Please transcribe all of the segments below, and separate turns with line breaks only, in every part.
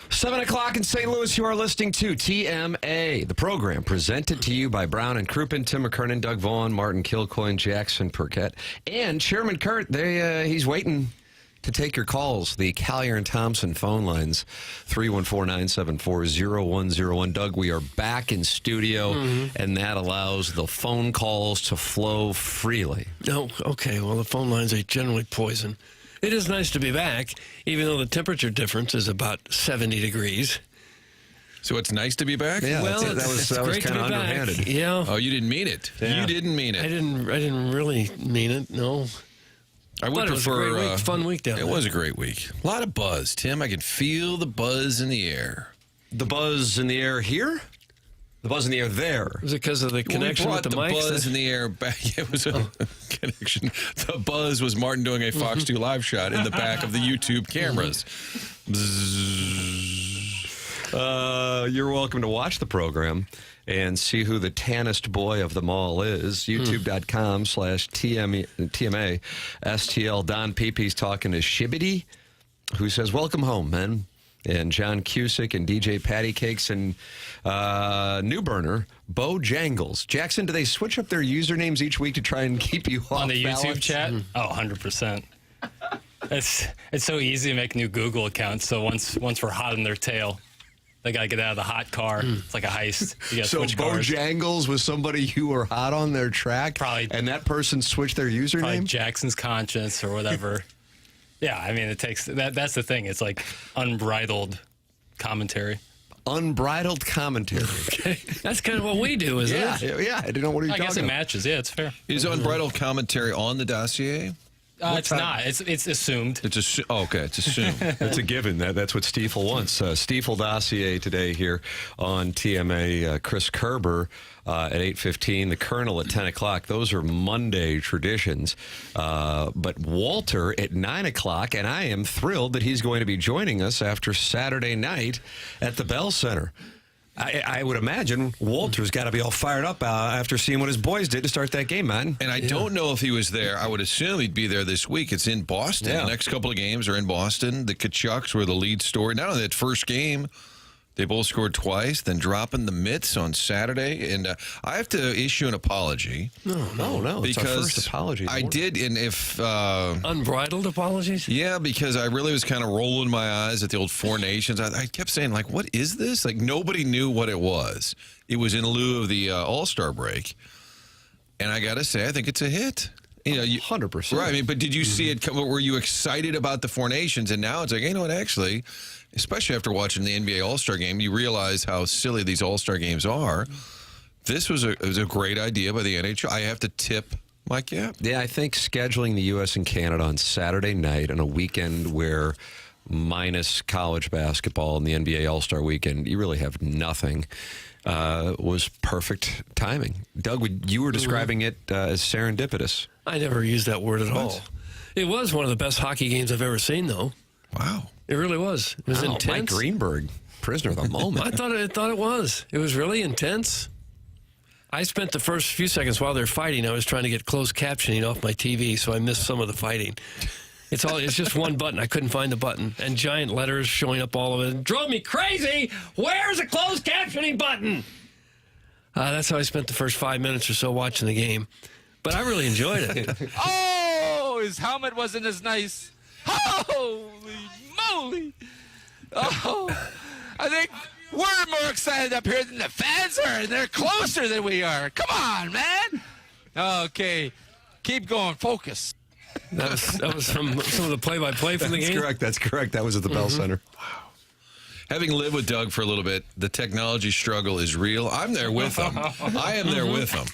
7 o'clock in St. Louis, you are listening to TMA, the program presented to you by Brown and Crouppen, Tim McKernan, Doug Vaughn, Martin Kilcoyne, Jackson Burkett, and Chairman Kurt. He's waiting to take your calls. The Collier and Thompson phone lines, 314-974-0101. Doug, we are back in studio, and that allows the phone calls to flow freely.
Oh, okay. Well, the phone lines are generally poison. It is nice to be back, even though the temperature difference is about 70 degrees.
So it's nice to be back?
Yeah,
Well,
that was kind of underhanded.
Yeah.
Oh, you didn't mean it.
Yeah.
You didn't mean it.
I didn't really mean it, no.
I would
But it was a
prefer
great week, fun week down there.
It was a great week. A lot of buzz, Tim. I can feel the buzz in the air.
The buzz in the air here? The buzz in the air there.
Was it because of the connection with the mics?
Buzz in the air back. It was a connection. The buzz was Martin doing a Fox 2 live shot in the back of the YouTube cameras.
You're welcome to watch the program and see who the tannest boy of them all is. YouTube.com/TMA STL. Don Peepe's talking to Shibbity, who says, "Welcome home, man." And John Cusick and DJ Patty Cakes and New Burner, Bo Jangles. Jackson, do they switch up their usernames each week to try and keep you off
on the YouTube
balance?
chat? Oh, 100%. It's so easy to make new Google accounts. So once we're hot on their tail, they got to get out of the hot car. It's like a heist. You got to
So
switch cars.
Bojangles was somebody you were hot on their track,
Probably.
and that person switched their username?
Probably Jackson's conscience or whatever. Yeah, I mean, it takes that's the thing. It's like unbridled commentary.
Unbridled commentary.
Okay. That's kind of what we do, isn't it?
Yeah, I didn't know what are you
I
talking
guess it
about.
matches. Yeah, it's fair.
Is unbridled commentary on the dossier?
It's not. It's assumed.
It's it's assumed.
It's a given. That's what Stiefel wants. Stiefel dossier today here on TMA. Chris Kerber at 8:15. The Colonel at 10 o'clock. Those are Monday traditions. But Walter at 9 o'clock, and I am thrilled that he's going to be joining us after Saturday night at the Bell Center. I would imagine Walter's got to be all fired up after seeing what his boys did to start that game, man.
And I don't know if he was there. I would assume he'd be there this week. It's in Boston.
Yeah.
The next couple of games are in Boston. The Tkachuks were the lead story. Not only that first game, they both scored twice, then dropping the mitts on Saturday. And I have to issue an apology.
No. It's our
Because
first apology.
I did, and if...
Unbridled apologies?
Yeah, because I really was kind of rolling my eyes at the old Four Nations. I kept saying, like, what is this? Like, nobody knew what it was. It was in lieu of the All-Star break. And I got to say, I think it's a hit. You know,
100%.
Right, I mean, but did you see it come? Were you excited about the Four Nations? And now it's like, you know what, actually, especially after watching the NBA All-Star game, you realize how silly these All-Star games are. This was a great idea by the NHL. I have to tip my cap.
Yeah, I think scheduling the U.S. and Canada on Saturday night on a weekend where minus college basketball and the NBA All-Star weekend, you really have nothing, was perfect timing. Doug, you were describing it as serendipitous.
I never used that word at all. It was one of the best hockey games I've ever seen, though.
Wow.
It really was. It was intense.
Mike Greenberg, prisoner of the moment.
I thought it was. It was really intense. I spent the first few seconds while they're fighting, I was trying to get closed captioning off my TV, so I missed some of the fighting. It's just one button. I couldn't find the button. And giant letters showing up all over it. It drove me crazy. Where's the closed captioning button? That's how I spent the first 5 minutes or so watching the game. But I really enjoyed it.
Oh, his helmet wasn't as nice. Holy moly. Oh, I think we're more excited up here than the fans are, and they're closer than we are. Come on, man. Okay, keep going. Focus.
That was from some of the play-by-play from the game?
That's correct. That was at the Bell Center.
Having lived with Doug for a little bit, the technology struggle is real. I'm there with him. I am there with him.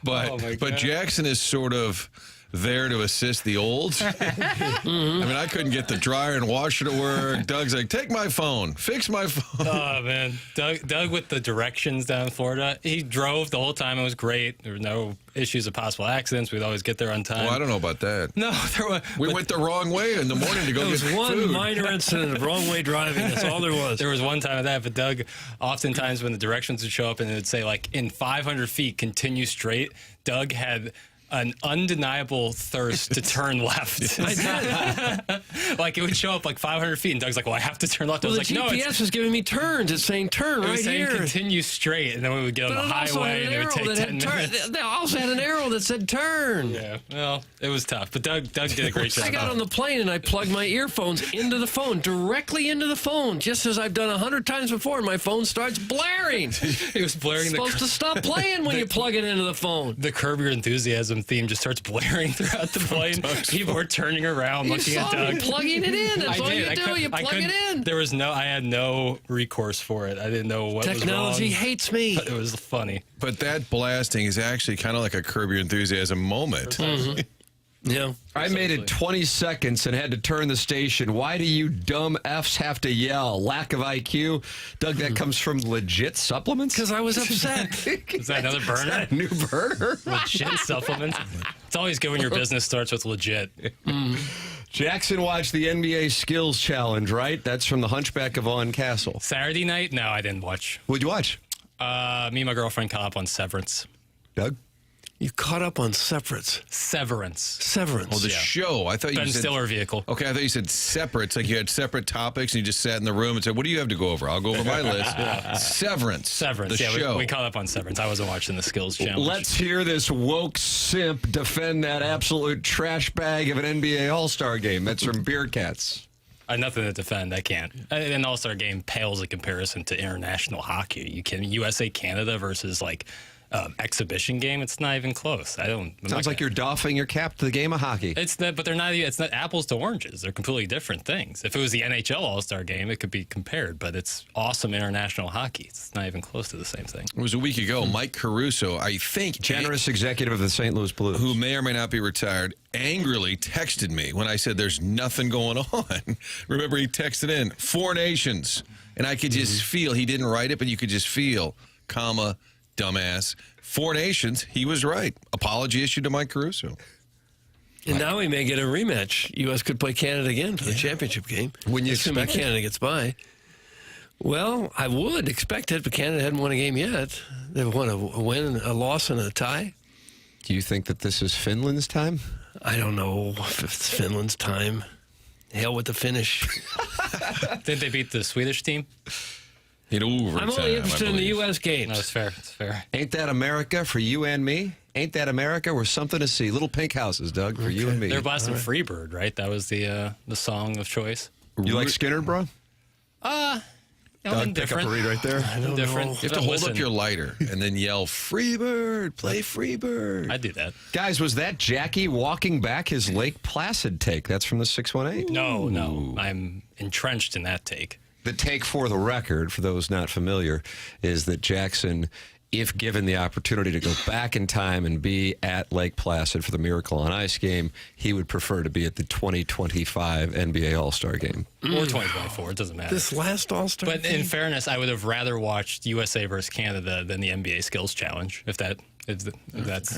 But Jackson is sort of there to assist the olds. I mean, I couldn't get the dryer and washer to work. Doug's like, take my phone, fix my phone.
Oh, man. Doug with the directions down in Florida, he drove the whole time. It was great. There were no issues of possible accidents. We'd always get there on time.
Well, I don't know about that.
No, there were.
We went the wrong way in the morning to go
There
get
was one
food.
minor incident of wrong way driving. That's all there was.
There was one time of that, but Doug, oftentimes when the directions would show up and it would say, like, in 500 feet, continue straight, Doug had an undeniable thirst to turn left.
I did.
Like, it would show up like 500 feet, and Doug's like, well, I have to turn left. I
Well,
was
the
like, no,
GPS was giving me turns. It's saying turn
it
right
was saying
here.
continue straight, and then we would get on
But
the
it also had
highway,
an
and it would
arrow
take
that
10
had
minutes.
turn. They also had an arrow that said turn.
Yeah, well, it was tough, but Doug did a great job.
I got on the plane and I plugged my earphones into the phone, directly into the phone, just as I've done 100 times before. My phone starts blaring.
It was blaring.
It's supposed to stop playing when you plug it into the phone.
The Curb Your Enthusiasm theme just starts blaring throughout the plane. People were turning around,
You
looking
saw
at
me
Doug.
plugging it in. That's
I
all
did.
you do. You plug it in.
There was I had no recourse for it. I didn't know what
Technology
was wrong.
hates me.
But it was funny.
But that blasting is actually kind of like a Curb Your Enthusiasm moment.
Yeah.
I made it 20 seconds and had to turn the station. Why do you dumb Fs have to yell? Lack of IQ? Doug, that comes from legit supplements?
Because I was upset.
Is that another burner?
Is that a new burner?
Legit supplements. It's always good when your business starts with legit.
Jackson watched the NBA Skills Challenge, right? That's from the Hunchback of Vaughn Castle.
Saturday night? No, I didn't watch.
What'd you watch?
Me and my girlfriend caught up on Severance.
Doug?
You caught up on Severance.
Severance.
Oh, the show. I thought you
Ben
said
Stiller vehicle.
Okay, I thought you said separate. It's like you had separate topics and you just sat in the room and said, what do you have to go over? I'll go over my list. Severance.
The
show.
We caught up on Severance. I wasn't watching the Skills Challenge.
Let's hear this woke simp defend that absolute trash bag of an NBA All-Star game. That's from Beer Cats.
I have nothing to defend. I can't. An All-Star game pales in comparison to international hockey. You can USA Canada versus like exhibition game. It's not even close.
Sounds like you're doffing your cap to the game of hockey.
It's not, but they're not. It's not apples to oranges. They're completely different things. If it was the NHL All-Star game, it could be compared. But it's awesome international hockey. It's not even close to the same thing.
It was a week ago. Mike Caruso, I think,
Generous executive of the St. Louis Blues,
who may or may not be retired, angrily texted me when I said there's nothing going on. Remember, he texted in 4 nations, and I could just feel, he didn't write it, but you could just feel, comma, dumbass, 4 nations. He was right. Apology issued to Mike Caruso.
And now we may get a rematch. U.S. could play Canada again for the championship game.
When you
assuming
expect it?
Canada gets by. Well, I would expect it, but Canada hadn't won a game yet. They've won a win, a loss, and a tie.
Do you think that this is Finland's time?
I don't know if it's Finland's time. Hell with the finish.
Did they beat the Swedish team?
In overtime,
I'm only interested
I
in the
believe.
U.S. games.
No, it's fair. It's fair.
Ain't that America for you and me? Ain't that America? We're something to see. Little pink houses, Doug, for you and me.
They're blasting Freebird, right? That was the song of choice.
You like Skinner, bro?
Doug, pick up a read right there. I don't
Different.
know.
You have to hold
Listen,
up your lighter and then yell, Freebird, play Freebird.
I do that.
Guys, was that Jackie walking back his Lake Placid take? That's from the 618.
No. I'm entrenched in that take.
The take for the record, for those not familiar, is that Jackson, if given the opportunity to go back in time and be at Lake Placid for the Miracle on Ice game, he would prefer to be at the 2025 NBA All-Star game.
Or 2024. It doesn't matter.
This last All-Star
But in fairness, I would have rather watched USA versus Canada than the NBA Skills Challenge, if that's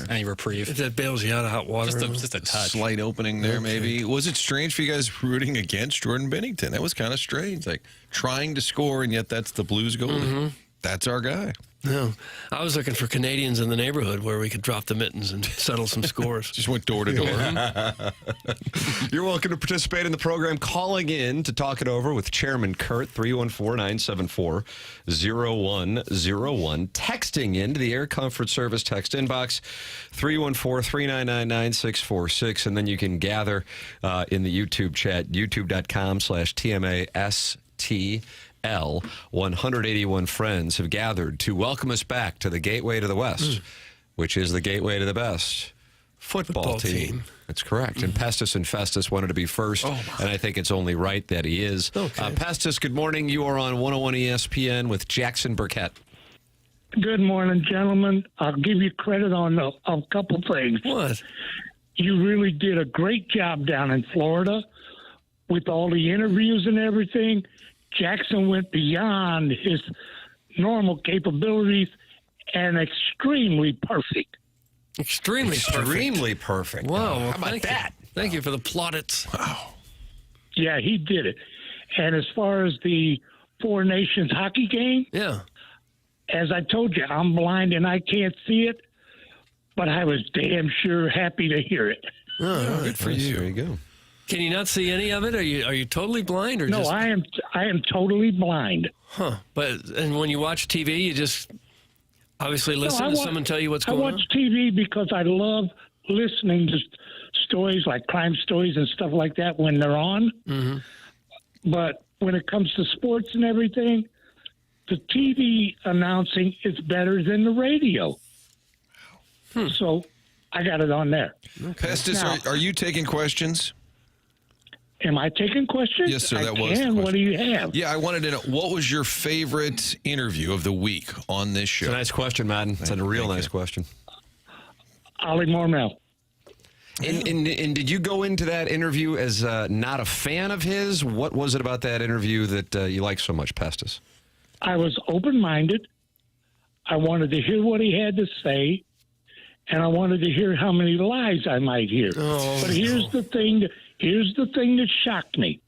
any reprieve.
If that bails you out of hot water.
Just a touch.
Slight opening there, maybe. Was it strange for you guys rooting against Jordan Bennington? That was kind of strange. Like trying to score, and yet that's the Blues goalie. That's our guy.
No. I was looking for Canadians in the neighborhood where we could drop the mittens and settle some scores.
Just went door to door.
You're welcome to participate in the program, calling in to talk it over with Chairman Kurt, 314-974-0101. Texting in to the Air Comfort Service text inbox, 314-399-9646. And then you can gather in the YouTube chat, youtube.com/TMAST. 181 friends have gathered to welcome us back to the gateway to the West, which is the gateway to the best football team. That's correct. And Pestis and Festus wanted to be first, and I think it's only right that he is.
Okay.
Pestis, good morning. You are on 101 ESPN with Jackson Burkett.
Good morning, gentlemen. I'll give you credit on a couple things.
What?
You really did a great job down in Florida with all the interviews and everything. Jackson went beyond his normal capabilities and extremely perfect.
Extremely
perfect.
Wow. Well,
How about that?
Thank you for the plaudits.
Yeah, he did it. And as far as the 4 Nations hockey game,
Yeah.
as I told you, I'm blind and I can't see it. but I was damn sure happy to hear it.
Oh,
Good for
Nice,
you.
There you go.
can you not see any of it? Are you totally blind or
No,
just?
I am totally blind.
Huh? But and when you watch TV, you just obviously listen
I
to
wa-
someone tell you what's
I
going
watch
on.
TV because I love listening to stories like crime stories and stuff like that when they're on.
Mm-hmm.
But when it comes to sports and everything, the TV announcing is better than the radio. So I got it on there.
Pestis,
Now-
are you taking questions?
Am I taking questions?
Yes, sir,
I
that was the
can. What
question.
do you have?
Yeah, I wanted to know, what was your favorite interview of the week on this show?
It's a nice question, Madden. It's a real nice question.
Ollie Mormel.
And did you go into that interview as not a fan of his? What was it about that interview that you like so much, Pestis?
I was open-minded. I wanted to hear what he had to say, and I wanted to hear how many lies I might hear. But here's the thing. Here's the thing that shocked me.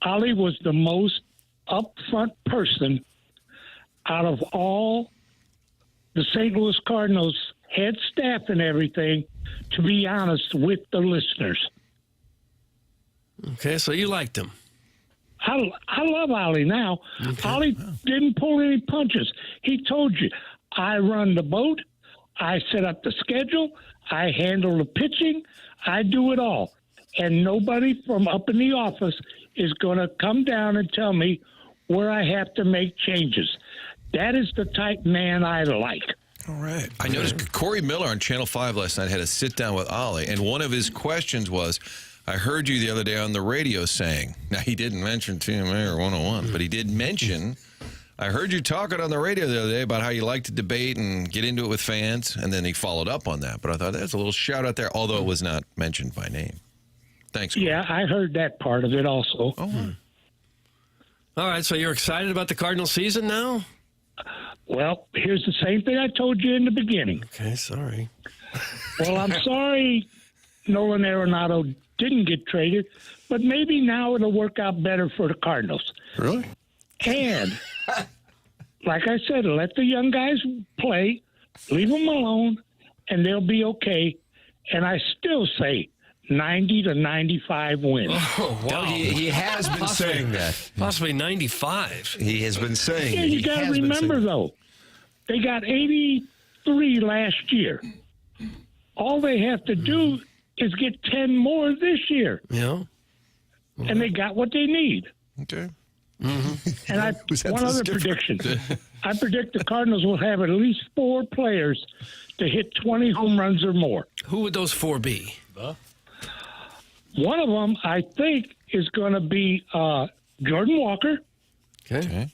Ollie was the most upfront person out of all the St. Louis Cardinals head staff and everything, to be honest with the listeners.
Okay, so you liked him.
I love Ollie now. Ollie didn't pull any punches. He told you, I run the boat, I set up the schedule, I handle the pitching, I do it all. And nobody from up in the office is going to come down and tell me where I have to make changes. That is the type man I like.
All right. I noticed Corey Miller on Channel 5 last night had a sit-down with Ollie, and one of his questions was, I heard you the other day on the radio saying, now he didn't mention TMA or 101, but he did mention, I heard you talking on the radio the other day about how you like to debate and get into it with fans, and then he followed up on that. But I thought that's a little shout out there, although it was not mentioned by name. Thanks, Corey.
Yeah, I heard that part of it also.
All right, so you're excited about the Cardinal season now?
Well, here's the same thing I told you in the beginning.
Okay, sorry.
Well, I'm sorry Nolan Arenado didn't get traded, but maybe now it'll work out better for the Cardinals.
Really?
And, like I said, let the young guys play, leave them alone, and they'll be okay. And I still say 90 to 95 wins.
Oh, wow.
Doug, he has been saying that.
Possibly 95.
He has been saying.
Yeah,
he
you got to
has been
remember,
saying-
though, they got 83 last year. All they have to do is get 10 more this year,
Yeah.
and they got what they need.
Okay.
And
Was that
one
the
other
skipper?
prediction. I predict the Cardinals will have at least 4 players to hit 20 home runs or more.
Who would those 4 be?
One of them, I think, is going to be Jordan Walker.
Okay.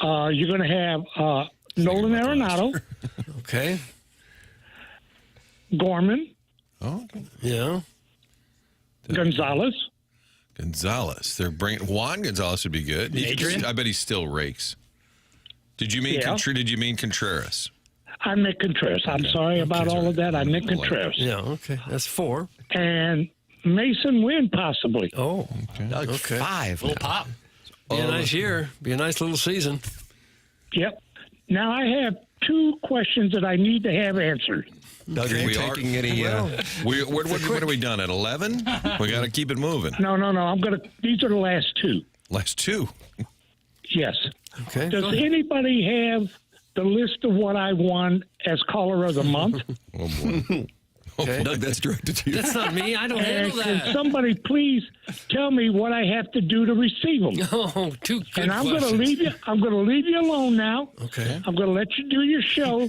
You're going to have Nolan Arenado,
Okay.
Gorman,
Oh,
Yeah.
Gonzalez.
Gonzalez. They're bringing Juan Gonzalez would be good.
Adrian?
I bet he still rakes. Did you mean
Yeah.
Did you mean Contreras?
I meant Contreras. I'm sorry about all of that. I meant Contreras.
Yeah, okay. That's 4.
And Mason Wynn, possibly.
Oh.
Doug,
Okay.
5.
Little pop.
Be a nice year. Be a nice little season.
Yep. Now, I have 2 questions that I need to have answered.
Doug, are you
We are-
taking any?
What are we done at 11? We got to keep it moving.
No. I'm going to. These are the last 2.
Last 2.
Yes.
Okay.
Does anybody have the list of what I won as caller of the month?
Oh boy.
Okay.
Doug, that's directed to you.
That's not me. I don't
And
handle
can
that.
somebody please tell me what I have to do to receive them?
Oh, 2 good
And I'm going to
questions.
leave you. I'm going to leave you alone now.
Okay.
I'm going to let you do your show,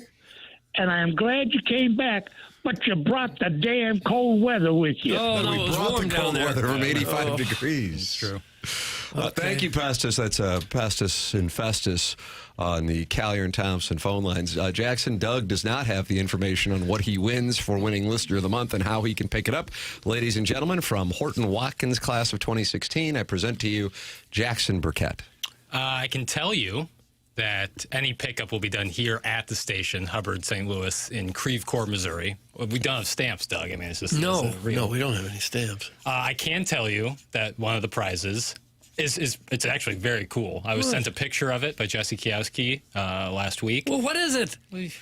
and I am glad you came back. But you brought the damn cold weather with you.
Oh, no,
we
it was
brought
warm
the
down
cold
there.
weather from 85 degrees.
True.
Thank you, Pestis. That's Pestis and Festus on the Callier and Thompson phone lines. Jackson Doug does not have the information on what he wins for winning Listener of the Month and how he can pick it up. Ladies and gentlemen, from Horton Watkins class of 2016, I present to you Jackson Burkett.
I can tell you that any pickup will be done here at the station, Hubbard, St. Louis, in Creve Coeur, Missouri. We don't have stamps, Doug. I mean, it's just
No,
it's real.
no, we don't have any stamps.
I can tell you that one of the prizes It's actually very cool. I was sent a picture of it by Jesse Kiowski last week.
Well, what is it?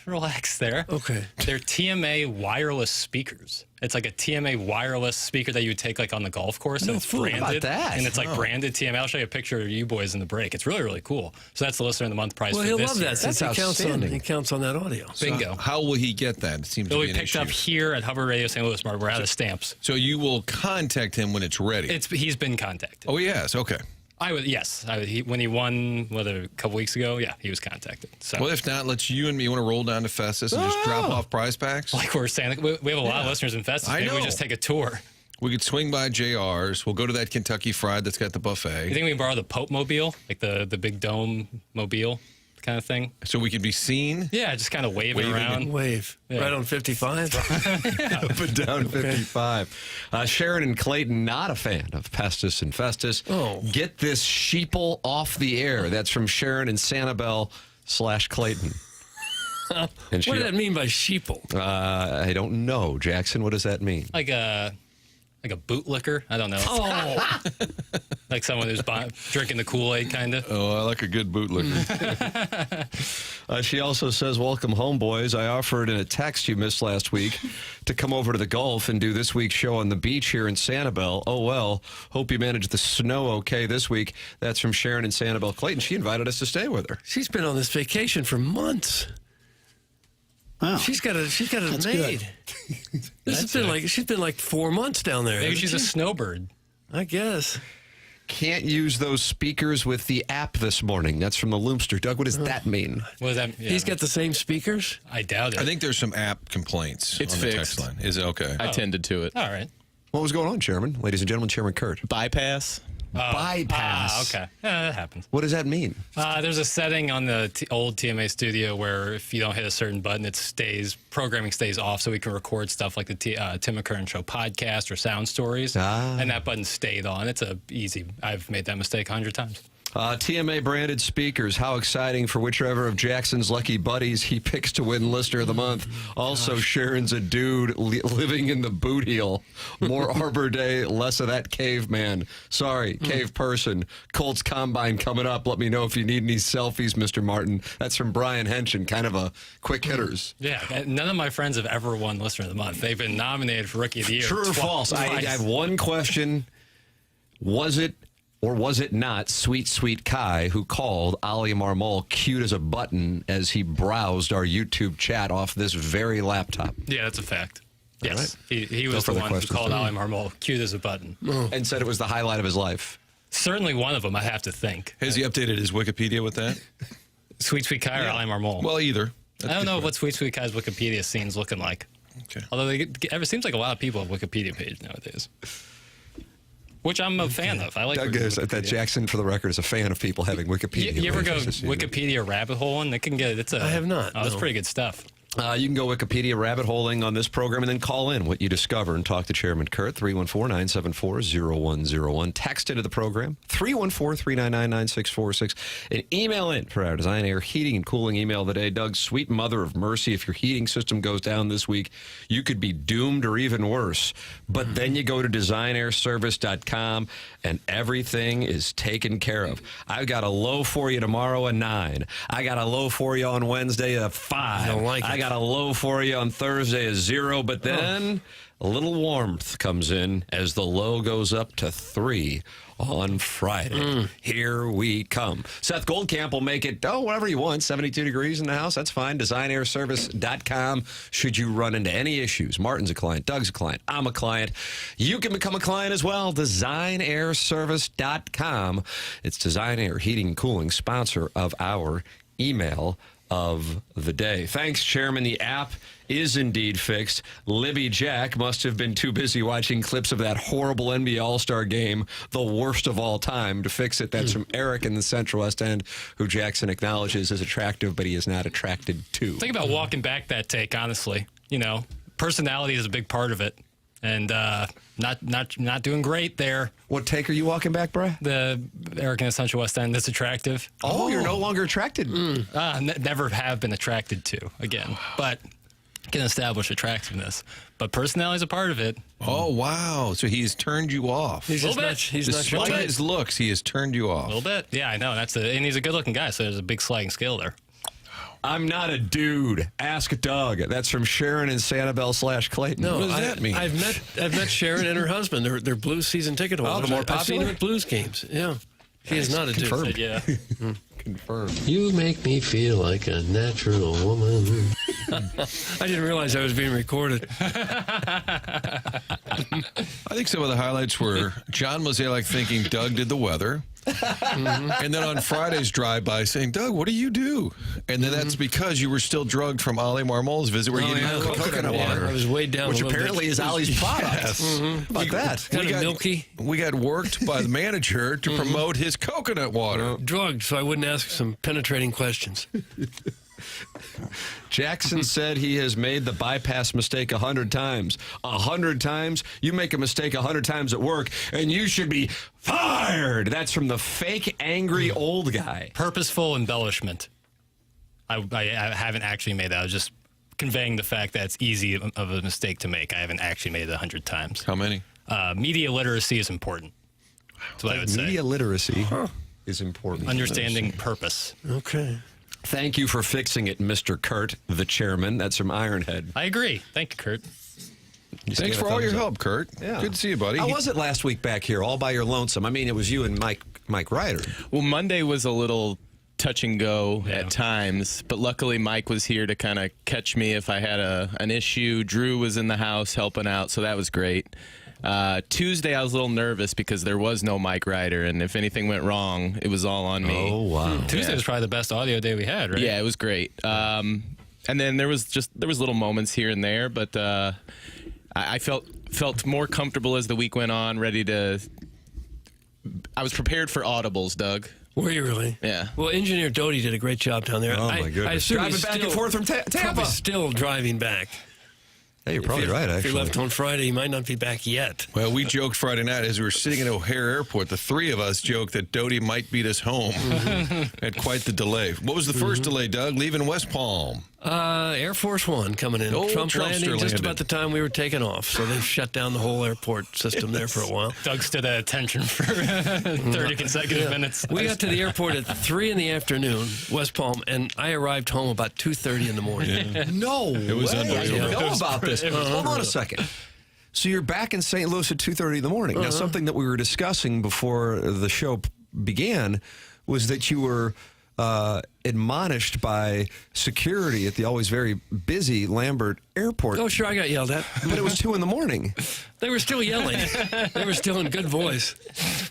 Relax there.
Okay.
They're TMA wireless speakers. It's like a TMA wireless speaker that you would take like on the golf course.
No
and it's
fool. How
branded.
about that?
And it's like branded TMA. I'll show you a picture of you boys in the break. It's really, really cool. So that's the Listener of the Month prize
Well,
for
he'll
this
love
year.
that since he counts on that audio.
Bingo.
How will he get that? It seems
It'll
to
be
be an
picked
issue.
up here at Hubbard Radio St. Louis, Mark. We're out of stamps.
So you will contact him when it's ready.
He's been contacted.
Oh, yes. Okay.
When he won, a couple weeks ago, he was contacted. So,
Well, if not, let's you and me want to roll down to Festus and just drop off prize packs.
like we were saying, we have a lot of listeners in Festus.
I
Maybe we
know.
just take a tour.
We could swing by JR's. We'll go to that Kentucky Fried that's got the buffet.
You think we can borrow the Pope Mobile, like the big dome mobile kind of thing?
So we could be seen.
Yeah, just kind of waving around.
Wave.
Yeah.
Right on 55.
Up and down 55. Sharon and Clayton, not a fan of Pestis and Festus.
Oh.
Get this sheeple off the air. That's from Sharon and Sanibel/Clayton. And
What does that mean by sheeple?
I don't know, Jackson. What does that mean?
Like a bootlicker? I don't know.
Oh.
Like someone who's drinking the Kool-Aid, kind of.
Oh, I like a good bootlicker.
She also says, welcome home, boys. I offered in a text you missed last week to come over to the Gulf and do this week's show on the beach here in Sanibel. Oh, well, hope you managed the snow okay this week. That's from Sharon and Sanibel Clayton. She invited us to stay with her.
She's been on this vacation for months.
Wow.
She's got it made. She's been like 4 months down there.
Maybe
hasn't
she's a
she?
snowbird.
I guess.
Can't use those speakers with the app this morning. That's from the Loomster. Doug, what does that mean?
What does that mean?
He's got the same speakers?
I doubt it.
I think there's some app complaints
It's
on the
fixed.
text line. Is it okay?
I tended to it.
All right.
What was going on, Chairman? Ladies and gentlemen, Chairman Kurt.
Bypass.
Bypass.
Okay. That happens.
What does that mean?
There's a setting on the old TMA studio where if you don't hit a certain button, programming stays off, so we can record stuff like the Tim McKernan Show podcast or sound stories. And that button stayed on. It's easy. I've made that mistake 100 times.
TMA branded speakers. How exciting for whichever of Jackson's lucky buddies he picks to win Listener of the Month. Also, Sharon's a dude living in the boot heel. More Arbor Day, less of that caveman. Sorry, cave person. Colts Combine coming up. Let me know if you need any selfies, Mr. Martin. That's from Brian Henshin, kind of a quick hitters.
Yeah. None of my friends have ever won Listener of the Month. They've been nominated for Rookie of the Year.
True or false? I have one question. Was it or was it not Sweet Sweet Kai who called Ali Marmol cute as a button as he browsed our YouTube chat off this very laptop?
Yeah, that's a fact. Yes.
right.
He was the
further
one who
questions.
called Ali Marmol cute as a button.
And said it was the highlight of his life.
Certainly one of them, I have to think.
Has he updated his Wikipedia with that?
Sweet Sweet Kai or Ali Marmol?
Well, either.
I don't know what Sweet Sweet Kai's Wikipedia scene's looking like.
Okay.
Although it seems like a lot of people have Wikipedia page nowadays, which I'm a fan of. I like
Doug
reading
is that
Wikipedia.
Jackson, for the record, is a fan of people having Wikipedia.
You ever go
pages, you know?
Wikipedia rabbit hole and it can get it's a
I have not,
Oh, it's
no.
pretty good stuff.
You can go Wikipedia rabbit holing on this program and then call in what you discover and talk to Chairman Kurt, 314-974-0101. Text into the program, 314-399-9646. And email in for our Design Air Heating and Cooling email of the day. Doug, sweet mother of mercy, if your heating system goes down this week, you could be doomed or even worse. But then you go to designairservice.com and everything is taken care of. I've got a low for you tomorrow, a 9. I got a low for you on Wednesday, a 5.
I don't like it.
I got a low for you on Thursday, a 0, but then a little warmth comes in as the low goes up to 3 on Friday. Here we come. Seth Goldcamp will make it, whatever you want, 72 degrees in the house. That's fine. DesignairService.com. Should you run into any issues, Martin's a client, Doug's a client, I'm a client. You can become a client as well. DesignairService.com. It's Design Air Heating and Cooling, sponsor of our email of the day. Thanks, Chairman. The app is indeed fixed. Libby Jack must have been too busy watching clips of that horrible NBA All-Star game, the worst of all time, to fix it. That's from Eric in the Central West End, who Jackson acknowledges is attractive, but he is not attracted to.
Think about walking back that take, honestly. You know, personality is a big part of it. And not doing great there.
What take are you walking back, Brad?
The Eric in the Central West End that's attractive.
Oh, you're no longer attracted.
Never have been attracted to again. But can establish attractiveness. But personality is a part of it.
Oh, wow. So he's turned you off.
He's just
Little
not,
bit.
he's not
Despite
sure.
his looks, he has turned you
A
off.
little bit. Yeah, I know. And he's a good-looking guy, so there's a big sliding scale there.
I'm not a dude. Ask Doug. That's from Sharon in Sanibel /Clayton.
No,
What does that mean?
I've met Sharon and her husband. They're Blues season ticket holders.
the more
I've seen
popular?
them at Blues games. Yeah. He is not a dude.
Said, yeah.
Confirmed.
You make me feel like a natural woman.
I didn't realize I was being recorded.
I think some of the highlights were John Mozeliak thinking Doug did the weather. And then on Friday's drive-by saying, Doug, what do you do? And then that's because you were still drugged from Ali Marmol's visit where you didn't have coconut water.
I was weighed down
Which
a little
apparently
bit.
is Ali's product.
Yes.
How about that?
Kind of milky.
We got worked by the manager to promote his coconut water.
Drugged, so I wouldn't ask some penetrating questions.
Jackson said he has made the bypass mistake 100 times. 100 times? You make a mistake 100 times at work, and you should be fired. That's from the fake angry old guy.
Purposeful embellishment. I haven't actually made that. I was just conveying the fact that it's easy of a mistake to make. I haven't actually made it 100 times.
How many?
Media literacy is important. That's what I would say.
Media literacy is important.
Understanding purpose.
Okay.
Thank you for fixing it, Mr. Kurt, the chairman. That's from Ironhead.
I agree. Thank you, Kurt.
Just
Thanks
give
for
a
all your
thumbs up.
help, Kurt.
Yeah.
Good to see you, buddy.
How was it last week back here, all by your lonesome? I mean, it was you and Mike Ryder.
Well, Monday was a little touch and go at times, but luckily Mike was here to kind of catch me if I had an issue. Drew was in the house helping out, so that was great. Tuesday, I was a little nervous because there was no Mike Ryder, and if anything went wrong, it was all on me.
Oh, wow.
Tuesday was probably the best audio day we had, right?
Yeah, it was great. And then there was little moments here and there, but I felt more comfortable as the week went on, ready to. I was prepared for audibles, Doug.
Were you really?
Yeah.
Well, Engineer Doty did a great job down there.
Oh, my goodness.
I assume
Driving
he's
back and
still-
forth from Tampa.
Probably still driving back.
Hey, you're probably right,
If
actually.
he left on Friday, he might not be back yet.
Well, we joked Friday night as we were sitting at O'Hare Airport. The three of us joked that Doty might beat us home. Had quite the delay. What was the first delay, Doug? Leaving West Palm.
Air Force One coming in.
Old
Trump
Trumpster
landing just
landed.
about the time we were taking off. So they shut down the whole airport system there for a while.
Doug stood at attention for 30 consecutive minutes.
We got to the airport at 3 in the afternoon, West Palm, and I arrived home about 2:30 in the morning.
No
It was
way. I
unbelievable.
didn't know about this. Hold on a second. So you're back in St. Louis at 2:30 in the morning. Now, something that we were discussing before the show began was that you were admonished by security at the always very busy Lambert Airport.
Oh, sure, I got yelled at.
But it was 2 in the morning.
They were still yelling. They were still in good voice.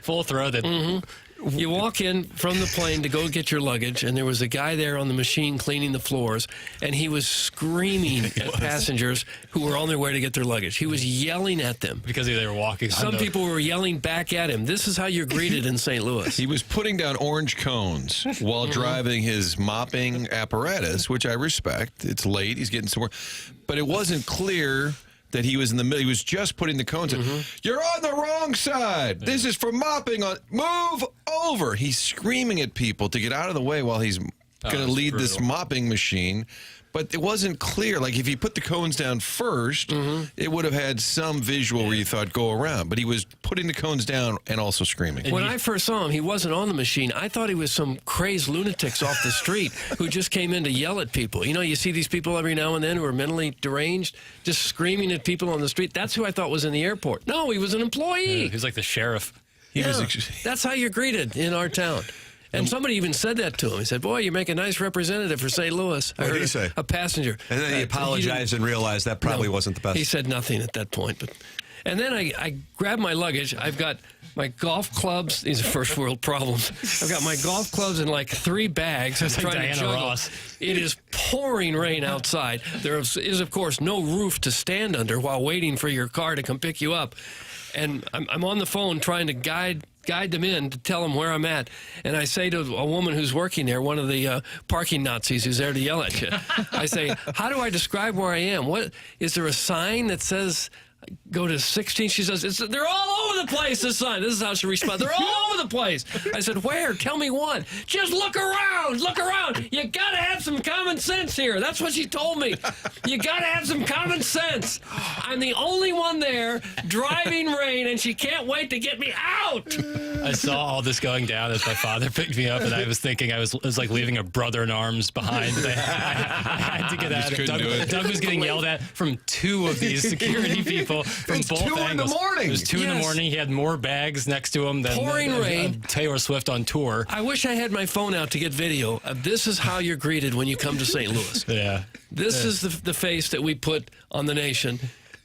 Full-throated.
You walk in from the plane to go get your luggage, and there was a guy there on the machine cleaning the floors, and he was screaming at passengers who were on their way to get their luggage. He was yelling at them.
Because they were walking.
Some people were yelling back at him. This is how you're greeted in St. Louis.
He was putting down orange cones while driving his mopping apparatus, which I respect. It's late. He's getting somewhere. But it wasn't clear that he was in the middle. He was just putting the cones in. You're on the wrong side. This is for mopping. Move over. He's screaming at people to get out of the way while he's going to
that's
lead this
brutal.
mopping machine. But it wasn't clear. Like, if he put the cones down first, it would have had some visual where you thought, go around. But he was putting the cones down and also screaming.
When I first saw him, he wasn't on the machine. I thought he was some crazed lunatics off the street who just came in to yell at people. You know, you see these people every now and then who are mentally deranged, just screaming at people on the street. That's who I thought was in the airport. No, he was an employee.
He was like the sheriff.
He was
Yeah, that's how you're greeted in our town. And somebody even said that to him. He said, boy, you make a nice representative for St. Louis. I
What did
heard
he say?
a passenger.
And then he apologized and realized that probably wasn't the best.
He said nothing at that point. And then I grabbed my luggage. I've got my golf clubs. These are first world problems. I've got my golf clubs in like 3 bags. I'm
It's like
trying to
Diana
juggle.
Ross.
It is pouring rain outside. There is, of course, no roof to stand under while waiting for your car to come pick you up. And I'm on the phone trying to guide them in to tell them where I'm at. And I say to a woman who's working there, one of the parking Nazis who's there to yell at you, I say, how do I describe where I am? What is there a sign that says go to 16. She says, they're all over the place, this sign. This is how she responds. They're all over the place. I said, where? Tell me one. Just look around. Look around. You got to have some common sense here. That's what she told me. You got to have some common sense. I'm the only one there driving rain, and she can't wait to get me out.
I saw all this going down as my father picked me up, and I was thinking it was like leaving a brother in arms behind. I had to get out of it. Doug was getting yelled at from 2 of these security people from both angles.
2 in the morning.
It was 2 in the morning. He had more bags next to him than
pouring rain.
Taylor Swift on tour.
I wish I had my phone out to get video. This is how you're greeted when you come to St. Louis.
Yeah.
This is the face that we put on the nation.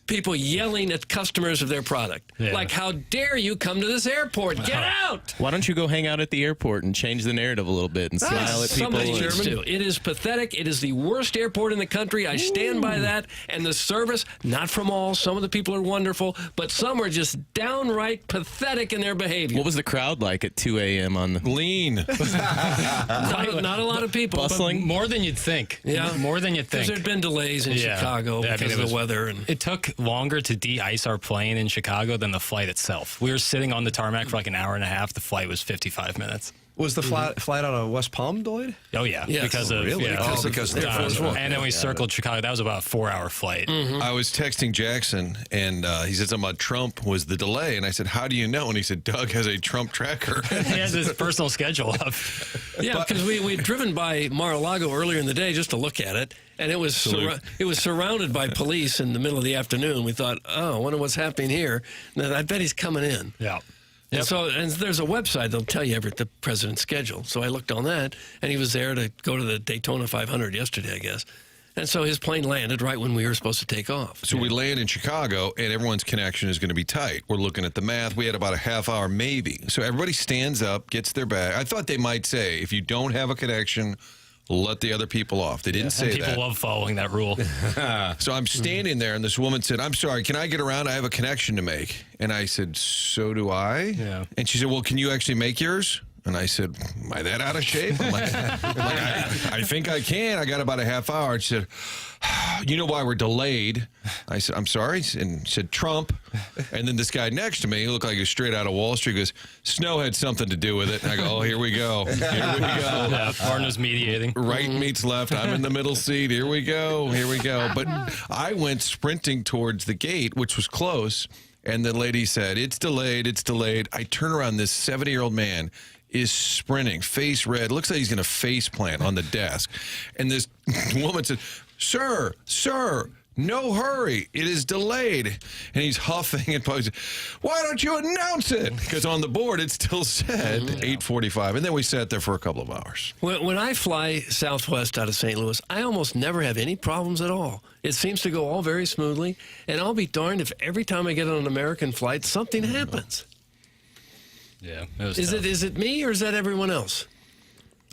People yelling at customers of their product.
Yeah.
Like, how dare you come to this airport? Get out!
Why don't you go hang out at the airport and change the narrative a little bit and smile at people?
Somebody needs to. It is pathetic. It is the worst airport in the country. I stand by that. And the service, not from all. Some of the people are wonderful, but some are just downright pathetic in their behavior.
What was the crowd like at 2 a.m. on the
Lean.
Not a lot of people.
bustling?
More than you'd think.
Yeah.
More than you'd
Because
think.
there'd been delays in Chicago because of the weather. And
It took longer to de-ice our plane in Chicago than the flight itself. We were sitting on the tarmac for like an hour and a half. The flight was 55 minutes.
Was the flight out of West Palm delayed?
Oh, yeah.
Yes.
Because of,
Really?
yeah,
Because of the
Air Force One.
and then we circled Chicago. That was about a 4-hour flight.
I was texting Jackson, and he said something about Trump was the delay. And I said, how do you know? And he said, Doug has a Trump tracker.
He has his personal schedule up.
yeah, because we'd driven by Mar-a-Lago earlier in the day just to look at it, and it was surrounded by police in the middle of the afternoon. We thought, oh, I wonder what's happening here. And I bet he's coming in.
Yeah.
And there's a website that'll tell you the president's schedule. So I looked on that, and he was there to go to the Daytona 500 yesterday, I guess. And so his plane landed right when we were supposed to take off.
So we land in Chicago, and everyone's connection is going to be tight. We're looking at the math. We had about a half hour, maybe. So everybody stands up, gets their bag. I thought they might say, if you don't have a connection, let the other people off. They didn't say
People
that.
love following that rule.
So I'm standing there, and this woman said, I'm sorry, can I get around? I have a connection to make. And I said, so do I?
Yeah.
And she said, well, can you actually make yours? And I said, am I that out of shape? I think I can. I got about a half hour. She said, you know why we're delayed? I said, I'm sorry. And she said, Trump. And then this guy next to me, he looked like he was straight out of Wall Street, goes, snow had something to do with it. And I go, oh, here we go. Here we go.
Yeah, Barnes mediating.
Right meets left. I'm in the middle seat. Here we go. Here we go. But I went sprinting towards the gate, which was close. And the lady said, it's delayed. It's delayed. I turn around. This 70-year-old man is sprinting, face red. Looks like he's going to face plant on the desk. And this woman said, sir, no hurry. It is delayed. And he's huffing and posing. Why don't you announce it? Because on the board, it still said 8:45. And then we sat there for a couple of hours.
When I fly Southwest out of St. Louis, I almost never have any problems at all. It seems to go all very smoothly. And I'll be darned if every time I get on an American flight, something happens.
Yeah. It was
Is
tough.
it me, or is that everyone else?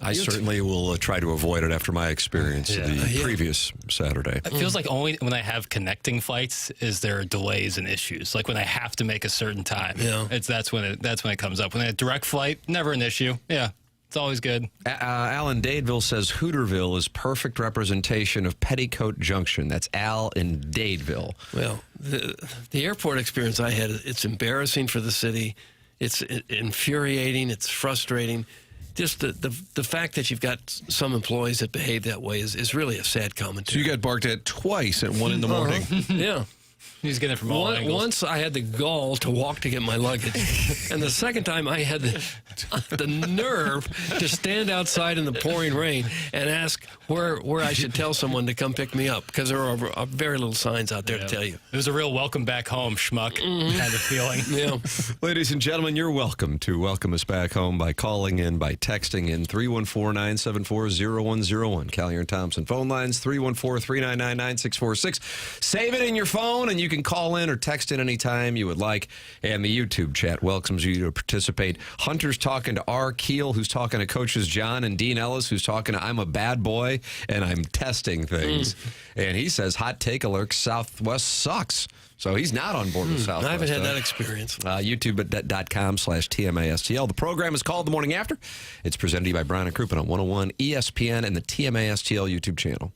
I certainly will try to avoid it after my experience the previous Saturday.
It feels like only when I have connecting flights is there delays and issues. Like when I have to make a certain time.
Yeah.
That's when it comes up. When I have direct flight, never an issue. Yeah. It's always good.
Al in Dadeville says Hooterville is perfect representation of Petticoat Junction. That's Al in Dadeville.
Well, the airport experience I had, it's embarrassing for the city. It's infuriating. It's frustrating. Just the fact that you've got some employees that behave that way is really a sad
So
commentary.
you got barked at twice at 1 in the morning.
Yeah.
He's getting it from all angles.
Once I had the gall to walk to get my luggage, and the second time I had the nerve to stand outside in the pouring rain and ask where I should tell someone to come pick me up, because there are very little signs out there to tell you.
It was a real welcome back home schmuck kind of feeling.
Yeah.
Ladies and gentlemen, you're welcome to welcome us back home by calling in, by texting in 314-974-0101. Callier and Thompson phone lines 314-399-9646. Save it in your phone, and you can call in or text in anytime you would like. And the YouTube chat welcomes you to participate. Hunter's talking to R. Keel, who's talking to coaches John and Dean Ellis, who's talking to I'm a bad boy and I'm testing things. And he says hot take alert, Southwest sucks. So he's not on board with Southwest.
I haven't had that experience.
YouTube.com/TMASTL. The program is called The Morning After. It's presented to you by Brown and Crouppen on 101 ESPN and the TMASTL YouTube channel.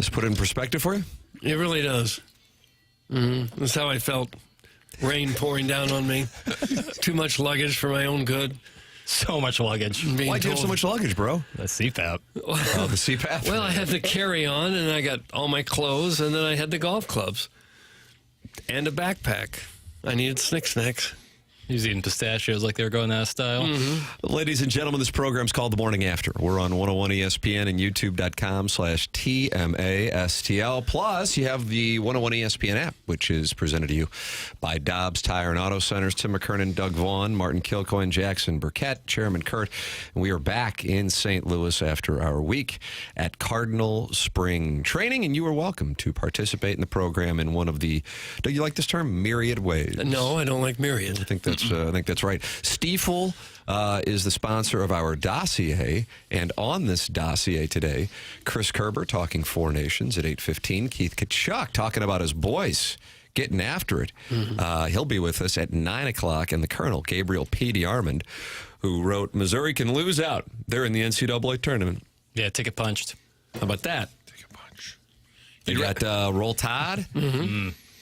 Does put it in perspective for you?
It really does. That's how I felt. Rain pouring down on me. Too much luggage for my own good.
So much luggage.
Why'd you have so much luggage, bro?
The CPAP.
Oh, the CPAP.
Well, I had the carry-on, and I got all my clothes, and then I had the golf clubs. And a backpack. I needed snacks.
He was eating pistachios like they were going out of style.
Ladies and gentlemen, this program's called The Morning After. We're on 101 ESPN and YouTube.com/TMASTL. Plus, you have the 101 ESPN app, which is presented to you by Dobbs Tire and Auto Centers. Tim McKernan, Doug Vaughn, Martin Kilcoyne, Jackson Burkett, Chairman Kurt. And we are back in St. Louis after our week at Cardinal Spring Training. And you are welcome to participate in the program in one of the, do you like this term, myriad ways?
No, I don't like myriad.
I think that's right. Stiefel is the sponsor of our dossier, and on this dossier today, Chris Kerber talking Four Nations at 8:15. Keith Tkachuk talking about his boys getting after it. He'll be with us at 9 o'clock, and the Colonel, Gabriel P. DeArmond, who wrote, Missouri can lose out. They're in the NCAA tournament.
Yeah, ticket punched.
How about that?
Take a punch.
You got Roll Tide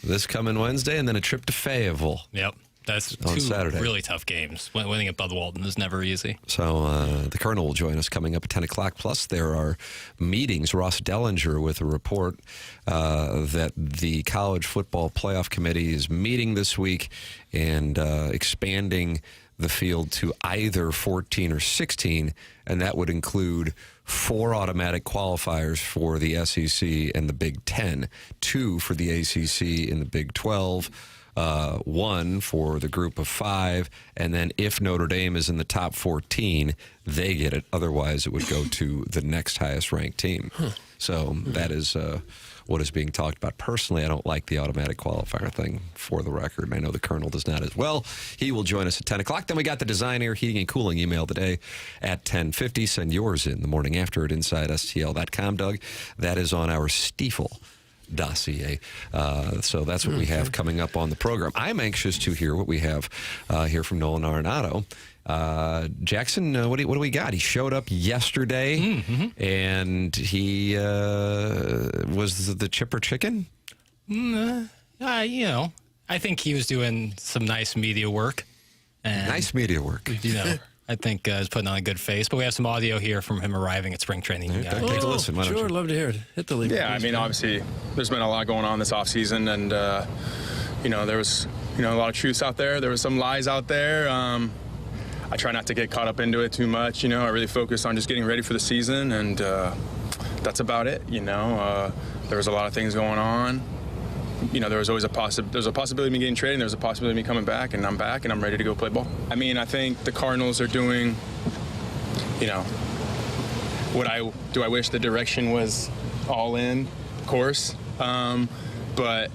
this coming Wednesday, and then a trip to Fayetteville.
Yep. That's
On
two
Saturday.
really tough games. Winning at Bud Walton is never easy.
So the Colonel will join us coming up at 10 o'clock. Plus, there are meetings. Ross Dellinger with a report that the College Football Playoff Committee is meeting this week and expanding the field to either 14 or 16, and that would include 4 automatic qualifiers for the SEC and the Big Ten, 2 for the ACC and the Big 12, 1 for the group of 5, and then if Notre Dame is in the top 14, they get it. Otherwise, it would go to the next highest ranked team. So that is what is being talked about. Personally, I don't like the automatic qualifier thing, for the record, and I know the Colonel does not as well. He will join us at 10 o'clock. Then we got the Design, Air, Heating, and Cooling email today at 10:50. Send yours in the morning after at InsideSTL.com, Doug. That is on our Stiefel dossier. So that's what we have coming up on the program. I'm anxious to hear what we have here from Nolan Arenado. Jackson, what do we got? He showed up yesterday, and he was the chipper chicken?
I think he was doing some nice media work. And,
Nice media work.
I think he's putting on a good face. But we have some audio here from him arriving at spring training.
Take a listen. Why don't
Sure,
you?
I'd love to hear it. Hit the lead.
Yeah, I mean, obviously, there's been a lot going on this offseason, and, there was, a lot of truths out there. There was some lies out there. I try not to get caught up into it too much, I really focus on just getting ready for the season, and that's about it, There was a lot of things going on. There was always a possibility of me getting traded, and there was a possibility of me coming back, and I'm back, and I'm ready to go play ball. I mean, I think the Cardinals are doing, I wish the direction was all in, of course, but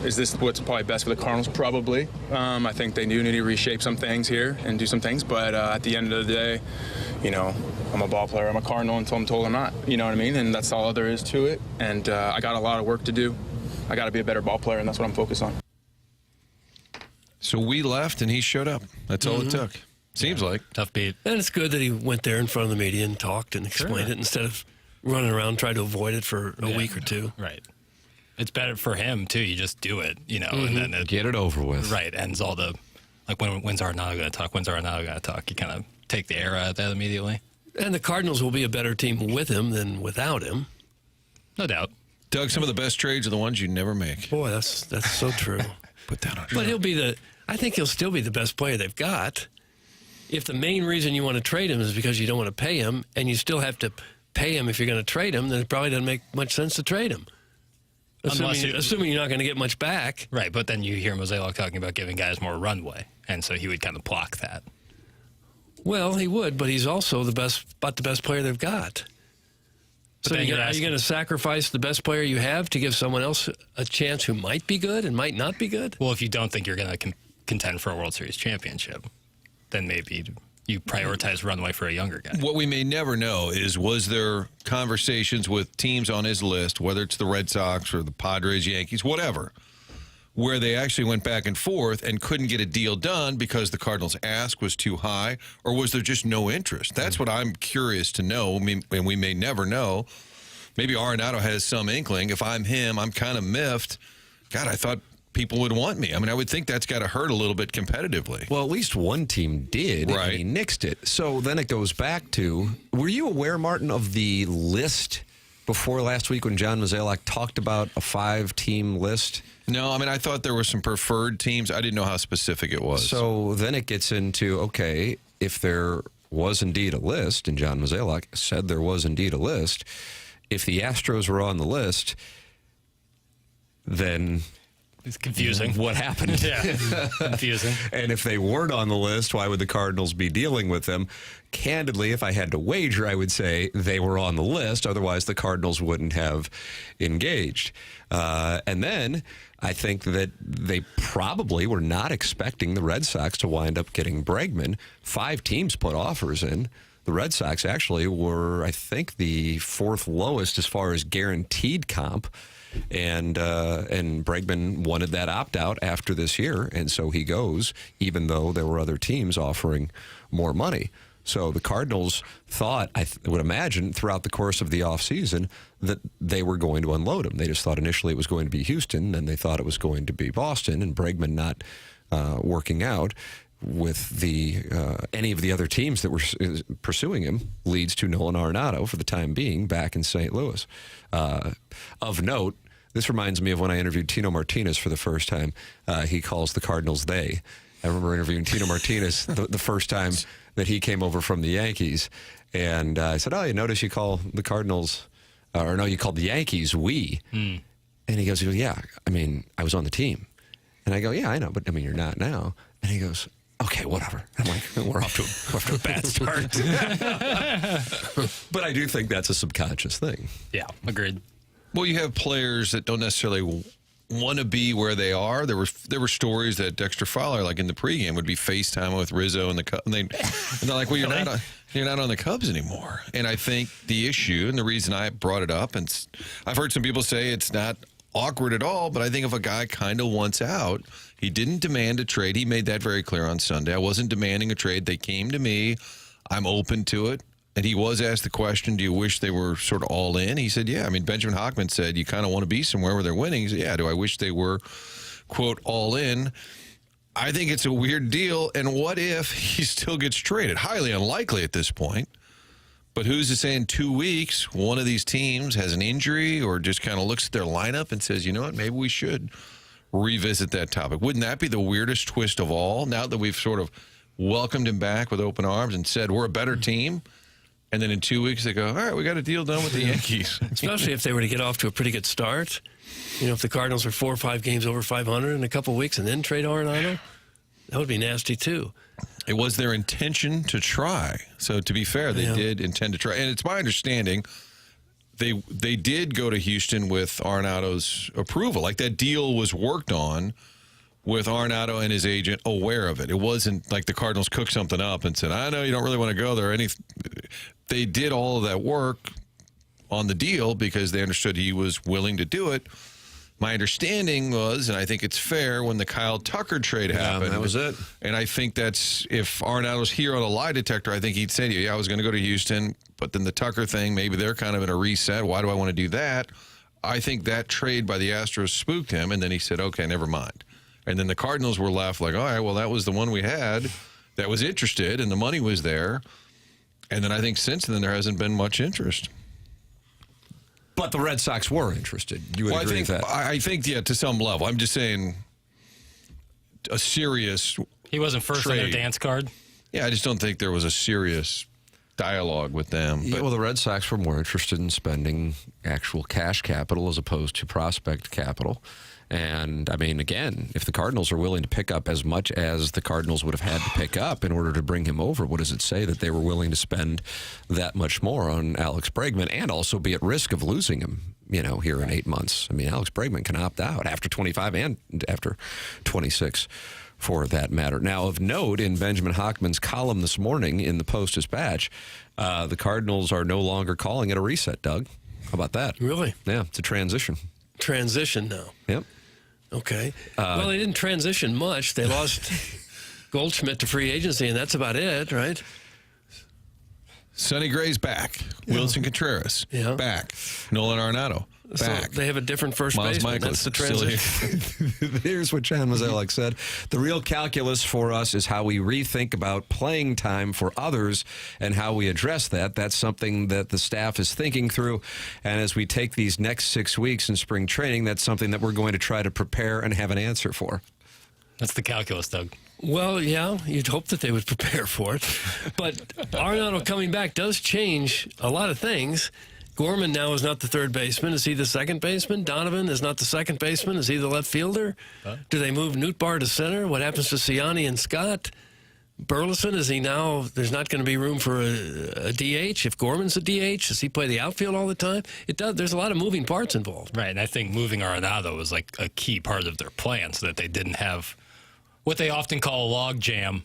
is this what's probably best for the Cardinals? Probably. I think they do need to reshape some things here and do some things, but at the end of the day, I'm a ball player. I'm a Cardinal until I'm told I'm not. You know what I mean? And that's all there is to it. And I got a lot of work to do. I got to be a better ball player, and that's what I'm focused on.
So we left, and he showed up. That's all it took. Seems like.
Tough beat.
And it's good that he went there in front of the media and talked and explained it instead of running around trying to avoid it for a week or two.
Right. It's better for him, too. You just do it, and then
Get it over with.
Right. Ends all the, when's Arenado going to talk? When's Arenado going to talk? You kind of take the air out of that immediately.
And the Cardinals will be a better team with him than without him.
No doubt.
Doug, some of the best trades are the ones you never make.
Boy, that's so true.
Put that on.
But I think he'll still be the best player they've got. If the main reason you want to trade him is because you don't want to pay him, and you still have to pay him if you're going to trade him, then it probably doesn't make much sense to trade him. Assuming you're not going to get much back.
Right, but then you hear Mozeliak talking about giving guys more runway, and so he would kind of block that.
Well, he would, but he's also the best player they've got. So are you going to sacrifice the best player you have to give someone else a chance who might be good and might not be good?
Well, if you don't think you're going to contend for a World Series championship, then maybe you prioritize runway for a younger guy.
What we may never know is, was there conversations with teams on his list, whether it's the Red Sox or the Padres, Yankees, whatever, where they actually went back and forth and couldn't get a deal done because the Cardinals' ask was too high, or was there just no interest? That's what I'm curious to know, and we may never know. maybe Arenado has some inkling. If I'm him, I'm kind of miffed. God, I thought people would want me. I mean, I would think that's got to hurt a little bit competitively.
Well, at least one team did,
Right.
and he nixed it. So then it goes back to, were you aware, Martin, of the list before last week when John Mozeliak talked about a 5-team list?
No, I mean, I thought there were some preferred teams. I didn't know how specific it was.
So then it gets into, okay, if there was indeed a list, and John Mozeliak said there was indeed a list, if the Astros were on the list, then
It's confusing.
what happened?
Yeah, confusing.
And if they weren't on the list, why would the Cardinals be dealing with them? Candidly, if I had to wager, I would say they were on the list. Otherwise, the Cardinals wouldn't have engaged. And then I think that they probably were not expecting the Red Sox to wind up getting Bregman. 5 teams put offers in. The Red Sox actually were, I think, the 4th lowest as far as guaranteed comp. And Bregman wanted that opt-out after this year, and so he goes, even though there were other teams offering more money. So the Cardinals thought, I would imagine, throughout the course of the offseason, that they were going to unload him. They just thought initially it was going to be Houston, then they thought it was going to be Boston, and Bregman not working out with the any of the other teams that were pursuing him leads to Nolan Arenado, for the time being, back in St. Louis. Of note, this reminds me of when I interviewed Tino Martinez for the first time. He calls the Cardinals they. I remember interviewing Tino Martinez the first time that he came over from the Yankees. And I said, oh, you notice you call the Cardinals, or no, you called the Yankees we. And he goes, yeah, I mean, I was on the team. And I go, yeah, I know, but I mean, you're not now. And he goes, okay, whatever. I'm like, we're off to a bad start. But I do think that's a subconscious thing.
Yeah, agreed.
Well, you have players that don't necessarily want to be where they are. There were stories that Dexter Fowler, like in the pregame, would be FaceTiming with Rizzo and the Cubs, and they're like, "Well, you're not on the Cubs anymore." And I think the issue, and the reason I brought it up, and I've heard some people say it's not awkward at all, but I think if a guy kind of wants out, he didn't demand a trade. He made that very clear on Sunday. I wasn't demanding a trade. They came to me. I'm open to it. And he was asked the question, do you wish they were sort of all in? He said, yeah. I mean, Benjamin Hochman said, you kind of want to be somewhere where they're winning. He said, yeah, do I wish they were, quote, all in? I think it's a weird deal. And what if he still gets traded? Highly unlikely at this point. But who's to say in 2 weeks, one of these teams has an injury or just kind of looks at their lineup and says, you know what, maybe we should revisit that topic. Wouldn't that be the weirdest twist of all? Now that we've sort of welcomed him back with open arms and said, we're a better team. And then in 2 weeks, they go, all right, we got a deal done with the Yankees.
Especially if they were to get off to a pretty good start. You know, if the Cardinals are 4 or 5 games over 500 in a couple of weeks and then trade Arenado, that would be nasty, too.
It was their intention to try. So to be fair, they did intend to try. And it's my understanding they did go to Houston with Arenado's approval. Like that deal was worked on with Arenado and his agent aware of it. It wasn't like the Cardinals cooked something up and said, I know you don't really want to go there. They did all of that work on the deal because they understood he was willing to do it. My understanding was, and I think it's fair, when the Kyle Tucker trade happened.
That was it.
And I think that's, if Arenado's here on a lie detector, I think he'd say to you, yeah, I was going to go to Houston, but then the Tucker thing, maybe they're kind of in a reset. Why do I want to do that? I think that trade by the Astros spooked him, and then he said, okay, never mind. And then the Cardinals were left like, all right, well, that was the one we had that was interested, and the money was there. And then I think since then there hasn't been much interest.
But the Red Sox were interested. You would agree with that?
I think, yeah, to some level. I'm just saying a serious
He wasn't first on their dance card?
Yeah, I just don't think there was a serious dialogue with them.
Yeah, well, the Red Sox were more interested in spending actual cash capital as opposed to prospect capital. And, I mean, again, if the Cardinals are willing to pick up as much as the Cardinals would have had to pick up in order to bring him over, what does it say that they were willing to spend that much more on Alex Bregman and also be at risk of losing him, you know, here in 8 months? I mean, Alex Bregman can opt out after 25 and after 26, for that matter. Now, of note, in Benjamin Hochman's column this morning in the Post-Dispatch, the Cardinals are no longer calling it a reset, Doug. How about that?
Really?
Yeah, it's a transition.
Transition now.
Yep.
Okay. Well, they didn't transition much. They lost Goldschmidt to free agency, and that's about it, right?
Sonny Gray's back. Wilson Contreras
Yeah.
back. Nolan Arenado back.
So they have a different first
Miles
baseman.
Michaelis
That's the
still here.
transition.
Here's what John Mozeliak said. The real calculus for us is how we rethink about playing time for others and how we address that. That's something that the staff is thinking through. And as we take these next 6 weeks in spring training, that's something that we're going to try to prepare and have an answer for.
That's the calculus, Doug.
Well, yeah, you'd hope that they would prepare for it. But Arenado coming back does change a lot of things. Gorman now is not the third baseman. Is he the second baseman? Donovan is not the second baseman. Is he the left fielder? Do they move Nootbaar to center? What happens to Siani and Scott? Burleson, is he now, there's not going to be room for a DH? If Gorman's a DH, does he play the outfield all the time? It does. There's a lot of moving parts involved.
Right, and I think moving Arenado was like a key part of their plan so that they didn't have what they often call a log jam.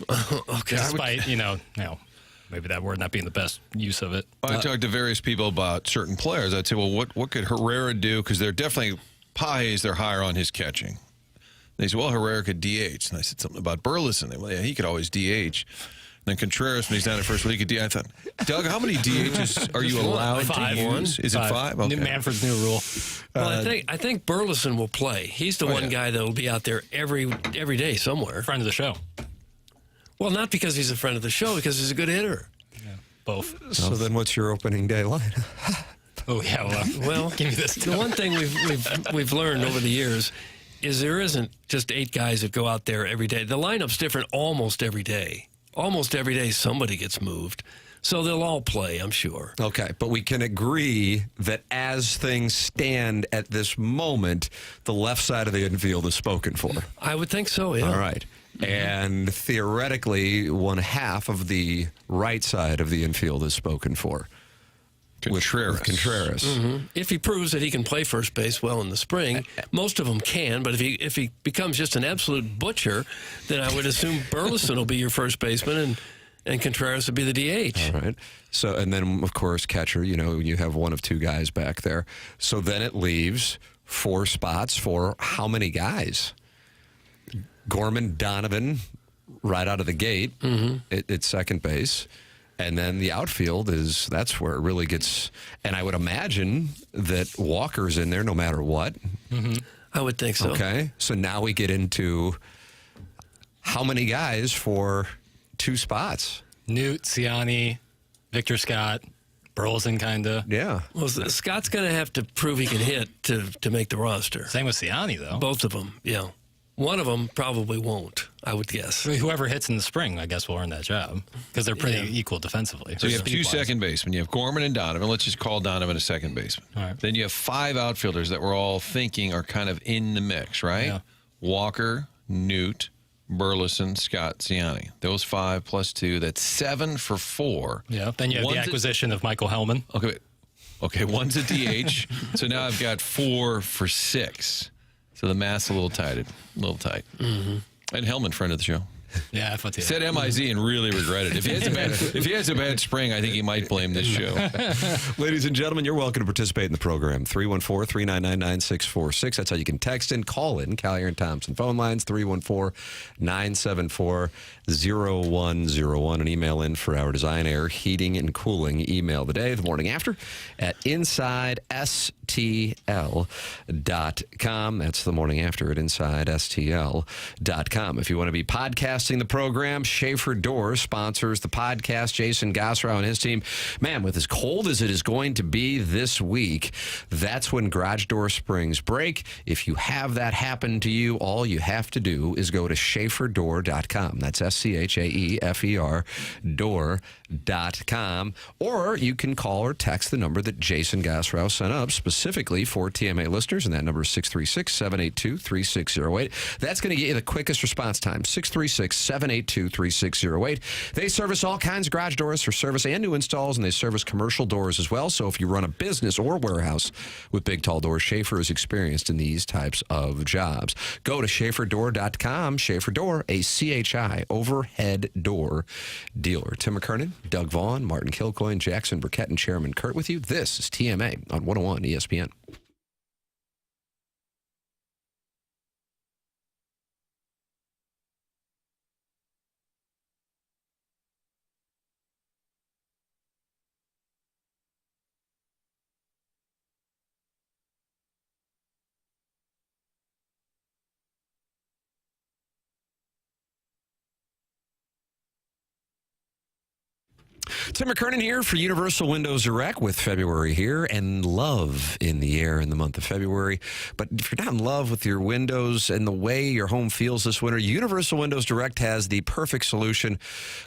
Okay.
Despite, maybe that word not being the best use of it.
I talked to various people about certain players. I'd say, well, what could Herrera do? Because they're definitely, Pages, they're higher on his catching. They said, well, Herrera could DH. And I said something about Burleson. They, well, yeah, he could always DH. Then Contreras, when he's down at first, he could DH. I thought, Doug, how many DHs are you allowed
Five.
to use? Is it five? Okay.
Manfred's new rule.
Well, I think Burleson will play. He's the one guy that will be out there every day somewhere.
Friend of the show.
Well, not because he's a friend of the show, because he's a good hitter.
Both.
So then what's your opening day line?
Oh, yeah. Well, give me this.
The one thing we've learned over the years is there isn't just 8 guys that go out there every day. The lineup's different almost every day. Almost every day somebody gets moved. So they'll all play, I'm sure.
Okay, but we can agree that as things stand at this moment, the left side of the infield is spoken for.
I would think so, yeah.
All right. And theoretically, one half of the right side of the infield is spoken for.
Contreras.
Mm-hmm. If he proves that he can play first base well in the spring, most of them can. But if he becomes just an absolute butcher, then I would assume Burleson will be your first baseman and Contreras would be the DH.
All right. So, and then, of course, catcher, you have one of 2 guys back there. So then it leaves 4 spots for how many guys? Gorman, Donovan, right out of the gate at second base. And then the outfield that's where it really gets, and I would imagine that Walker's in there no matter what.
I would think so.
Okay. So now we get into how many guys for 2 spots?
Newt, Siani, Victor Scott, Burleson, kind of.
Yeah.
Well, Scott's going to have to prove he can hit to make the roster.
Same with Siani, though.
Both of them, yeah. One of them probably won't, I would guess.
I mean, whoever hits in the spring, I guess, will earn that job because they're pretty equal defensively.
So you have 2 second basemen. You have Gorman and Donovan. Let's just call Donovan a second baseman.
All right.
Then you have 5 outfielders that we're all thinking are kind of in the mix, right?
Yeah.
Walker, Newt, Burleson, Scott, Siani. Those 5 plus 2, that's 7 for 4.
Yeah. Then you have the acquisition of Michael Hellman.
Okay, one's a DH. So now I've got 4 for 6. So the math's a little tight. Mm-hmm. And Hellman, friend of the show.
Yeah, I thought
Said MIZ and really regretted it. If he has a bad spring, I think he might blame this show.
Ladies and gentlemen, you're welcome to participate in the program. 314-399-9646. That's how you can text in, call in. Collier and Thompson phone lines, 314-974-0101. And email in for our Design, Air, Heating, and Cooling email the day, the morning after, at InsideSTL.com. That's the morning after at InsideSTL.com. If you want to be podcasting the program, Schaefer Door sponsors the podcast. Jason Gosrow and his team. Man, with as cold as it is going to be this week, that's when garage door springs break. If you have that happen to you, all you have to do is go to SchaeferDoor.com. That's SCHAEFER door.com. Or you can call or text the number that Jason Gosrow sent up specifically for TMA listeners, and that number is 636-782-3608. That's going to get you the quickest response time, 636-782-3608. They service all kinds of garage doors for service and new installs, and they service commercial doors as well. So if you run a business or warehouse with big, tall doors, Schaefer is experienced in these types of jobs. Go to SchaeferDoor.com. Schaefer Door, a CHI overhead door dealer. Tim McKernan, Doug Vaughn, Martin Kilcoyne, Jackson Burkett, and Chairman Kurt with you. This is TMA on 101 ESPN. Tim McKernan here for Universal Windows Direct with February here and love in the air in the month of February. But if you're not in love with your windows and the way your home feels this winter, Universal Windows Direct has the perfect solution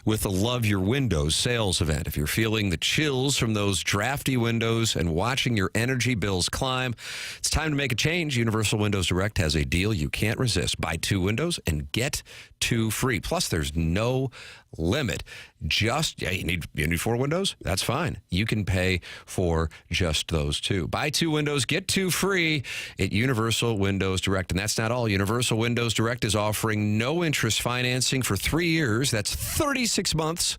with the Love Your Windows sales event. If you're feeling the chills from those drafty windows and watching your energy bills climb, it's time to make a change. Universal Windows Direct has a deal you can't resist. Buy 2 windows and get 2 free. Plus, there's no limit. You need 4 windows? That's fine. You can pay for just those 2. Buy 2 windows, get 2 free at Universal Windows Direct. And that's not all. Universal Windows Direct is offering no interest financing for 3 years. That's 36 months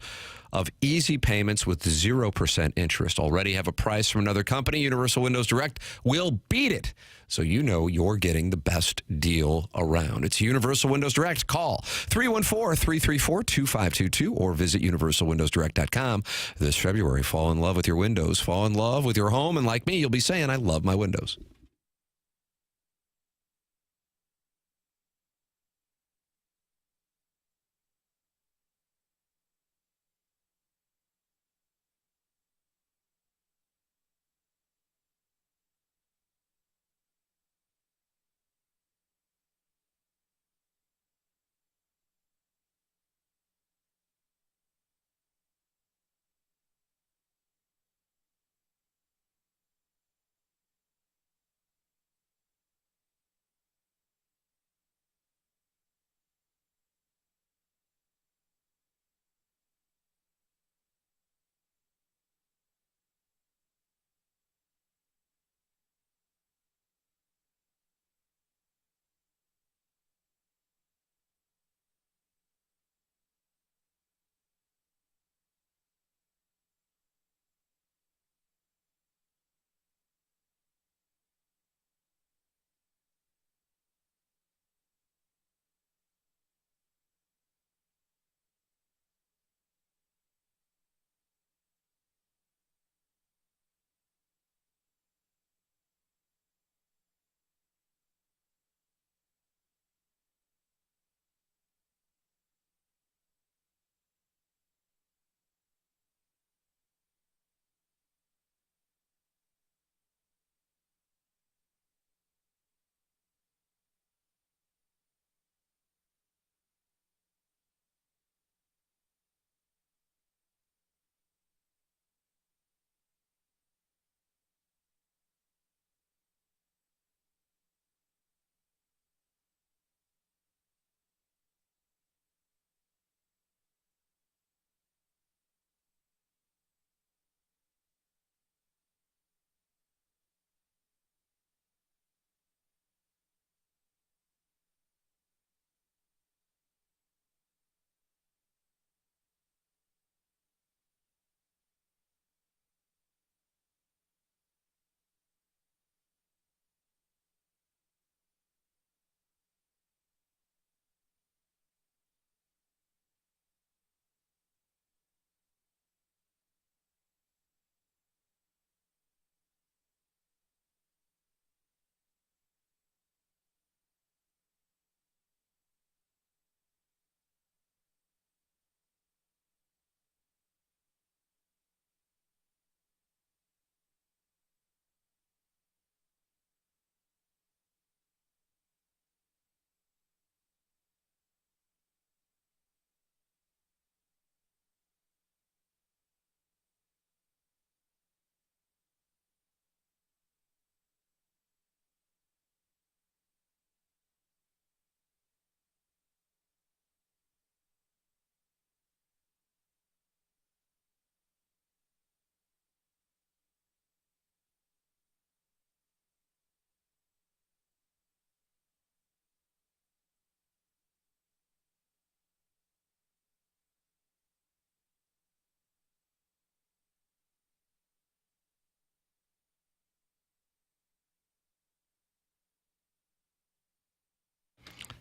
of easy payments with 0% interest. Already have a price from another company. Universal Windows Direct will beat it, so you know you're getting the best deal around. It's Universal Windows Direct. Call 314-334-2522 or visit universalwindowsdirect.com. This February, fall in love with your windows, fall in love with your home, and like me, you'll be saying, I love my windows.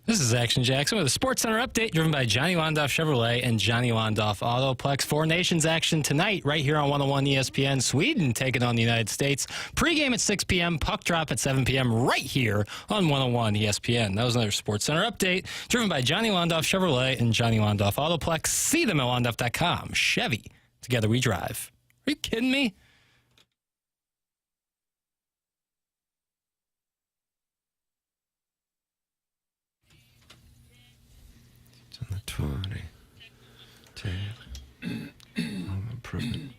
This is Action Jackson with a Sports Center update driven by Johnny Wandoff Chevrolet and Johnny Wandoff Autoplex. 4 Nations action tonight right here on 101 ESPN. Sweden taking on the United States. Pre-game at 6 p.m., puck drop at 7 p.m. right here on 101 ESPN. That was another Sports Center update driven by Johnny Wandoff Chevrolet and Johnny Wandoff Autoplex. See them at wandoff.com. Chevy Together we drive. Are you kidding me?
It's on the 20. Home improvement.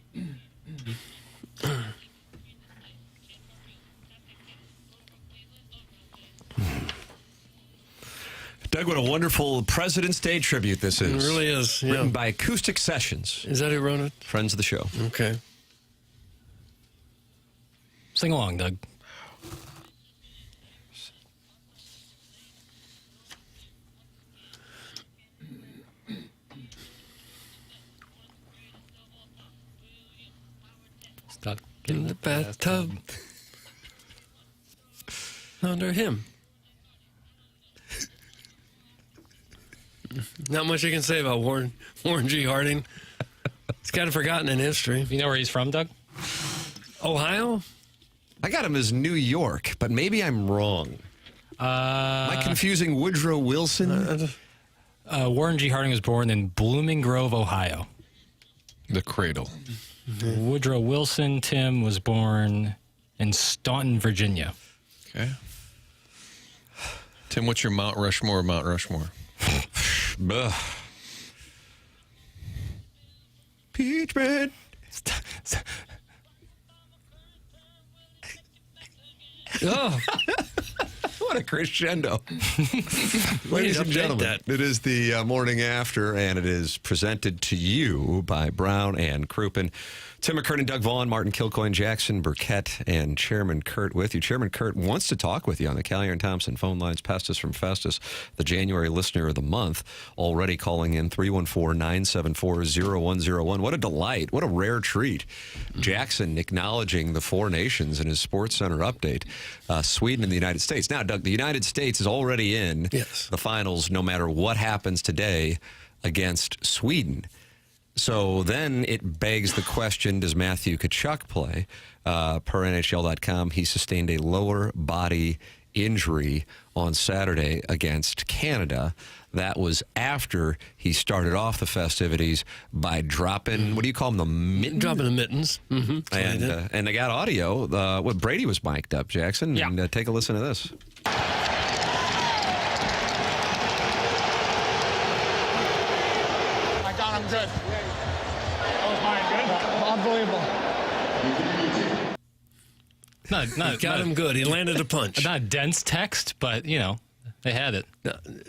Doug, what a wonderful President's Day tribute this is.
It really is. Yeah.
Written by Acoustic Sessions.
Is that who wrote it?
Friends of the show.
Okay.
Sing along, Doug.
Stuck in the bathtub. Under him. Not much you can say about Warren G. Harding. He's kind of forgotten in history.
You know where he's from, Doug?
Ohio?
I got him as New York, but maybe I'm wrong. Am I confusing Woodrow Wilson?
Warren G. Harding was born in Blooming Grove, Ohio.
The cradle.
Woodrow Wilson, Tim, was born in Staunton, Virginia.
Okay. Tim, what's your Mount Rushmore?
Peach bread.
Oh.
What a crescendo. Ladies and gentlemen, it is the morning after, and it is presented to you by Brown and Crouppen. Tim McKernan, Doug Vaughn, Martin Kilcoyne, Jackson Burkett, and Chairman Kurt with you. Chairman Kurt wants to talk with you on the Callier and Thompson phone lines. Pestis from Festus, the January listener of the month, already calling in 314-974-0101. What a delight. What a rare treat. Jackson acknowledging the four nations in his Sports Center update. Sweden and the United States. Now, Doug, the United States is already in the finals no matter what happens today against Sweden. So then it begs the question, does Matthew Tkachuk play? Per NHL.com, he sustained a lower body injury on Saturday against Canada. That was after he started off the festivities by dropping, what do you call them, the mittens?
Dropping the mittens. Mm-hmm.
And they got audio. Brady was mic'd up, Jackson.
Yeah.
And take a listen to this.
I got him good. That was mine good. Unbelievable.
Got him good. He landed a punch.
Not a dense text, but, you know, they had it.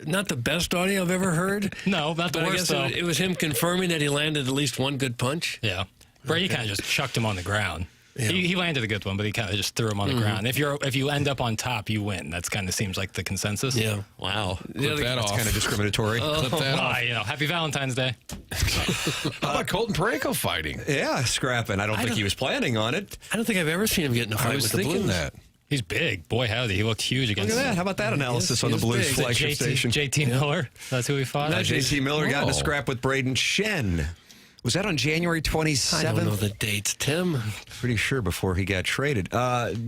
Not the best audio I've ever heard.
No, not the
But I
worst,
guess
though.
it was him confirming that he landed at least one good punch.
Yeah. Brady kind of just chucked him on the ground.
Yeah.
He landed a good one, but he kind of just threw him on the ground. If you end up on top, you win. That's kind of seems like the consensus.
Yeah.
Wow.
Clip that off.
Kind of discriminatory.
Clip that off.
You know, happy Valentine's Day.
How about Colton Parayko fighting?
Yeah, scrapping. I don't think he was planning on it.
I don't think I've ever seen him get in a fight
I was
with the
thinking
Blues.
that.
He's big. Boy, howdy. He looked huge
Look
against
at that. How about that analysis on the
is
Blues
big.
flagship station?
JT Miller. That's who he fought.
JT Miller got in a scrap with Braden Shen. Was that on January 27th?
I don't know the dates, Tim.
Pretty sure before he got traded.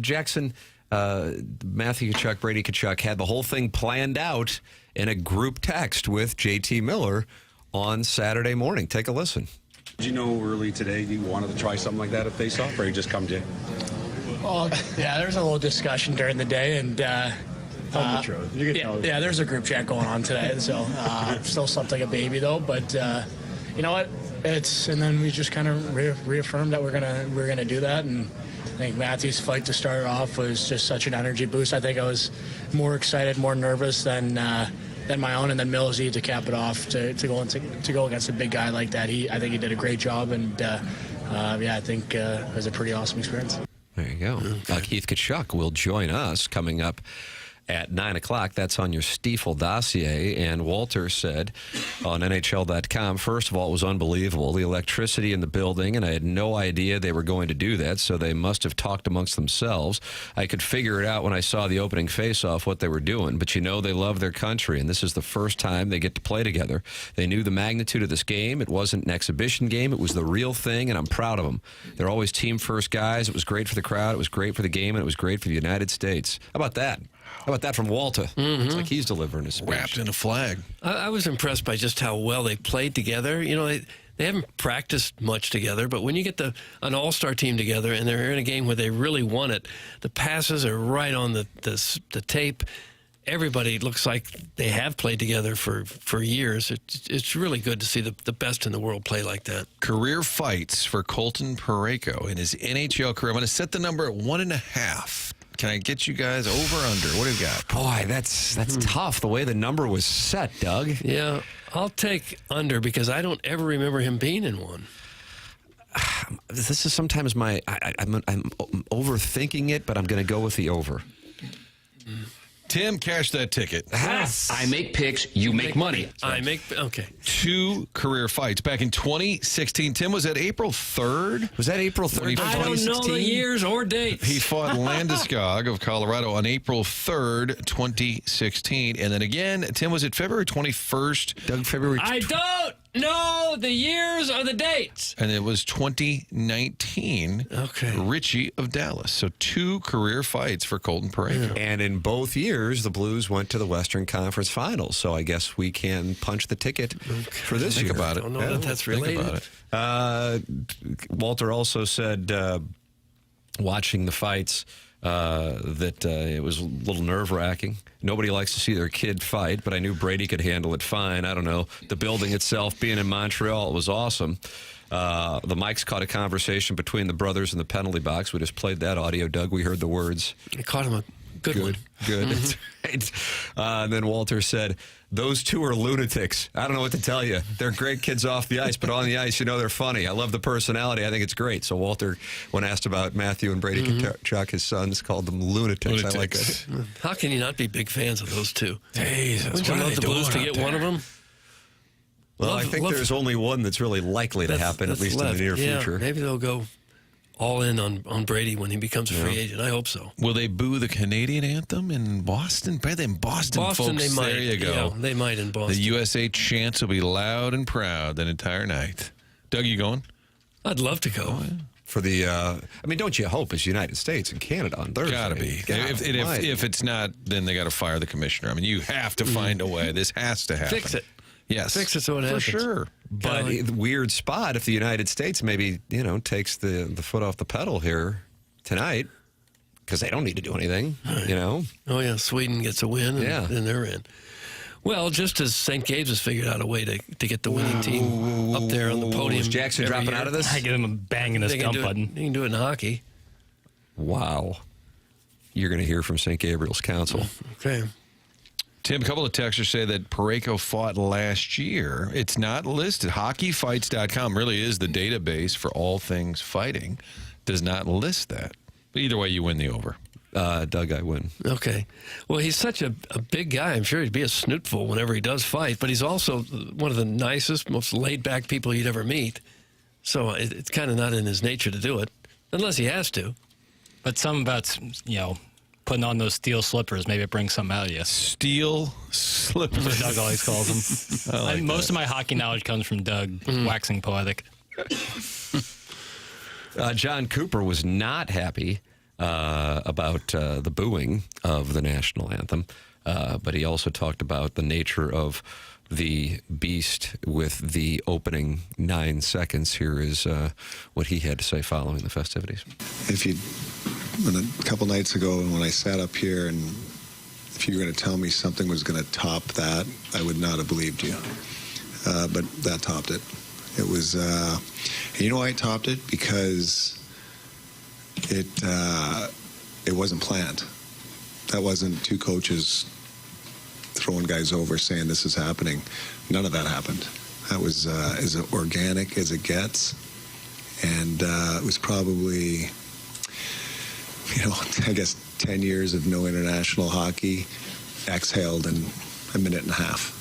Jackson, Matthew Tkachuk, Brady Tkachuk had the whole thing planned out in a group text with JT Miller on Saturday morning. Take a listen.
Did you know early today you wanted to try something like that at face-off, or you just come to you?
Well, yeah, there's a little discussion during the day, and
Tell the truth. You can tell.
yeah, there's a group chat going on today. So still something like a baby though, but you know what? And then we just kind of reaffirmed that we're gonna do that, and I think Matthew's fight to start off was just such an energy boost. I think I was more excited, more nervous than my own, and then Millsy to cap it off to go against a big guy like that. I think he did a great job, and I think it was a pretty awesome experience.
There you go. Keith Tkachuk will join us coming up at 9 o'clock. That's on your Stiefel dossier. And Walter said on NHL.com, first of all, it was unbelievable. The electricity in the building, and I had no idea they were going to do that, so they must have talked amongst themselves. I could figure it out when I saw the opening face-off what they were doing, but you know they love their country, and this is the first time they get to play together. They knew the magnitude of this game. It wasn't an exhibition game. It was the real thing, and I'm proud of them. They're always team-first guys. It was great for the crowd. It was great for the game, and it was great for the United States. How about that? How about that from Walter? It's like he's delivering a speech.
Wrapped in a flag.
I was impressed by just how well they played together. You know, They haven't practiced much together, but when you get an all-star team together and they're in a game where they really want it, the passes are right on the tape. Everybody looks like they have played together for years. It's really good to see the best in the world play like that.
Career fights for Colton Parayko in his NHL career. I'm going to set the number at 1.5. Can I get you guys over under? What do you got?
Boy, that's tough, the way the number was set, Doug.
Yeah, I'll take under because I don't ever remember him being in one.
This is sometimes I'm overthinking it, but I'm going to go with the over.
Tim, cash that ticket.
Yes.
I make picks, you make money.
Okay.
2 career fights. Back in 2016, Tim was at April 3rd.
Was that April 3rd?
I don't know the years or dates.
He fought Landeskog of Colorado on April 3rd, 2016. And then again, Tim was at February 21st.
Doug, February
I don't know the years or the dates.
And it was 2019.
Okay.
Richie of Dallas. So 2 career fights for Colton Parayko.
And in both years, the Blues went to the Western Conference Finals. So I guess we can punch the ticket for this year.
Think about it.
I don't know that that's related.
Think about it.
Walter also said, watching the fights, that it was a little nerve-wracking. Nobody likes to see their kid fight, but I knew Brady could handle it fine. I don't know. The building itself, being in Montreal, it was awesome. The mics caught a conversation between the brothers in the penalty box. We just played that audio, Doug. We heard the words.
It caught him a good one.
Good. That's right. And then Walter said, those 2 are lunatics. I don't know what to tell you. They're great kids off the ice, but on the ice, they're funny. I love the personality. I think it's great. So Walter, when asked about Matthew and Brady Tkachuk, his sons, called them lunatics. I like it.
How can you not be big fans of those 2?
Jesus,
Wouldn't you love the Blues to get one of them?
Well, I think there's only one that's really likely to happen, at least in the near future.
Maybe they'll go all in on Brady when he becomes a free agent. I hope so.
Will they boo the Canadian anthem in Boston? Probably in Boston, folks.
They might.
There you go.
Yeah, they might in Boston.
The USA chants will be loud and proud that entire night. Doug, you going?
I'd love to go.
Oh, yeah.
For the, don't you hope it's United States and Canada on Thursday?
Gotta be. If it's not, then they got to fire the commissioner. You have to find a way. This has to happen.
Fix it.
Yes.
Fix it so it happens.
For sure.
But the weird spot if the United States maybe, takes the foot off the pedal here tonight, because they don't need to do anything,
Oh, yeah, Sweden gets a win, and then they're in. Well, just as St. Gabe's has figured out a way to get the winning team up there on the podium.
Is Jackson dropping out of this?
I get him banging this dump button.
You can do it in hockey.
Wow. You're going to hear from St. Gabriel's council.
Okay.
Tim, a couple of texters say that Parayko fought last year. It's not listed. Hockeyfights.com really is the database for all things fighting. Does not list that. But either way, you win the over.
Doug, I win.
Okay. Well, he's such a big guy. I'm sure he'd be a snootful whenever he does fight, but he's also one of the nicest, most laid-back people you'd ever meet. So it's kind of not in his nature to do it, unless he has to.
But something about, putting on those steel slippers, maybe it brings something out of you.
Steel slippers.
That's what Doug always calls them. Most of my hockey knowledge comes from Doug, waxing poetic.
John Cooper was not happy about the booing of the national anthem, but he also talked about the nature of the beast with the opening 9 seconds. Here is what he had to say following the festivities.
A couple nights ago when I sat up here, and if you were going to tell me something was going to top that, I would not have believed you. But that topped it. It was, and you know why it topped it? Because it wasn't planned. That wasn't 2 coaches throwing guys over saying this is happening. None of that happened. That was as organic as it gets. And it was probably, I guess 10 years of no international hockey exhaled in a minute and a half.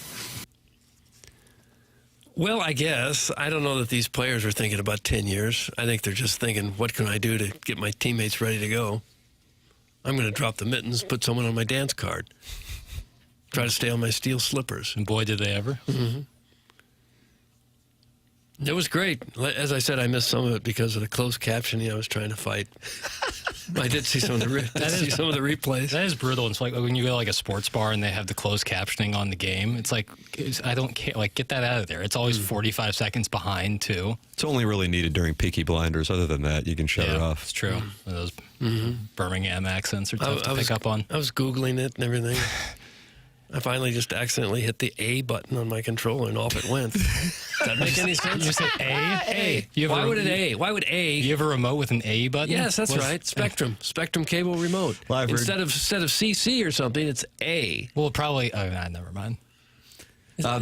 Well, I guess. I don't know that these players are thinking about 10 years. I think they're just thinking, what can I do to get my teammates ready to go? I'm going to drop the mittens, put someone on my dance card. Try to stay on my steel slippers.
And boy, did they ever.
Mm-hmm. It was great. As I said, I missed some of it because of the closed captioning I was trying to fight. I did see some of the replays.
That is brutal. It's like when you go to like a sports bar and they have the closed captioning on the game. It's like I don't care. Like, get that out of there. It's always 45 seconds behind too.
It's only really needed during Peaky Blinders. Other than that, you can shut it off.
It's true. Those Birmingham accents are tough to pick up on.
I was Googling it and everything. I finally just accidentally hit the A button on my controller and off it went. Does that make any sense?
You say A?
Why would it A? Why would A?
You have a remote with an A button?
Yes, that's right. Spectrum cable remote.
Well,
instead of CC or something, it's A.
Well, probably. Oh, never mind.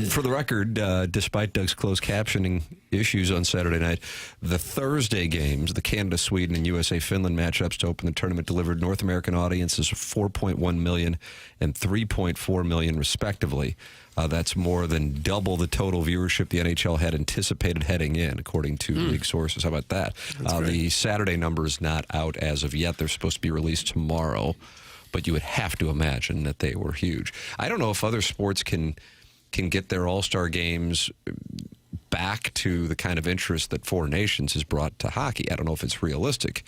For the record, despite Doug's closed captioning issues on Saturday night, the Thursday games, the Canada-Sweden and USA-Finland matchups to open the tournament, delivered North American audiences of 4.1 million and 3.4 million, respectively. That's more than double the total viewership the NHL had anticipated heading in, according to league sources. How about that? The Saturday number is not out as of yet. They're supposed to be released tomorrow, but you would have to imagine that they were huge. I don't know if other sports can get their all-star games back to the kind of interest that Four Nations has brought to hockey. I don't know if it's realistic.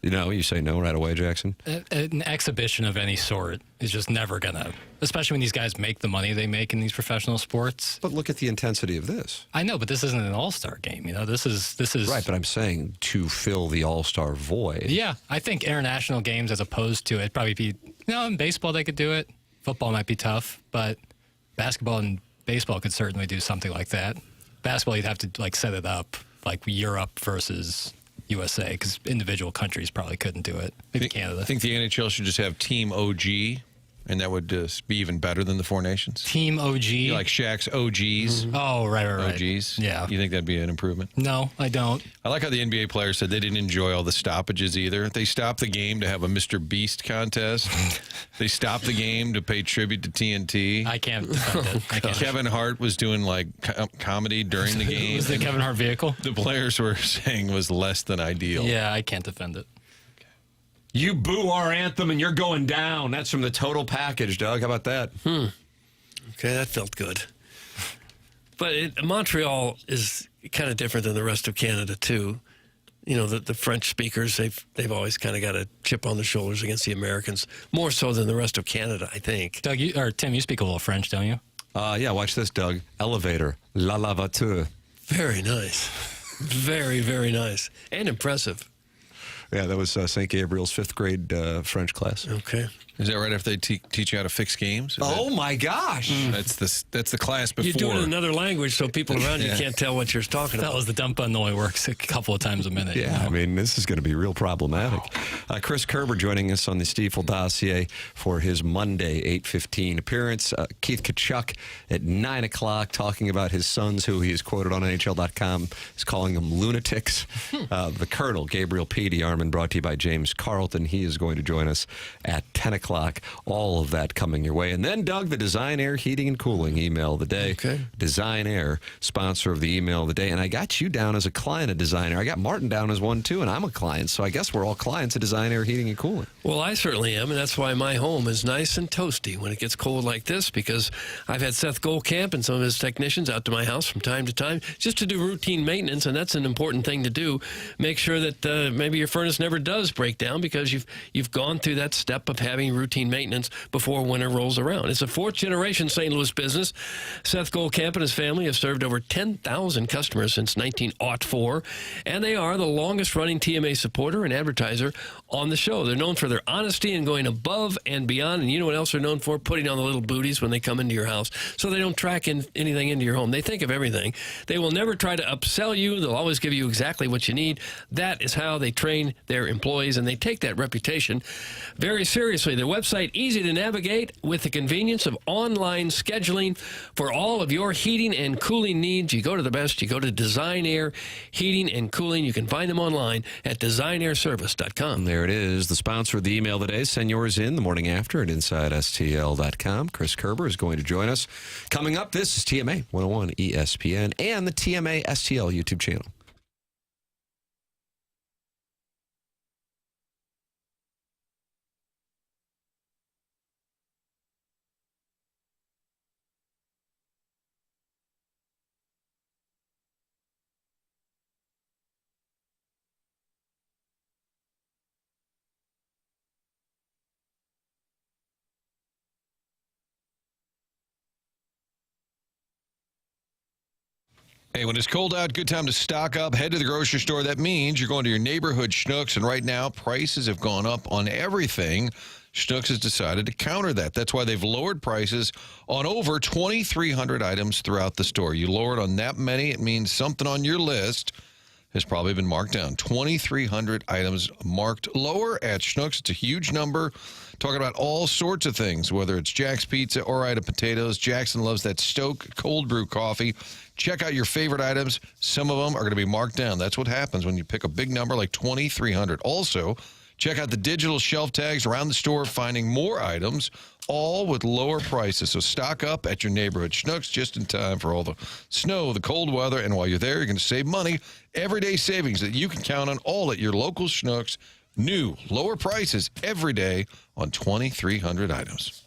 You say no right away, Jackson?
An exhibition of any sort is just never going to, especially when these guys make the money they make in these professional sports.
But look at the intensity of this.
I know, but this isn't an all-star game. This is
right, but I'm saying to fill the all-star void.
Yeah, I think international games as opposed to it probably be, in baseball they could do it. Football might be tough, but basketball and baseball could certainly do something like that. Basketball, you'd have to set it up like Europe versus USA, because individual countries probably couldn't do it. Maybe Canada.
I think the NHL should just have Team OG, and that would just be even better than the Four Nations.
Team OG?
Like Shaq's OGs.
Oh, right.
OGs.
Yeah.
You think that'd be an improvement?
No, I don't.
I like how the NBA players said they didn't enjoy all the stoppages either. They stopped the game to have a Mr. Beast contest. They stopped the game to pay tribute to TNT.
I can't defend it.
Kevin Hart was doing comedy during the game.
Was the Kevin Hart vehicle?
The players were saying was less than ideal.
Yeah, I can't defend it.
You boo our anthem and you're going down. That's from the total package, Doug. How about that?
Okay, that felt good. But Montreal is kind of different than the rest of Canada, too. The French speakers, they've always kind of got a chip on their shoulders against the Americans, more so than the rest of Canada, I think.
Doug, Tim, you speak a little French, don't you?
Yeah, watch this, Doug. Elevator. La lavature.
Very nice. Very, very nice. And impressive.
Yeah, that was St. Gabriel's 5th grade French class.
Okay.
Is that right after they teach you how to fix games?
My gosh.
That's the class before.
You do it in another language so people around you can't tell what you're talking about.
That was the dump button only works a couple of times a minute.
Yeah, I mean, this is going to be real problematic. Chris Kerber joining us on the Stiefel dossier for his Monday 8:15 appearance. Keith Tkachuk at 9 o'clock talking about his sons, who he is quoted on NHL.com is calling them lunatics. The Colonel, Gabriel P. DeArmond, brought to you by James Carlton. He is going to join us at 10 o'clock. All of that coming your way. And then, Doug, the Design Air Heating and Cooling email of the day.
Okay.
Design Air, sponsor of the email of the day. And I got you down as a client of Design Air. I got Martin down as one, too, and I'm a client. So I guess we're all clients of Design Air Heating and Cooling.
Well, I certainly am, and that's why my home is nice and toasty when it gets cold like this, because I've had Seth Goldcamp and some of his technicians out to my house from time to time just to do routine maintenance, and that's an important thing to do. Make sure that maybe your furnace never does break down, because you've gone through that step of having routine maintenance before winter rolls around. It's a 4th-generation St. Louis business. Seth Goldcamp and his family have served over 10,000 customers since 1904, and they are the longest-running TMA supporter and advertiser on the show. They're known for their honesty and going above and beyond, and you know what else they're known for? Putting on the little booties when they come into your house, so they don't track anything into your home. They think of everything. They will never try to upsell you. They'll always give you exactly what you need. That is how they train their employees, and they take that reputation very seriously. Their website, easy to navigate with the convenience of online scheduling for all of your heating and cooling needs. You go to the best. You go to Design Air Heating and Cooling. You can find them online at designairservice.com.
There it is, the sponsor of the email today. Send yours in the morning after at InsideSTL.com. Chris Kerber is going to join us. Coming up, this is TMA 101 ESPN and the TMA STL YouTube channel.
Hey, when it's cold out, good time to stock up. Head to the grocery store. That means you're going to your neighborhood Schnucks, and right now, prices have gone up on everything. Schnucks has decided to counter that. That's why they've lowered prices on over 2,300 items throughout the store. You lower it on that many, it means something on your list has probably been marked down. 2,300 items marked lower at Schnucks. It's a huge number. Talking about all sorts of things, whether it's Jack's Pizza or Ida Potatoes. Jackson loves that Stoke cold brew coffee. Check out your favorite items. Some of them are going to be marked down. That's what happens when you pick a big number like 2,300. Also, check out the digital shelf tags around the store, finding more items, all with lower prices. So stock up at your neighborhood Schnucks just in time for all the snow, the cold weather, and while you're there, you're going to save money. Everyday savings that you can count on, all at your local Schnucks. New, lower prices every day on 2,300 items.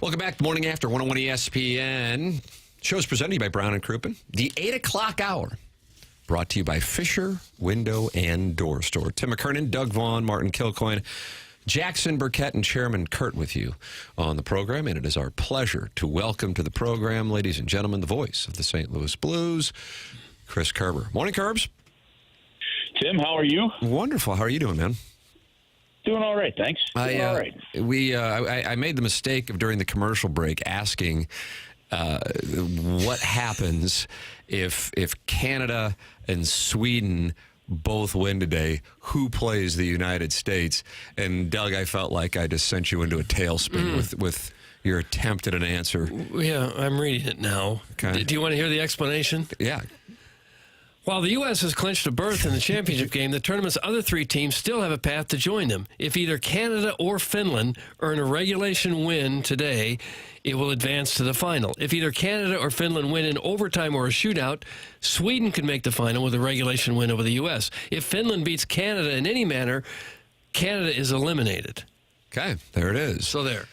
Welcome back to Morning After 101 ESPN. Show's presented by Brown and Crouppen. The 8 o'clock hour brought to you by Fisher Window and Door Store. Tim McKernan, Doug Vaughn, Martin Kilcoyne, Jackson Burkett, and Chairman Kurt with you on the program. And it is our pleasure to welcome to the program, ladies and gentlemen, the voice of the St. Louis Blues, Chris Kerber. Morning, Kerbs.
Tim, how are you?
Wonderful. How are you doing, man?
Doing all right, thanks. All right.
I made the mistake of during the commercial break asking what happens if Canada and Sweden both win today, who plays the United States? And Doug, I felt like I just sent you into a tailspin with your attempt at an answer.
Yeah, I'm reading it now.
Okay.
Do you want to hear the explanation?
Yeah.
While the U.S. has clinched a berth in the championship game, the tournament's other three teams still have a path to join them. If either Canada or Finland earn a regulation win today, it will advance to the final. If either Canada or Finland win in overtime or a shootout, Sweden can make the final with a regulation win over the U.S. If Finland beats Canada in any manner, Canada is eliminated.
Okay, there it is.
So there.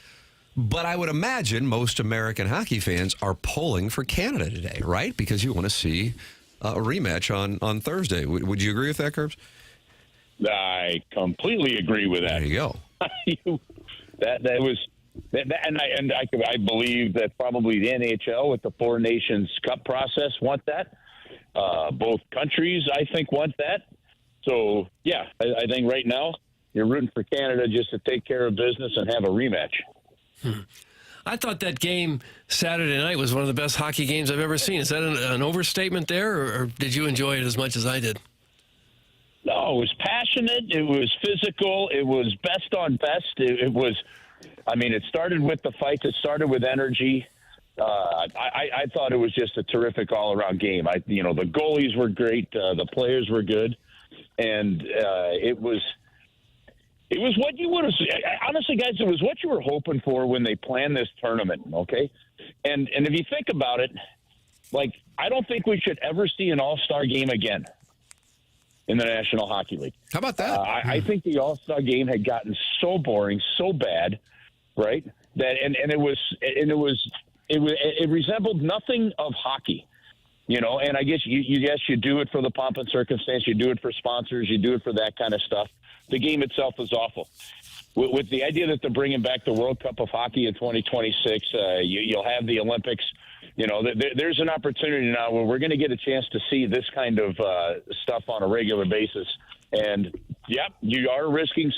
But I would imagine most American hockey fans are pulling for Canada today, right? Because you want to see a rematch on Thursday. Would you agree with that, Kerbs?
I completely agree with that.
There you go.
I believe that probably the NHL with the Four Nations Cup process want that. Both countries, I think, want that. So, yeah, I think right now you're rooting for Canada just to take care of business and have a rematch.
I thought that game Saturday night was one of the best hockey games I've ever seen. Is that an overstatement there, or did you enjoy it as much as I did?
No, it was passionate. It was physical. It was best on best. It was, I mean, it started with the fight. It started with energy. I thought it was just a terrific all-around game. The goalies were great. The players were good. And it was what you would have, honestly, guys, it was what you were hoping for when they planned this tournament, okay? And if you think about it, like, I don't think we should ever see an all-star game again in the National Hockey League.
How about that?
I think the all-star game had gotten so boring, so bad, right? That it resembled nothing of hockey. And I guess you do it for the pomp and circumstance, you do it for sponsors, you do it for that kind of stuff. The game itself is awful. With the idea that they're bringing back the World Cup of Hockey in 2026, you'll have the Olympics. There's an opportunity now where we're going to get a chance to see this kind of stuff on a regular basis. And, yeah, you are risking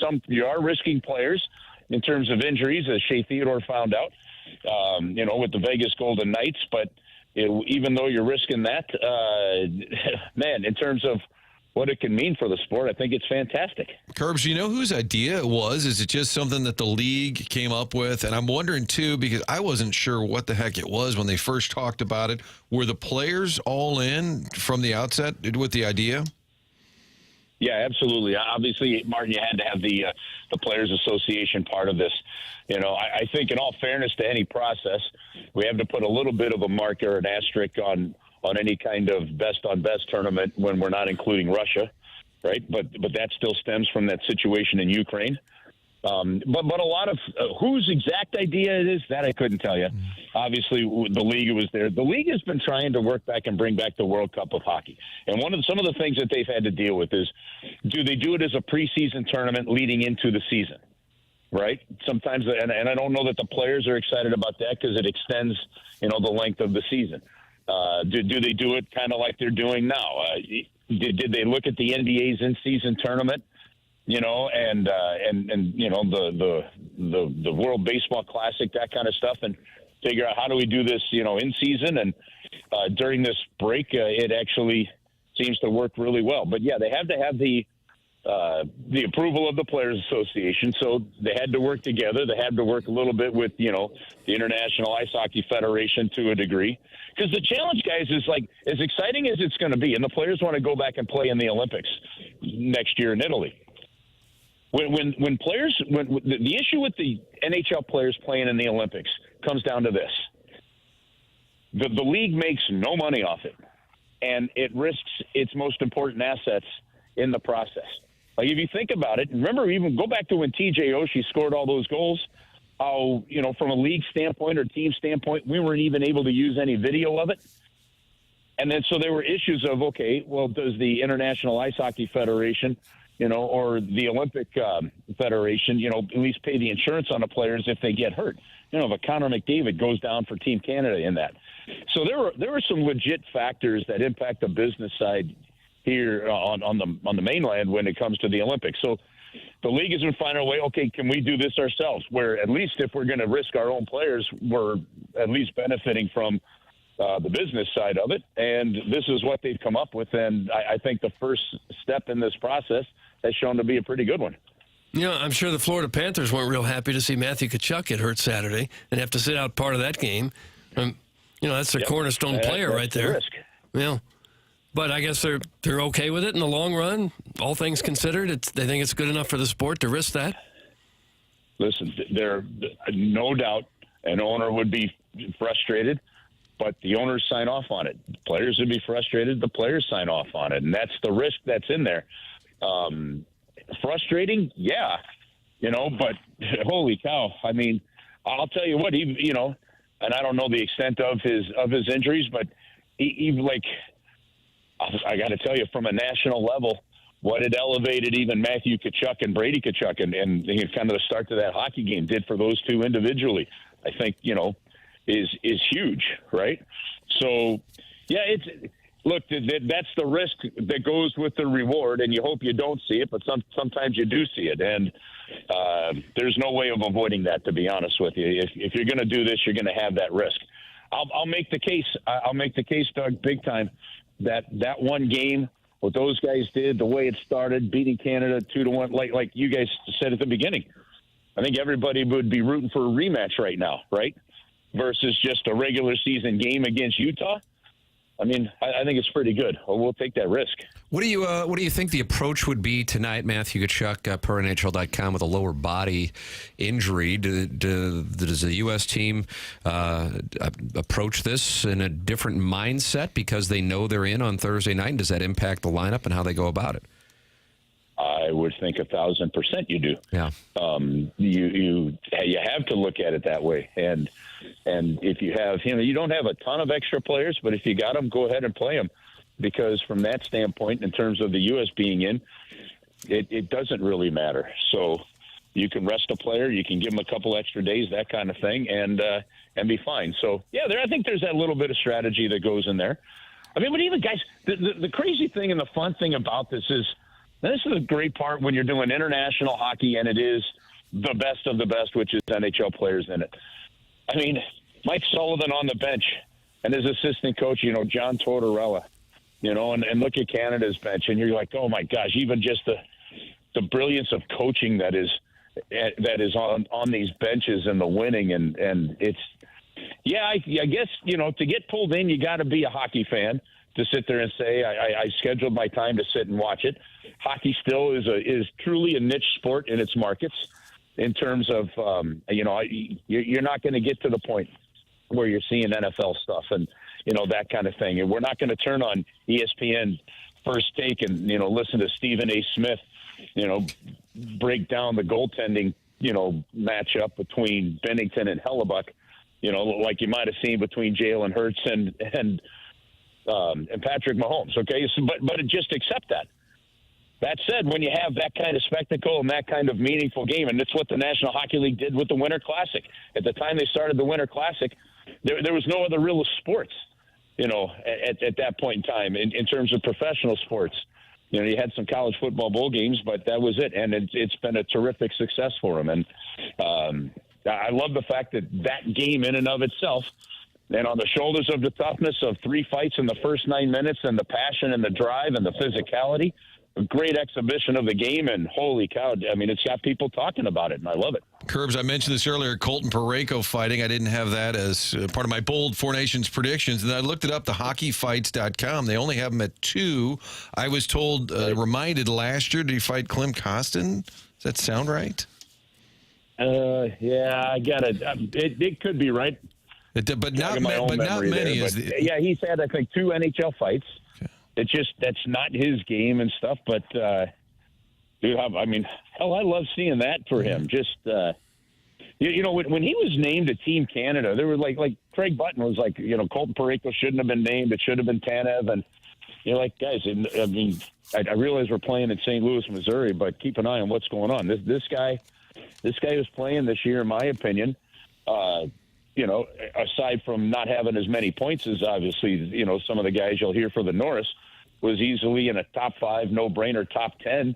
players in terms of injuries, as Shea Theodore found out, with the Vegas Golden Knights. But even though you're risking that, man, in terms of what it can mean for the sport, I think it's fantastic.
Kerbs, you know whose idea it was? Is it just something that the league came up with? And I'm wondering, too, because I wasn't sure what the heck it was when they first talked about it. Were the players all in from the outset with the idea?
Yeah, absolutely. Obviously, Martin, you had to have the Players Association part of this. I think in all fairness to any process, we have to put a little bit of a marker, an asterisk on any kind of best-on-best tournament when we're not including Russia, right? But that still stems from that situation in Ukraine. But a lot of whose exact idea it is, that I couldn't tell you. Obviously, the league was there. The league has been trying to work back and bring back the World Cup of Hockey. And some of the things that they've had to deal with is, do they do it as a preseason tournament leading into the season? Right? Sometimes, and I don't know that the players are excited about that because it extends, the length of the season. Do they do it kind of like they're doing now? Did they look at the NBA's in-season tournament, and the World Baseball Classic, that kind of stuff, and figure out how do we do this, in season? And during this break, it actually seems to work really well. But yeah, they have to have the approval of the Players Association, so they had to work together. They had to work a little bit with, the International Ice Hockey Federation to a degree. Because the challenge, guys, is like as exciting as it's going to be, and the players want to go back and play in the Olympics next year in Italy. When the issue with the NHL players playing in the Olympics comes down to this: the league makes no money off it, and it risks its most important assets in the process. Like if you think about it, remember, even go back to when TJ Oshie scored all those goals. How, from a league standpoint or team standpoint, we weren't even able to use any video of it. And then so there were issues of, okay, well, does the International Ice Hockey Federation, or the Olympic Federation, at least pay the insurance on the players if they get hurt? If a Connor McDavid goes down for Team Canada in that. So there were some legit factors that impact the business side here on the mainland when it comes to the Olympics. So the league has been finding a way, okay, can we do this ourselves? Where at least if we're going to risk our own players, we're at least benefiting from the business side of it. And this is what they've come up with. And I think the first step in this process has shown to be a pretty good one.
I'm sure the Florida Panthers weren't real happy to see Matthew Tkachuk get hurt Saturday and have to sit out part of that game. That's their cornerstone player right there.
Risk.
Yeah. But I guess they're okay with it in the long run. All things considered, they think it's good enough for the sport to risk that.
Listen, there no doubt an owner would be frustrated, but the owners sign off on it. The players would be frustrated. The players sign off on it, and that's the risk that's in there. Frustrating, yeah, but holy cow! I mean, I'll tell you what, and I don't know the extent of his injuries, but I got to tell you, from a national level, what it elevated even Matthew Tkachuk and Brady Tkachuk and kind of the start to that hockey game did for those two individually, I think, is huge, right? So, yeah, look, that's the risk that goes with the reward, and you hope you don't see it, but sometimes you do see it, and there's no way of avoiding that, to be honest with you. If you're going to do this, you're going to have that risk. I'll make the case. I'll make the case, Doug, big time. That one game, what those guys did, the way it started, beating Canada 2-1, like you guys said at the beginning, I think everybody would be rooting for a rematch right now, right? Versus just a regular season game against Utah. I mean, I think it's pretty good. We'll take that risk.
What do you think the approach would be tonight, Matthew Tkachuk, per NHL.com, with a lower body injury? Does the U.S. team approach this in a different mindset because they know they're in on Thursday night? And does that impact the lineup and how they go about it?
I would think 1,000% you do.
Yeah.
You have to look at it that way. And if you have, you don't have a ton of extra players, but if you got them, go ahead and play them. Because from that standpoint, in terms of the U.S. being in, it doesn't really matter. So you can rest a player, you can give them a couple extra days, that kind of thing, and be fine. So, yeah, I think there's that little bit of strategy that goes in there. I mean, but even guys, the crazy thing and the fun thing about this is a great part when you're doing international hockey, and it is the best of the best, which is NHL players in it. I mean, Mike Sullivan on the bench and his assistant coach, John Tortorella, and look at Canada's bench, and you're like, oh my gosh, even just the brilliance of coaching that is on these benches and the winning, and it's, yeah, I guess, to get pulled in, you got to be a hockey fan to sit there and say, I scheduled my time to sit and watch it. Hockey still is truly a niche sport in its markets in terms of, you're not going to get to the point where you're seeing NFL stuff and, that kind of thing. And we're not going to turn on ESPN First Take and, listen to Stephen A. Smith, break down the goaltending, matchup between Bennington and Hellebuck, like you might have seen between Jalen Hurts and Patrick Mahomes. Okay. So, but just accept that. That said, when you have that kind of spectacle and that kind of meaningful game, and that's what the National Hockey League did with the Winter Classic. At the time they started the Winter Classic, there was no other real sports, at that point in time in terms of professional sports. You had some college football bowl games, but that was it. And it's been a terrific success for them. And I love the fact that game in and of itself, and on the shoulders of the toughness of 3 fights in the first 9 minutes and the passion and the drive and the physicality, a great exhibition of the game, and holy cow, I mean, it's got people talking about it, and I love it.
Kerbs, I mentioned this earlier, Colton Parayko fighting. I didn't have that as part of my bold Four Nations predictions, and I looked it up, the hockeyfights.com. They only have him at 2. I was told, reminded last year, did he fight Klim Kostin? Does that sound right?
Yeah, I got it. It could be right.
But not many.
Yeah, he's had, I think, 2 NHL fights. It's just that's not his game and stuff. But, dude, I mean, hell, I love seeing that for him. Just, You know, when he was named to Team Canada, there were like Craig Button was like, you know, Colton Parayko shouldn't have been named. It should have been Tanev. And you're like, guys, I mean, I realize we're playing in St. Louis, Missouri, but keep an eye on what's going on. This guy who's playing this year, in my opinion, you know, aside from not having as many points as obviously, you know, some of the guys you'll hear for the Norris, was easily in a top 5, no-brainer, top 10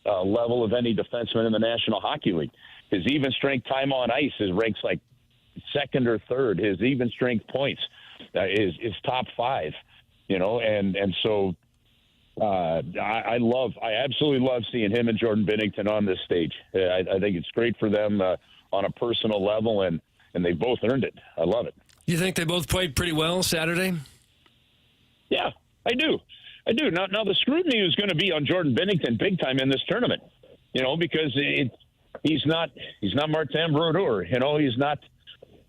level of any defenseman in the National Hockey League. His even strength time on ice ranks like second or third. His even strength points is top 5, you know, and so I absolutely love seeing him and Jordan Binnington on this stage. I think it's great for them on a personal level, and they both earned it. I love it.
You think they both played pretty well Saturday?
Yeah, I do. Now the scrutiny is going to be on Jordan Binnington big time in this tournament, you know, because he's not Martin Brodeur, you know, he's not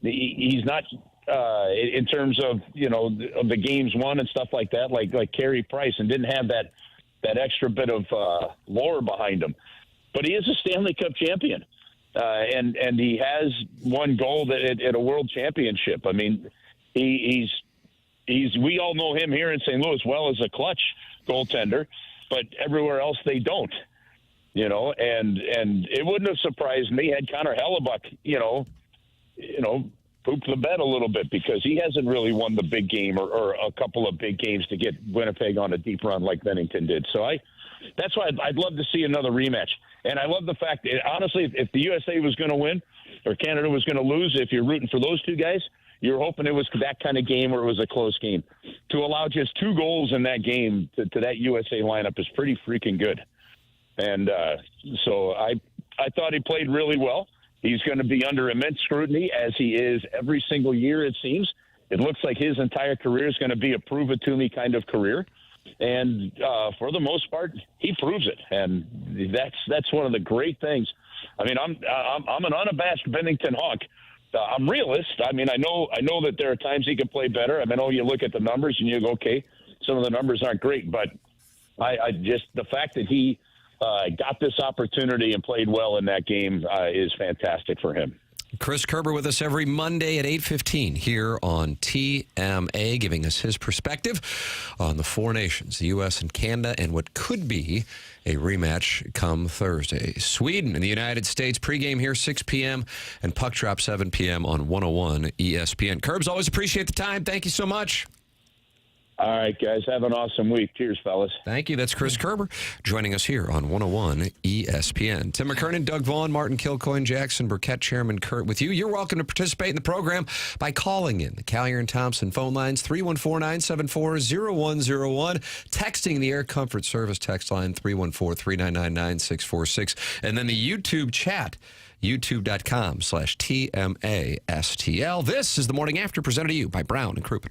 in terms of, you know, of the games won and stuff like that, like Carey Price, and didn't have that extra bit of lore behind him. But he is a Stanley Cup champion, and he has won gold at a world championship. I mean, he's we all know him here in St. Louis well as a clutch goaltender, but everywhere else they don't. You know, and it wouldn't have surprised me had Connor Hellebuck, you know, pooped the bed a little bit, because he hasn't really won the big game or a couple of big games to get Winnipeg on a deep run like Bennington did. So that's why I'd love to see another rematch. And I love the fact that, honestly, if the USA was going to win or Canada was going to lose, if you're rooting for those two guys, you're hoping it was that kind of game where it was a close game. To allow just 2 goals in that game to that USA lineup is pretty freaking good. And so I thought he played really well. He's going to be under immense scrutiny, as he is every single year, it seems. It looks like his entire career is going to be a prove-it-to-me kind of career. And for the most part, he proves it. And that's one of the great things. I mean, I'm an unabashed Bennington Hawk. I'm realist. I mean, I know that there are times he could play better. I mean, you look at the numbers and you go, okay, some of the numbers aren't great. But I just, the fact that he got this opportunity and played well in that game is fantastic for him.
Chris Kerber with us every Monday at 8:15 here on TMA, giving us his perspective on the 4 nations, the U.S. and Canada, and what could be a rematch come Thursday. Sweden and the United States, pregame here 6 p.m. and puck drop 7 p.m. on 101 ESPN. Kerbs, always appreciate the time. Thank you so much.
All right, guys. Have an awesome week. Cheers, fellas.
Thank you. That's Chris Kerber joining us here on 101 ESPN. Tim McKernan, Doug Vaughn, Martin Kilcoyne, Jackson Burkett, Chairman Kurt with you. You're welcome to participate in the program by calling in the Callier and Thompson phone lines, 314-974-0101, texting the Air Comfort Service text line, 314-399-9646, and then the YouTube chat, youtube.com/TMASTL. This is the Morning After, presented to you by Brown and Crouppen.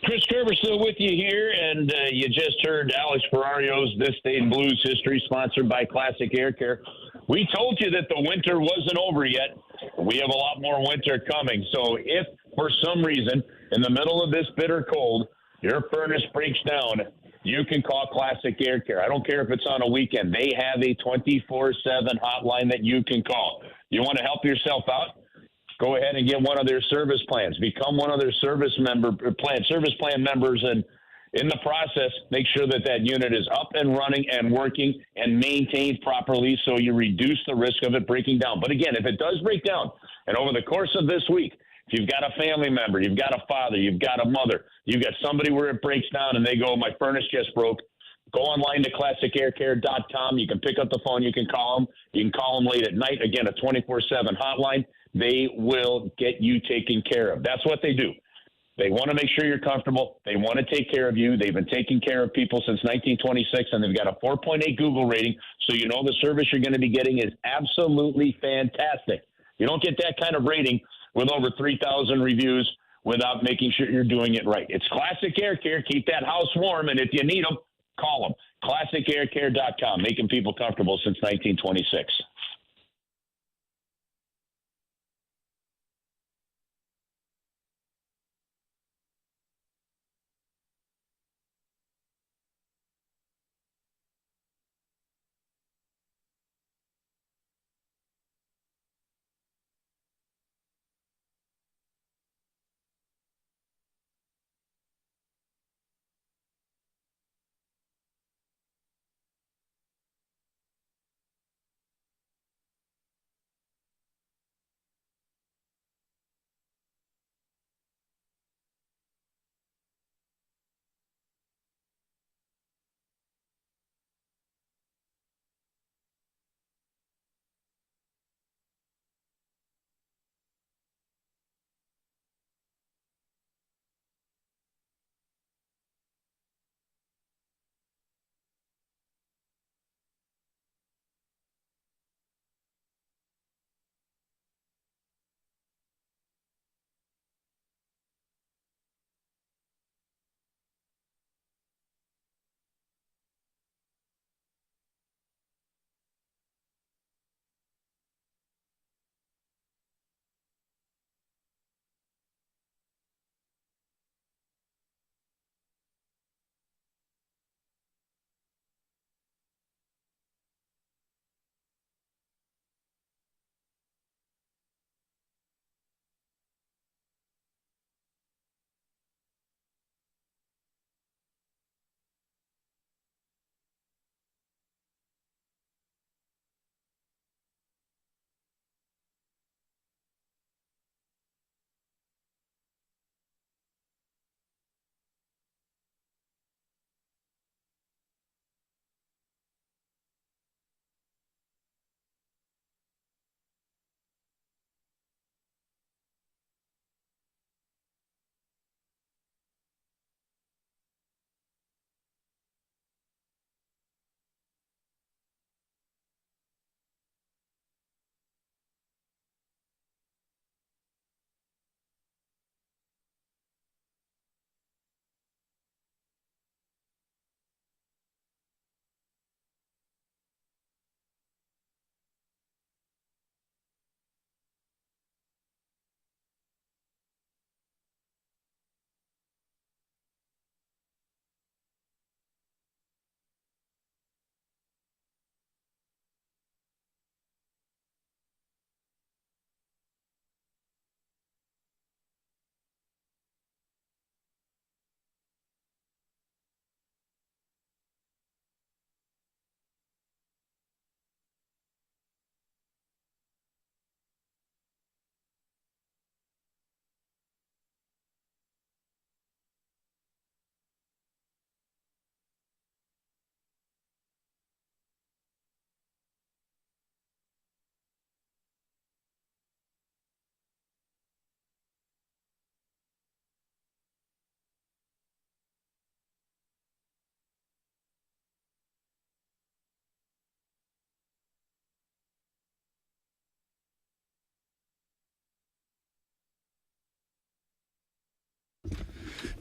Chris Kerber still with you here, and you just heard Alex Ferrario's This Day in Blues History, sponsored by Classic Air Care. We told you that the winter wasn't over yet. We have a lot more winter coming. So if, for some reason, in the middle of this bitter cold, your furnace breaks down, you can call Classic Air Care. I don't care if it's on a weekend. They have a 24/7 hotline that you can call. You want to help yourself out? Go ahead and get one of their service plans. Become one of their service plan members, and in the process, make sure that unit is up and running and working and maintained properly, so you reduce the risk of it breaking down. But again, if it does break down, and over the course of this week, if you've got a family member, you've got a father, you've got a mother, you've got somebody where it breaks down and they go, my furnace just broke, Go online to classicaircare.com. You can pick up the phone. You can call them. You can call them late at night. Again, a 24/7 hotline. They will get you taken care of. That's what they do. They want to make sure you're comfortable. They want to take care of you. They've been taking care of people since 1926, and they've got a 4.8 Google rating, so you know the service you're going to be getting is absolutely fantastic. You don't get that kind of rating with over 3,000 reviews without making sure you're doing it right. It's Classic Air Care. Keep that house warm, and if you need them, call them. ClassicAirCare.com, making people comfortable since 1926.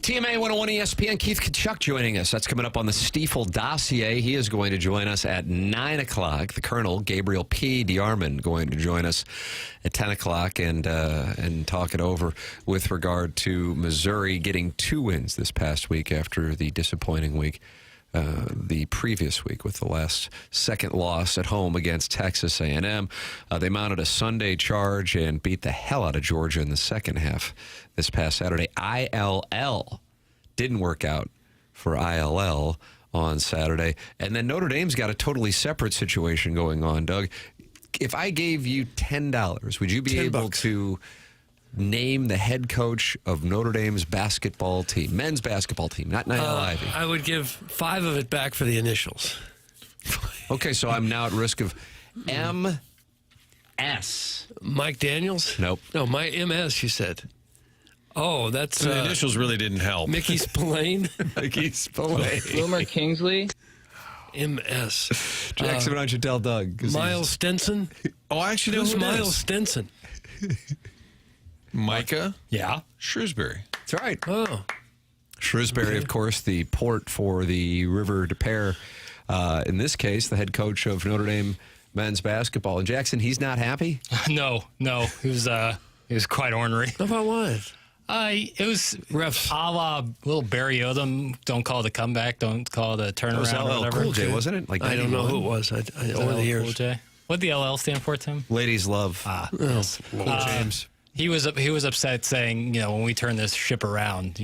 TMA 101 ESPN, Keith Tkachuk joining us. That's coming up on the Stiefel dossier. He is going to join us at 9 o'clock. The Colonel, Gabriel P. DeArmond, going to join us at 10 o'clock and talk it over with regard to Missouri getting 2 wins this past week after the disappointing week the previous week with the last second loss at home against Texas A&M. They mounted a Sunday charge and beat the hell out of Georgia in the second half this past Saturday. ILL didn't work out for ILL on Saturday. And then Notre Dame's got a totally separate situation going on, Doug. If I gave you $10, would you be able to name the head coach of Notre Dame's basketball team, men's basketball team, not Niall Ivy.
I would give 5 of it back for the initials.
Okay, so I'm now at risk of M.
S.
Mike Daniels?
Nope.
No, my MS, you said. Oh, that's...
The initials really didn't help.
Mickey Spillane?
Mickey Spillane.
Bloomer Kingsley?
MS.
Jackson, why don't you tell Doug?
Miles Stenson?
Oh, I actually know
Who's
who it
Miles
is.
Stenson?
Micah
Yeah.
Shrewsbury.
That's right.
Oh.
Shrewsbury, of course, the port for the River de Pere. In this case, the head coach of Notre Dame men's basketball. And Jackson, he's not happy?
No. He was quite ornery.
About what?
It was
refs.
A la little Barry Odom. Don't call it a comeback. Don't call it a turnaround.
It was
or
LL
whatever.
Cool J, wasn't it? Like
I don't know
91?
who it was. Over the years.
Cool J. What'd the LL stand for, Tim?
Ladies love.
Yes.
Cool James.
He was upset saying, when we turn this ship around,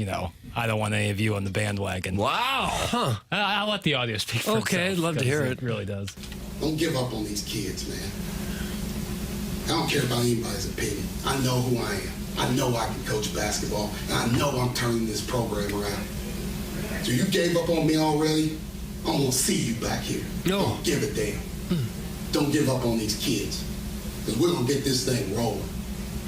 I don't want any of you on the bandwagon.
Wow.
Huh.
I'll let the audio speak for
Okay,
itself,
I'd love to hear it.
It really does.
Don't give up on these kids, man. I don't care about anybody's opinion. I know who I am. I know I can coach basketball, and I know I'm turning this program around. So you gave up on me already? I don't want to see you back here.
No.
Don't give a damn. Don't give up on these kids, because we're going to get this thing rolling.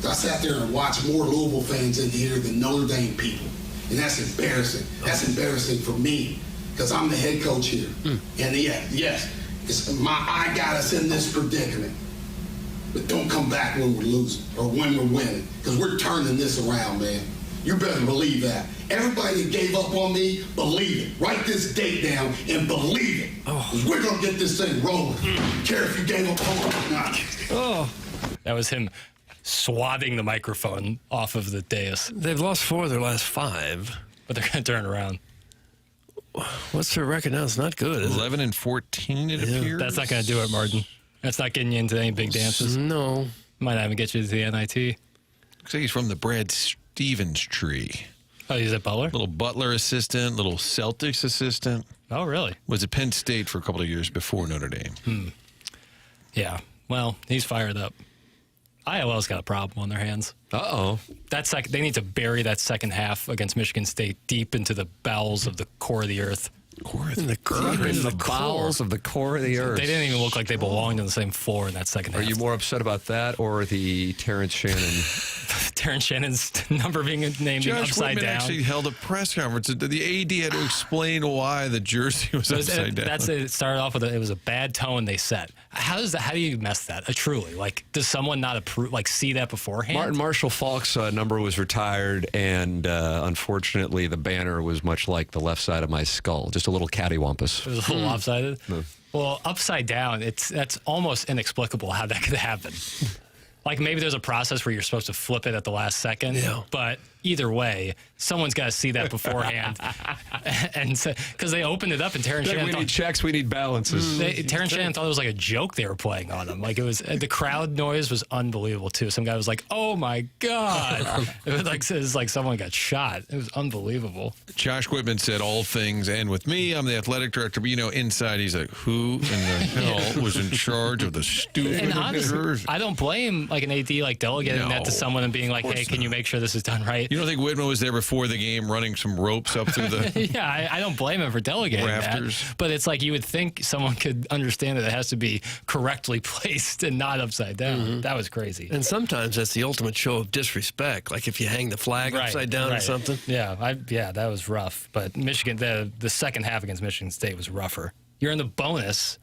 I sat there and watched more Louisville fans in here than Notre Dame people, and that's embarrassing. That's embarrassing for me, because I'm the head coach here. And yes, I got us in this predicament. But don't come back when we're losing or when we're winning, because we're turning this around, man. You better believe that. Everybody that gave up on me, believe it. Write this date down and believe it. Because we're going to get this thing rolling. Care if you gave up on me or not.
Oh.
That was him swatting the microphone off of the dais.
They've lost 4 of their last 5.
But they're going to turn around.
What's their record now? It's not good, is it?
11 and 14, it appears.
That's not going to do it, Martin. That's not getting you into any big dances.
No.
Might not even get you to the NIT.
Looks like he's from the Brad Stevens tree.
Oh, he's at Butler?
Little Butler assistant, little Celtics assistant.
Oh, really?
Was at Penn State for a couple of years before Notre Dame.
Yeah. Well, he's fired up. ILL's got a problem on their hands.
Uh-oh.
They need to bury that second half against Michigan State deep into the bowels of the core of the earth.
In the bowels of the core of the earth.
They didn't even look like they belonged on the same floor in that second half.
Are you more upset about that or the Terrence Shannon?
Terrence Shannon's number being named
Josh
upside
Whitman
down.
actually held a press conference. The AD had to explain why the jersey was upside down.
It started off with it was a bad tone they set. How do you mess that? Truly, does someone not approve? See that beforehand?
Martin Marshall Falk's number was retired, and unfortunately, the banner was much like the left side of my skull, just a little cattywampus.
It was a little lopsided. Well, upside down, that's almost inexplicable how that could happen. Maybe there's a process where you're supposed to flip it at the last second, but either way, someone's got to see that beforehand. And because they opened it up and Terrence Shannon
we need checks, we need balances.
Terrence Shannon thought it was like a joke they were playing on him. It was the crowd noise was unbelievable too. Some guy was like, "Oh my god!" It was like someone got shot. It was unbelievable.
Josh Whitman said, "All things end with me. I'm the athletic director." But inside he's like, "Who in the hell was in charge of the stupid
And honestly,
jersey?"
I don't blame an AD delegating that to someone and being like, "Hey, can you make sure this is done right?"
You don't think Whitman was there before the game running some ropes up through the
Yeah, I don't blame him for delegating
rafters?
that. But it's you would think someone could understand that it has to be correctly placed and not upside down. That was crazy.
And sometimes that's the ultimate show of disrespect. If you hang the flag upside down or something.
Yeah, that was rough. But Michigan, the second half against Michigan State was rougher. You're in the bonus,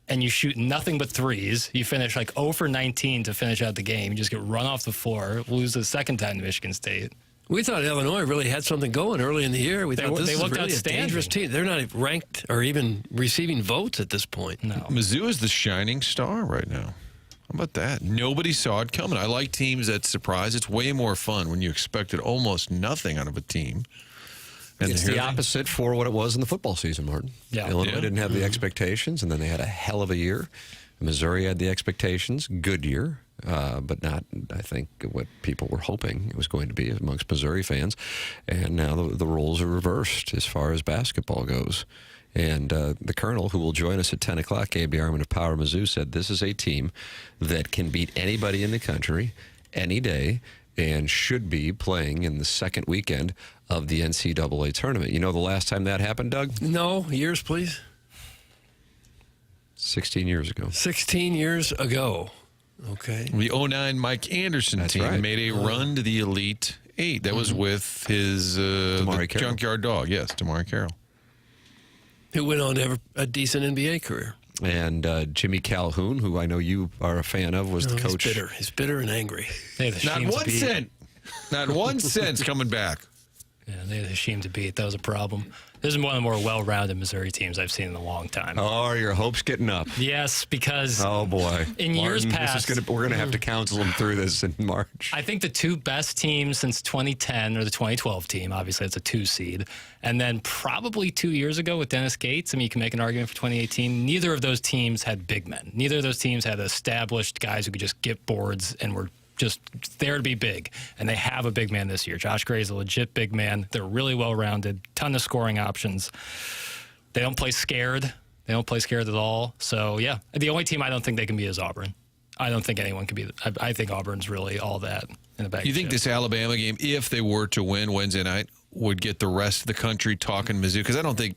and you shoot nothing but threes. You finish 0 for 19 to finish out the game. You just get run off the floor, lose the second time to Michigan State.
We thought Illinois really had something going early in the year. We thought
they
this
looked
is really a
outstanding.
dangerous team. They're not ranked or even receiving votes at this point.
No.
Mizzou is the shining star right now. How about that? Nobody saw it coming. I like teams that surprise. It's way more fun when you expected almost nothing out of a team. And
It's the opposite for what it was in the football season, Martin.
Yeah.
Illinois didn't have the expectations, and then they had a hell of a year. Missouri had the expectations, good year, but not, I think, what people were hoping it was going to be amongst Missouri fans. And now the roles are reversed as far as basketball goes. And the Colonel, who will join us at 10 o'clock, Gabe DeArmond of Power Mizzou, said this is a team that can beat anybody in the country any day. and should be playing in the second weekend of the NCAA tournament. You know the last time that happened, Doug?
No, years, please.
16 years ago.
16 years ago. Okay.
The 09 Mike Anderson team made a run to the Elite Eight. That was with his junkyard dog. Yes, Damari Carroll.
Who went on to have a decent NBA career.
And Jimmy Calhoun, who I know you are a fan of, was the coach.
He's bitter. He's bitter and angry.
Not 1 cent. Not 1 cent's coming back.
Yeah, they had a shame to beat. That was a problem. This is one of the more well-rounded Missouri teams I've seen in a long time.
Oh, are your hopes getting up?
Yes, because
oh boy,
in years past,
we're going to have to counsel them through this in March.
I think the two best teams since 2010 are the 2012 team. Obviously, it's a 2 seed, and then probably 2 years ago with Dennis Gates. I mean, you can make an argument for 2018. Neither of those teams had big men. Neither of those teams had established guys who could just get boards and were just there to be big, and they have a big man this year. Josh Gray is a legit big man. They're really well-rounded, ton of scoring options. They don't play scared. They don't play scared at all. So, yeah, the only team I don't think they can be is Auburn. I don't think anyone can be. I think Auburn's really all that in the bag.
You think this Alabama game, if they were to win Wednesday night, would get the rest of the country talking Mizzou? Because I don't think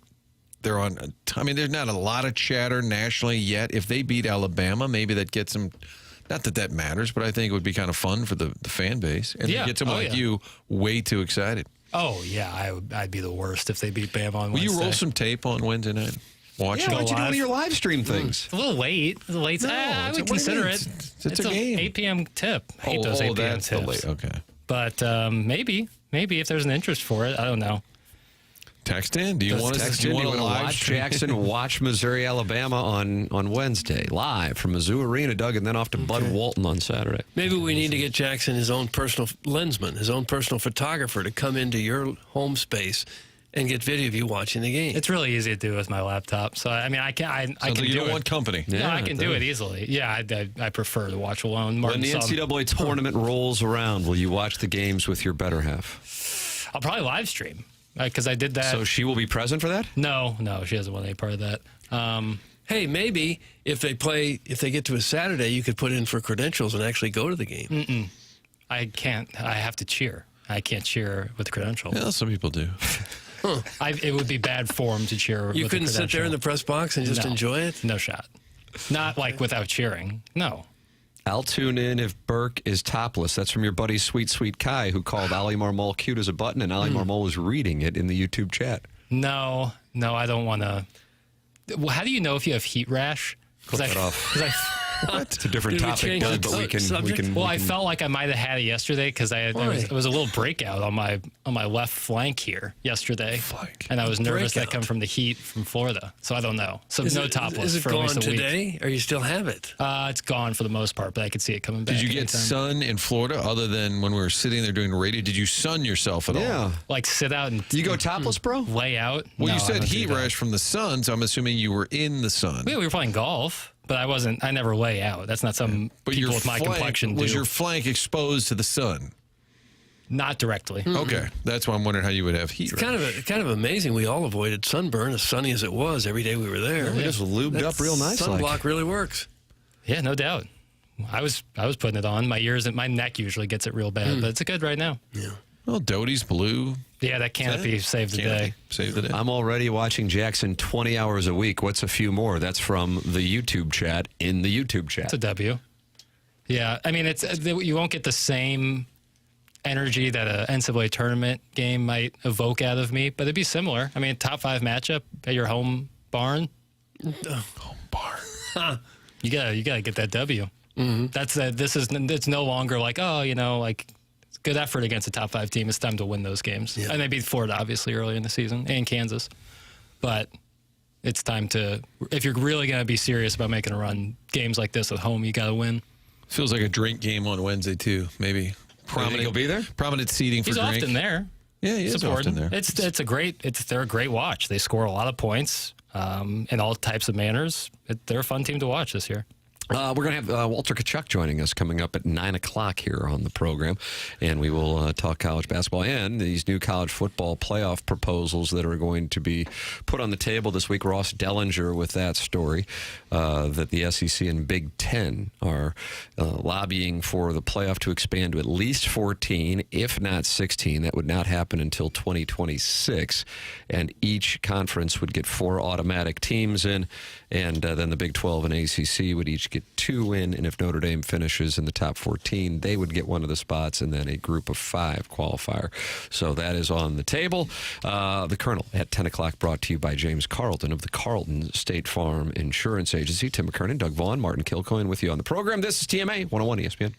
they're on. I mean, there's not a lot of chatter nationally yet. If they beat Alabama, maybe that gets them. Not that that matters, but I think it would be kind of fun for the fan base. And get someone like you way too excited.
Oh, yeah. I'd be the worst if they beat Bama on Wednesday.
Will you roll some tape on Wednesday night? Watch it.
Why'd you do one of your live stream things?
It's a little late. It's late.
No,
I would consider it.
It's a game.
8 p.m. tip. I hate those 8 p.m.
that's
tips.
the late. Okay.
But maybe if there's an interest for it. I don't know.
Text in. Do you want to
watch Jackson watch Missouri Alabama on Wednesday live from Mizzou Arena, Doug, and then off to Bud Walton on Saturday?
Maybe we need to get Jackson his own personal lensman, his own personal photographer to come into your home space and get video of you watching the game.
It's really easy to do with my laptop. So I mean, I can.
You don't want company.
Yeah, I can do it easily. Yeah, I prefer to watch alone.
When the NCAA tournament rolls around, will you watch the games with your better half?
I'll probably live stream. Because I did that.
So she will be present for that?
No, she doesn't want any part of that.
Hey, maybe if they get to a Saturday, you could put in for credentials and actually go to the game.
Mm-mm. I can't. I have to cheer. I can't cheer with the credential.
Yeah, some people do.
It would be bad form to cheer.
You
with
couldn't
the
sit there in the press box and just enjoy it?
No shot. Not like without cheering. No.
I'll tune in if Burke is topless. That's from your buddy Sweet Sweet Kai, who called Ali Marmol cute as a button, and Ali Marmol was reading it in the YouTube chat.
No, I don't want to. Well, how do you know if you have heat rash?
Click that off. It's a different topic, Doug, but we can.
Well, I felt like I might have had it yesterday because it was a little breakout on my left flank here yesterday, and I was nervous that come from the heat from Florida. So I don't know. So topless for at least a week.
Is it gone today, or you still have it?
It's gone for the most part, but I could see it coming back.
Did you get sun in Florida other than when we were sitting there doing radio? Did you sun yourself at all?
Yeah.
Like sit out and
you go topless, bro?
Lay out.
Well,
No,
you said
I don't
heat
do that.
rash from the sun, so I'm assuming you were in the sun.
We were playing golf. But I never lay out. That's not some people with my complexion do.
Was your flank exposed to the sun?
Not directly.
Okay. That's why I'm wondering how you would have heat.
It's kind of amazing. We all avoided sunburn, as sunny as it was, every day we were there.
We just lubed up real nice.
Sunblock really works.
Yeah, no doubt. I was putting it on. My ears and my neck usually gets it real bad, but it's good right now.
Yeah.
Well, Doty's blue.
Yeah, that canopy saved the day.
Saved the day.
I'm already watching Jackson 20 hours a week. What's a few more? That's from the YouTube chat in the YouTube chat.
It's a W. Yeah, I mean, you won't get the same energy that an NCAA tournament game might evoke out of me, but it'd be similar. I mean, top 5 matchup at your home barn.
Home barn.
You gotta get that W. Mm-hmm. It's no longer like, good effort against a top 5 team. It's time to win those games. Yeah. And they beat Florida, obviously, early in the season, and Kansas. But it's time to, if you're really going to be serious about making a run, games like this at home, you got to win.
Feels like a drink game on Wednesday, too. Maybe.
Prominent. He'll be there?
Prominent seating for
He's
drink.
He's often there.
Yeah, he is often there.
They're a great watch. They score a lot of points in all types of manners. They're a fun team to watch this year.
We're going to have Walter Tkachuk joining us coming up at 9 o'clock here on the program, and we will talk college basketball and these new college football playoff proposals that are going to be put on the table this week. Ross Dellinger with that story that the SEC and Big Ten are lobbying for the playoff to expand to at least 14, if not 16. That would not happen until 2026, and each conference would get 4 automatic teams in, and then the Big 12 and ACC would each get 2 in, and if Notre Dame finishes in the top 14, they would get one of the spots, and then a group of 5 qualifier. So that is on the table. The Colonel at 10 o'clock, brought to you by James Carlton of the Carlton State Farm Insurance Agency. Tim McKernan, Doug Vaughn, Martin Kilcoyne with you on the program. This is TMA 101 ESPN.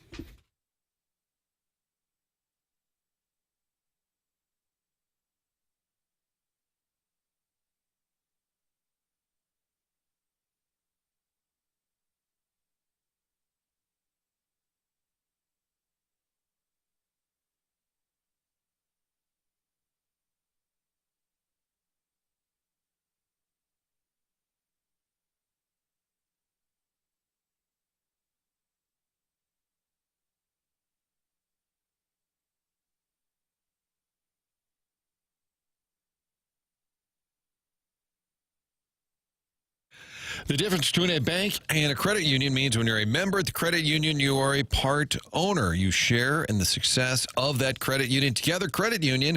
The difference between a bank and a credit union means when you're a member at the credit union, you are a part owner. You share in the success of that credit union. Together Credit Union,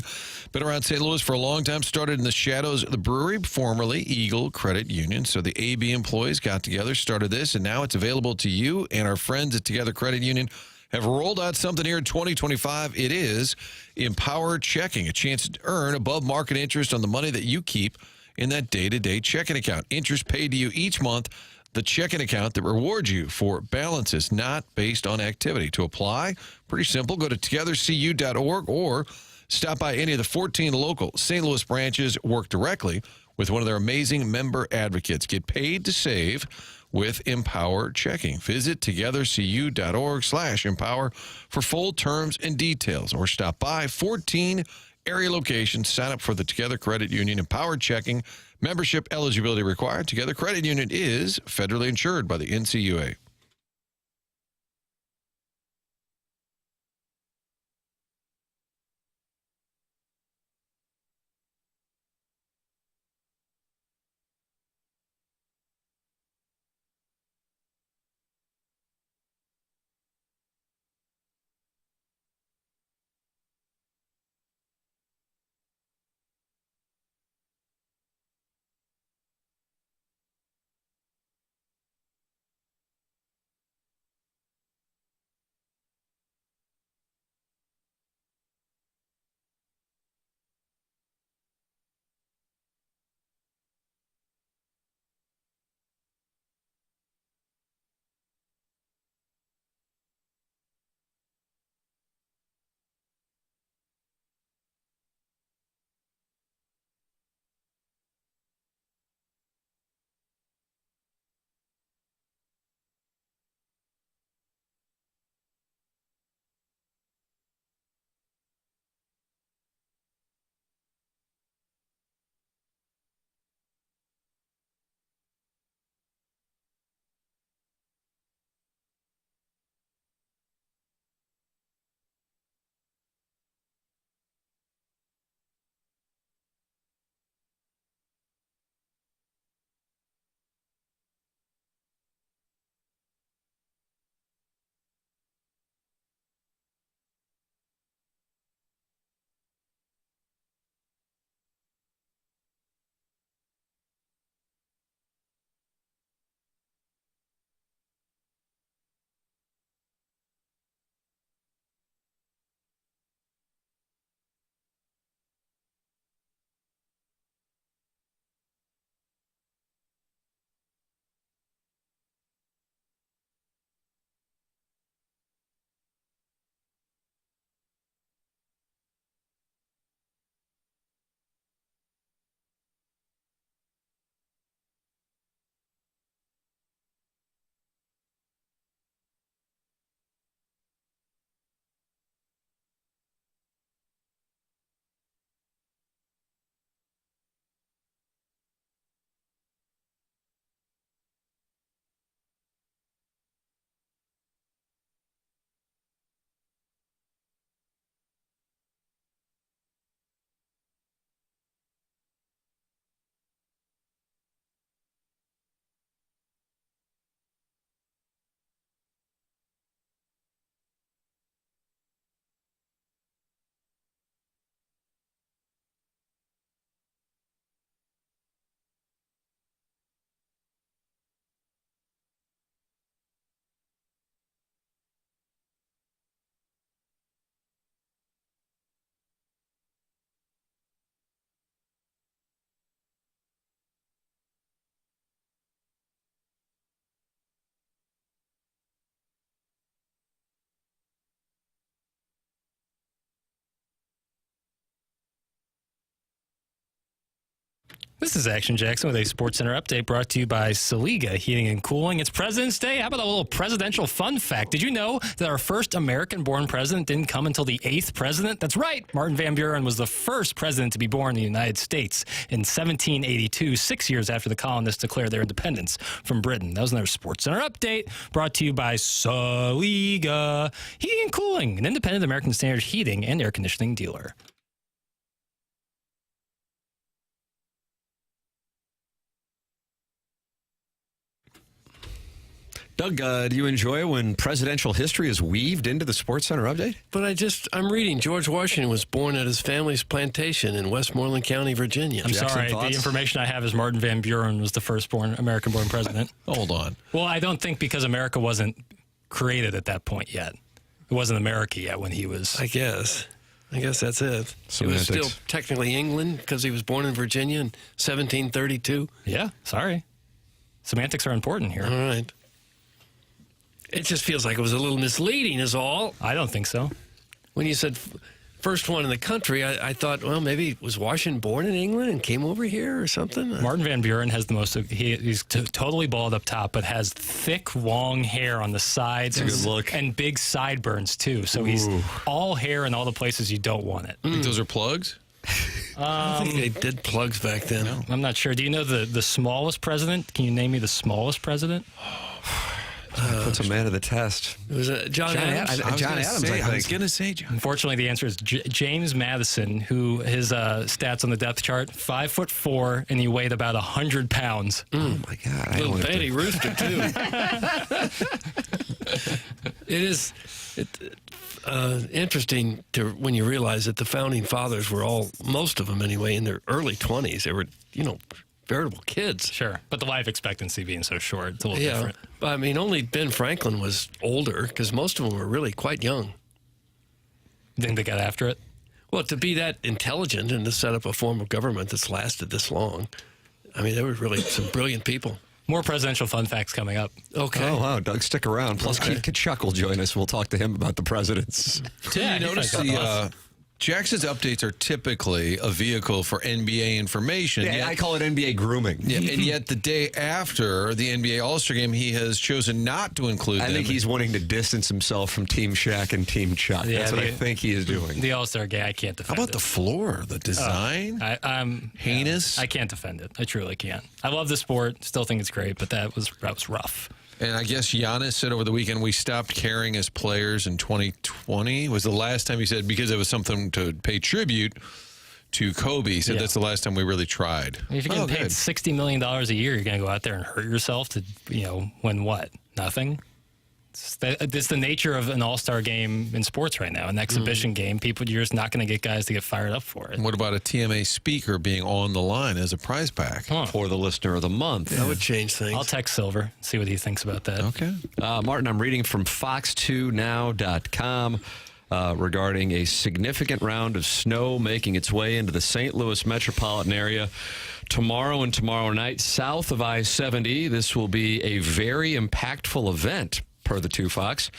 been around St. Louis for a long time, started in the shadows of the brewery, formerly Eagle Credit Union. So the AB employees got together, started this, and now it's available to you. And our friends at Together Credit Union have rolled out something here in 2025. It is Empower Checking, a chance to earn above market interest on the money that you keep in that day-to-day checking account. Interest paid to you each month, the checking account that rewards you for balances not based on activity. To apply, pretty simple. Go to togethercu.org or stop by any of the 14 local St. Louis branches. Work directly with one of their amazing member advocates. Get paid to save with Empower Checking. Visit togethercu.org/empower for full terms and details, or stop by 14 area locations. Sign up for the Together Credit Union Empower Checking. Membership eligibility required. Together Credit Union is federally insured by the NCUA.
This is Action Jackson with a Sports Center update brought to you by Saliga Heating and Cooling. It's President's Day. How about a little presidential fun fact? Did you know that our first American-born president didn't come until the 8th president? That's right. Martin Van Buren was the first president to be born in the United States in 1782, 6 years after the colonists declared their independence from Britain. That was another Sports Center update brought to you by Saliga Heating and Cooling, an independent American Standard heating and air conditioning dealer.
Doug, do you enjoy when presidential history is weaved into the Sports Center update?
But I'm reading George Washington was born at his family's plantation in Westmoreland County, Virginia.
I'm sorry. The information I have is Martin Van Buren was the first American-born president.
Hold on.
Well, I don't think because America wasn't created at that point yet. It wasn't America yet when he was.
I guess that's it.
Semantics.
It was still technically England because he was born in Virginia in 1732.
Yeah, sorry. Semantics are important here.
All right. It just feels like it was a little misleading is all.
I don't think so.
When you said first one in the country, I thought, well, maybe was Washington born in England and came over here or something?
Martin Van Buren has the most, he's totally bald up top, but has thick, long hair on the sides.
That's a good look.
And big sideburns, too. So he's all hair in all the places you don't want it.
Think those are plugs?
I don't think they did plugs back then.
No, I'm not sure. Do you know the smallest president? Can you name me the smallest president?
Puts a man to the test.
It was John Adams.
John Adams, I was
going to say John.
Unfortunately, the answer is James Madison, who his stats on the depth chart, 5'4", and he weighed about 100 pounds.
Oh, my God.
Little Betty Rooster, too. It is interesting when you realize that the founding fathers were most of them anyway, in their early 20s. They were, veritable kids.
Sure, but the life expectancy being so short, it's a little different.
I mean, only Ben Franklin was older because most of them were really quite young.
You think they got after it?
Well, to be that intelligent and to set up a form of government that's lasted this long, I mean, there were really some brilliant people.
More presidential fun facts coming up.
Okay.
Oh, wow. Doug, stick around. Plus, Keith Tkachuk will join us. We'll talk to him about the presidents.
Did you notice Jackson's updates are typically a vehicle for NBA information.
Yeah, I call it NBA grooming.
Yeah, and yet the day after the NBA All-Star Game, he has chosen not to include them.
I think he's wanting to distance himself from Team Shaq and Team Chuck.
Yeah,
That's what I think he is doing.
The All-Star Game, I can't defend
How about
it.
the floor, the design?
I'm
heinous.
I can't defend it. I truly can't. I love the sport. Still think it's great, but that was rough.
And I guess Giannis said over the weekend, we stopped caring as players in 2020. Was the last time he said, because it was something to pay tribute to Kobe. He said that's the last time we really tried.
If you're getting paid $60 million a year, you're going to go out there and hurt yourself to, win what? Nothing? It's the nature of an all-star game in sports right now, an exhibition game. You're just not going to get guys to get fired up for it.
And what about a TMA speaker being on the line as a prize pack
for the listener of the month?
That would change things.
I'll text Silver, see what he thinks about that.
Okay.
Martin, I'm reading from fox2now.com regarding a significant round of snow making its way into the St. Louis metropolitan area tomorrow and tomorrow night south of I-70. This will be a very impactful event, per the 2 Fox.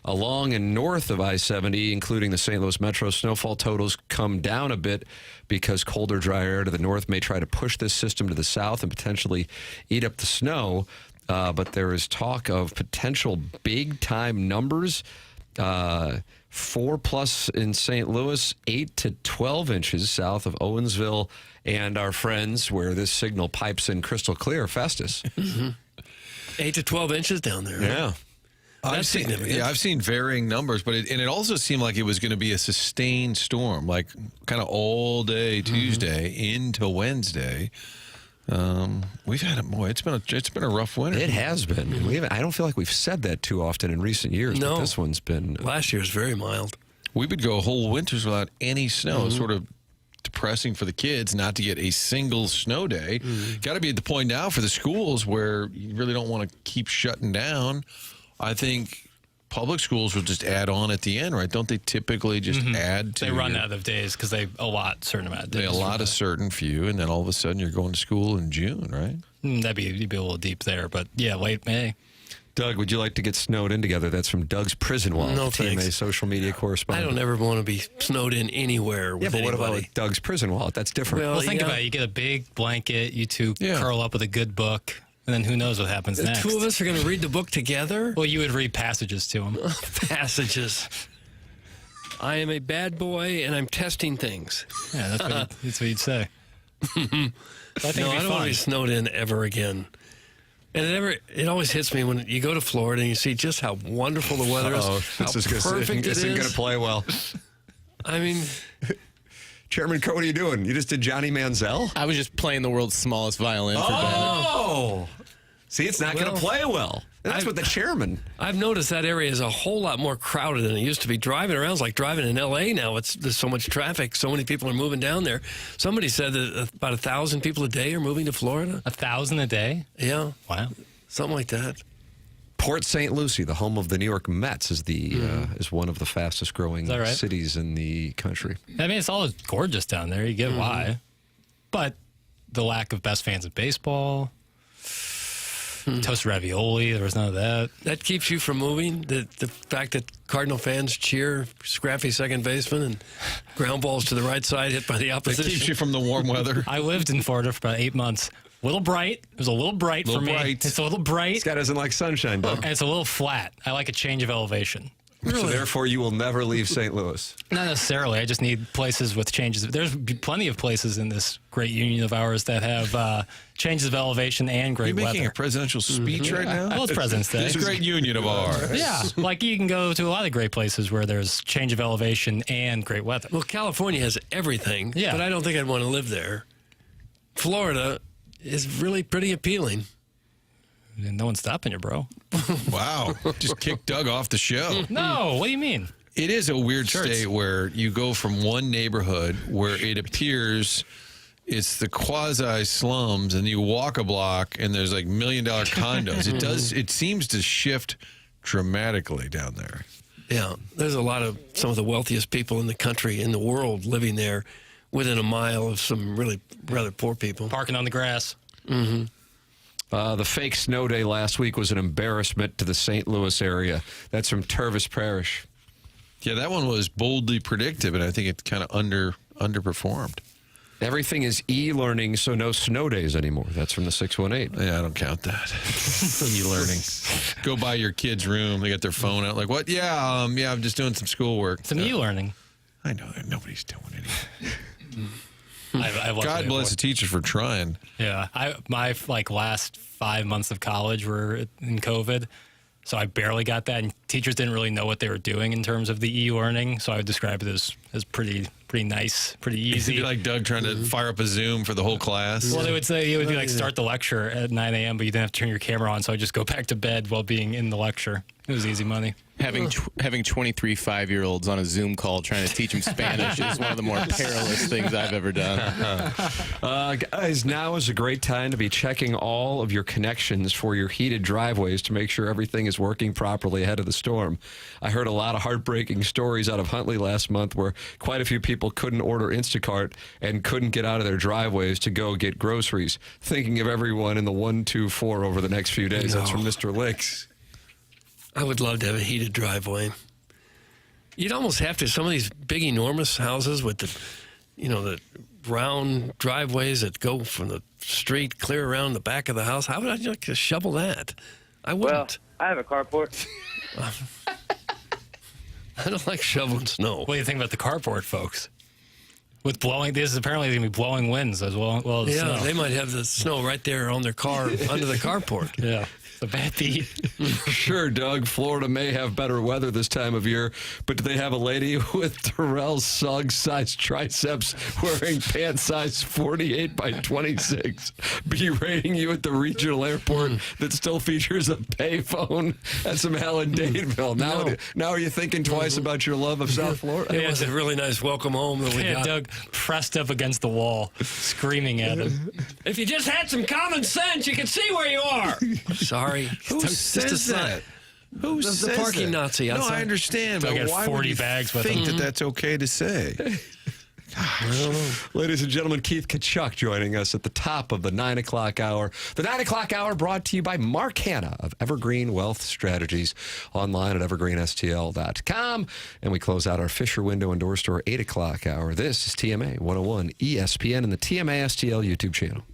Along and north of I-70, including the St. Louis Metro, snowfall totals come down a bit because colder, dry air to the north may try to push this system to the south and potentially eat up the snow. But there is talk of potential big-time numbers. 4+ in St. Louis, 8 to 12 inches south of Owensville, and our friends where this signal pipes in crystal clear, Festus.
8 to 12 inches down there.
Yeah.
That's significant.
I've seen varying numbers, but it also seemed like it was going to be a sustained storm, like kind of all day Tuesday into Wednesday. We've had it's been a rough winter.
It has been. I don't feel like we've said that too often in recent years.
No,
but this one's been.
Last year was very mild.
We would go whole winters without any snow. Sort of depressing for the kids not to get a single snow day. Got to be at the point now for the schools where you really don't want to keep shutting down. I think public schools will just add on at the end, right? Don't they typically just add to?
They run out of days because they allot a certain amount of days.
They allot a certain few, and then all of a sudden you're going to school in June, right?
You'd be a little deep there, but yeah, late May.
Doug, would you like to get snowed in together? That's from Doug's Prison Walk,
No,
TMA
thanks.
social media correspondent.
I don't ever want to be snowed in anywhere with
but what
anybody.
about Doug's Prison Walk? That's different.
Well, think about it. You get a big blanket, you two curl up with a good book, and then who knows what happens
The
next.
two of us are going to read the book together?
Well, you would read passages to him.
Passages. I am a bad boy, and I'm testing things.
Yeah, that's what you'd say. I think
I don't want
fun.
to be snowed in ever again. And it always hits me when you go to Florida and you see just how wonderful the weather is. How perfect it
This isn't going
is.
to play well.
I mean,
Chairman Coe, what are you doing? You just did Johnny Manziel?
I was just playing the world's smallest violin for Ben.
Oh! See, it's not going to
Well,
play well. That's what the chairman.
I've noticed that area is a whole lot more crowded than it used to be. Driving around is like driving in L.A. now. There's so much traffic. So many people are moving down there. Somebody said that about 1,000 people a day are moving to Florida.
1,000 a day?
Yeah.
Wow.
Something like that.
Port St. Lucie, the home of the New York Mets, is is one of the fastest growing
Is that right?
cities in the country.
I mean, it's all gorgeous down there. You get why. But the lack of best fans of baseball, toasted ravioli, there was none of that.
That keeps you from moving? The fact that Cardinal fans cheer scrappy second baseman and ground balls to the right side hit by the
That
opposition?
keeps you from the warm weather.
I lived in Florida for about 8 months. A little bright. It was a little bright for me. It's a little bright.
This guy doesn't like sunshine, Doug.
And it's a little flat. I like a change of elevation.
So therefore, you will never leave St. Louis.
Not necessarily. I just need places with changes. There's plenty of places in this great union of ours that have changes of elevation and great
You're making
weather.
a presidential speech right now?
Well, it's President's Day.
This great union of ours.
Yeah, like you can go to a lot of great places where there's change of elevation and great weather.
Well, California has everything,
Yeah.
but I don't think I'd want to live there. Florida is really pretty appealing.
No one's stopping you, bro.
Wow. Just kicked Doug off the show.
No, what do you mean?
It is a weird state where you go from one neighborhood where it appears it's the quasi slums, and you walk a block and there's like $1 million condos. It seems to shift dramatically down there.
Yeah, there's a lot of some of the wealthiest people in the country, in the world, living there within a mile of some really rather poor people.
Parking on the grass.
Mm-hmm.
The fake snow day last week was an embarrassment to the St. Louis area. That's from Tervis Parish.
Yeah, that one was boldly predictive, and I think it kind of underperformed.
Everything is e-learning, so no snow days anymore. That's from the 618.
Yeah, I don't count that. E-learning. Go by your kid's room. They got their phone out. Like, what? Yeah, I'm just doing some schoolwork.
Some e-learning.
I know. Nobody's doing anything.
God
bless the teachers for trying.
Yeah, my last 5 months of college were in COVID, so I barely got that, and teachers didn't really know what they were doing in terms of the e-learning. So I would describe it as pretty nice, pretty easy.
It'd be like Doug trying to fire up a Zoom for the whole class.
Well, they would say it would be like start the lecture at 9 a.m., but you didn't have to turn your camera on, so I just go back to bed while being in the lecture. It was easy money.
Having 23 5-year-olds on a Zoom call trying to teach them Spanish is one of the more perilous things I've ever done.
Guys, now is a great time to be checking all of your connections for your heated driveways to make sure everything is working properly ahead of the storm. I heard a lot of heartbreaking stories out of Huntley last month where quite a few people couldn't order Instacart and couldn't get out of their driveways to go get groceries. Thinking of everyone in the 124 over the next few days. That's from Mr. Licks.
I would love to have a heated driveway. You'd almost have to. Some of these big, enormous houses with the round driveways that go from the street clear around the back of the house. How would I like to shovel that? I wouldn't.
Well, I have a carport.
I don't like shoveling snow.
What do you think about the carport, folks? With blowing, this is apparently going to be blowing winds as well as
Yeah,
snow.
they might have the snow right there on their car under the carport.
Yeah. A bad beat.
Sure, Doug, Florida may have better weather this time of year, but do they have a lady with Terrell Suggs-sized triceps wearing pant size 48 by 26 berating you at the regional airport that still features a payphone at some hell in Dadeville? Now are you thinking twice about your love of South Florida?
It was a really nice welcome home that we got.
Doug pressed up against the wall, screaming at him.
If you just had some common sense, you could see where you are. Sorry.
Who says that? Who
the
says
parking
that?
Nazi outside.
No, I understand,
Doug
but
had
why
40
would you
bags with
think
him.
that that's okay to say?
Ladies and gentlemen, Keith Tkachuk joining us at the top of the 9 o'clock hour. The 9 o'clock hour brought to you by Mark Hanna of Evergreen Wealth Strategies, online at evergreenstl.com. And we close out our Fisher Window and Door Store 8 o'clock hour. This is TMA 101 ESPN and the TMA STL YouTube channel.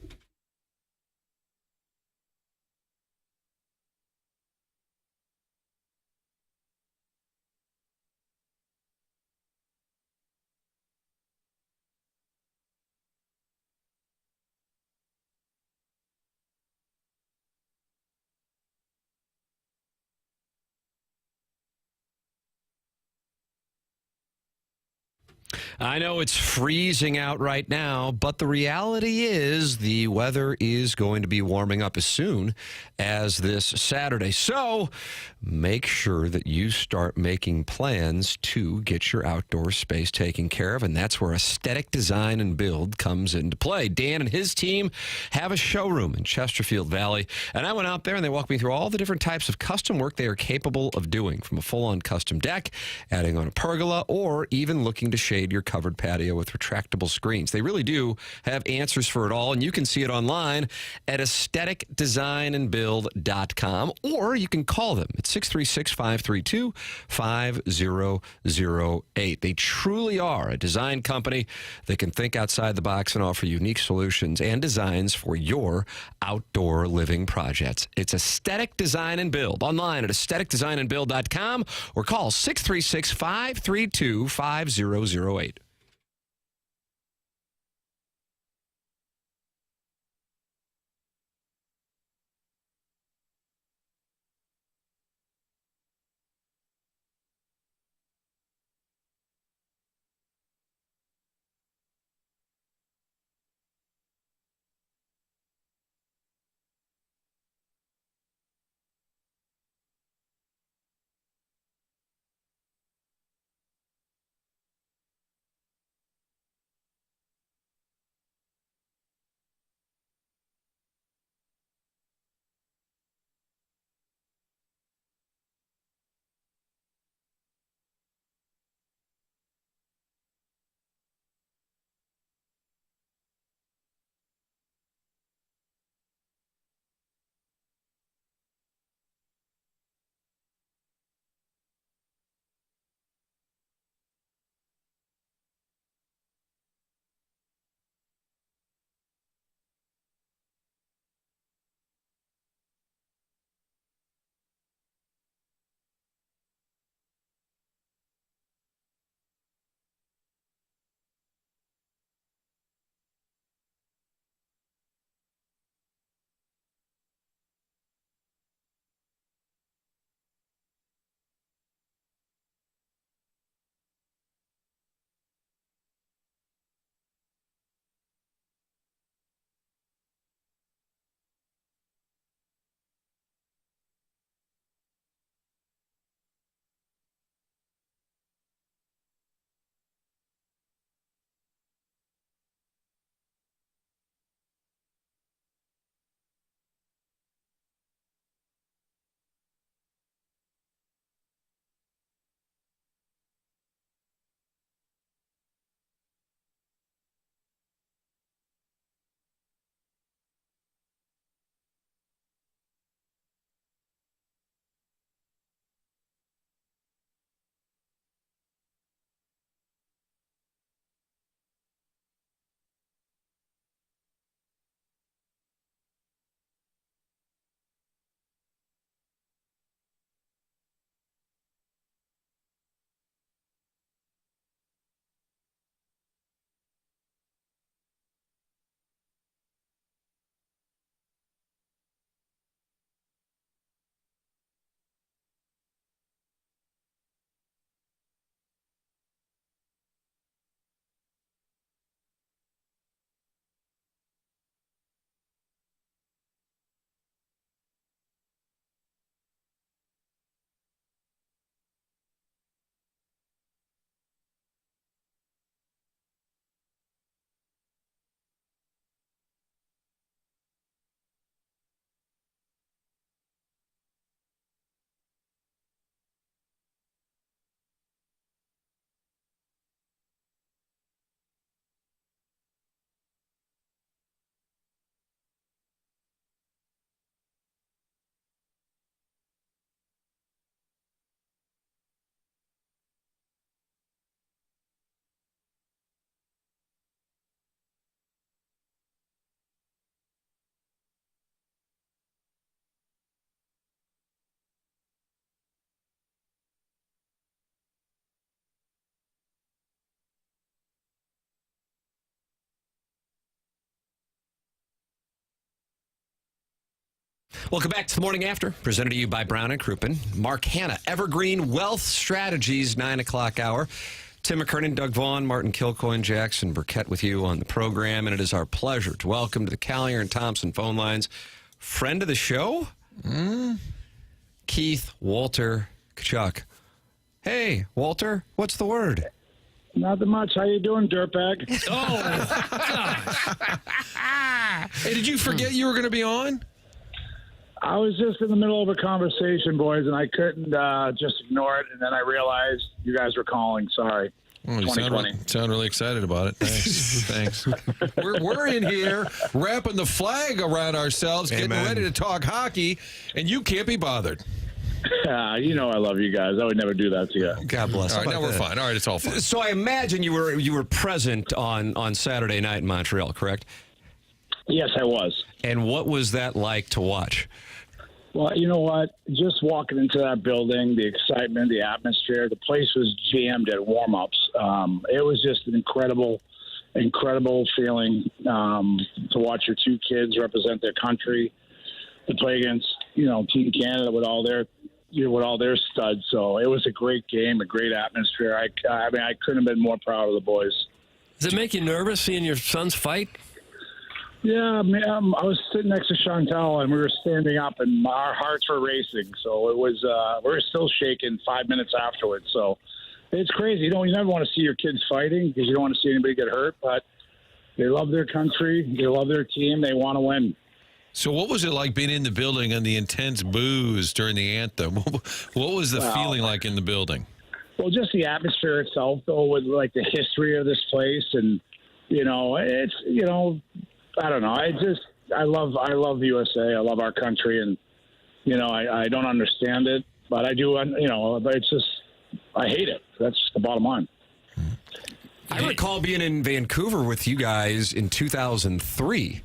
I know it's freezing out right now, but the reality is the weather is going to be warming up as soon as this Saturday. So make sure that you start making plans to get your outdoor space taken care of, and that's where aesthetic design and build comes into play. Dan and his team have a showroom in Chesterfield Valley, and I went out there and they walked me through all the different types of custom work they are capable of doing, from a full-on custom deck, adding on a pergola, or even looking to shade your covered patio with retractable screens. They really do have answers for it all, and you can see it online at aestheticdesignandbuild.com, or you can call them at 636-532-5008. They truly are a design company that can think outside the box and offer unique solutions and designs for your outdoor living projects. It's Aesthetic Design and Build, online at aestheticdesignandbuild.com, or call 636-532-5008. Welcome back to the Morning After, presented to you by Brown and Crouppen. Mark Hanna, Evergreen Wealth Strategies, 9 o'clock hour. Tim McKernan, Doug Vaughn, Martin Kilcoyne, Jackson Burkett with you on the program, and it is our pleasure to welcome to the Collier and Thompson phone lines, friend of the show, Keith Walter Tkachuk. Hey, Walter, what's the word?
Nothing much. How you doing, dirtbag?
Oh, gosh.
Hey, did you forget you were going to be on?
I was just in the middle of a conversation, boys, and I couldn't just ignore it. And then I realized you guys were calling. Sorry.
Oh, you sound really excited about it. Thanks. We're in here wrapping the flag around ourselves, getting ready to talk hockey, and you can't be bothered.
You know I love you guys. I would never do that to you.
God bless.
All right, now we're fine. All right, it's all fine.
So I imagine you were present on Saturday night in Montreal, correct?
Yes, I was.
And what was that like to watch?
Well, you know what? Just walking into that building, the excitement, the atmosphere, the place was jammed at warm-ups. It was just an incredible feeling to watch your two kids represent their country, to play against, Team Canada with all their studs. So it was a great game, a great atmosphere. I mean, I couldn't have been more proud of the boys.
Does it make you nervous seeing your sons fight?
Yeah, I was sitting next to Chantal, and we were standing up, and our hearts were racing. So it was, we were still shaking 5 minutes afterwards. So it's crazy. You never want to see your kids fighting because you don't want to see anybody get hurt. But they love their country, they love their team, they want to win.
So what was it like being in the building and the intense boos during the anthem? What was the feeling like in the building?
Well, just the atmosphere itself, though, with like the history of this place, and it's I don't know. I love the USA. I love our country, and I don't understand it, but I do. But it's just I hate it. That's just the bottom line.
I recall being in Vancouver with you guys in 2003,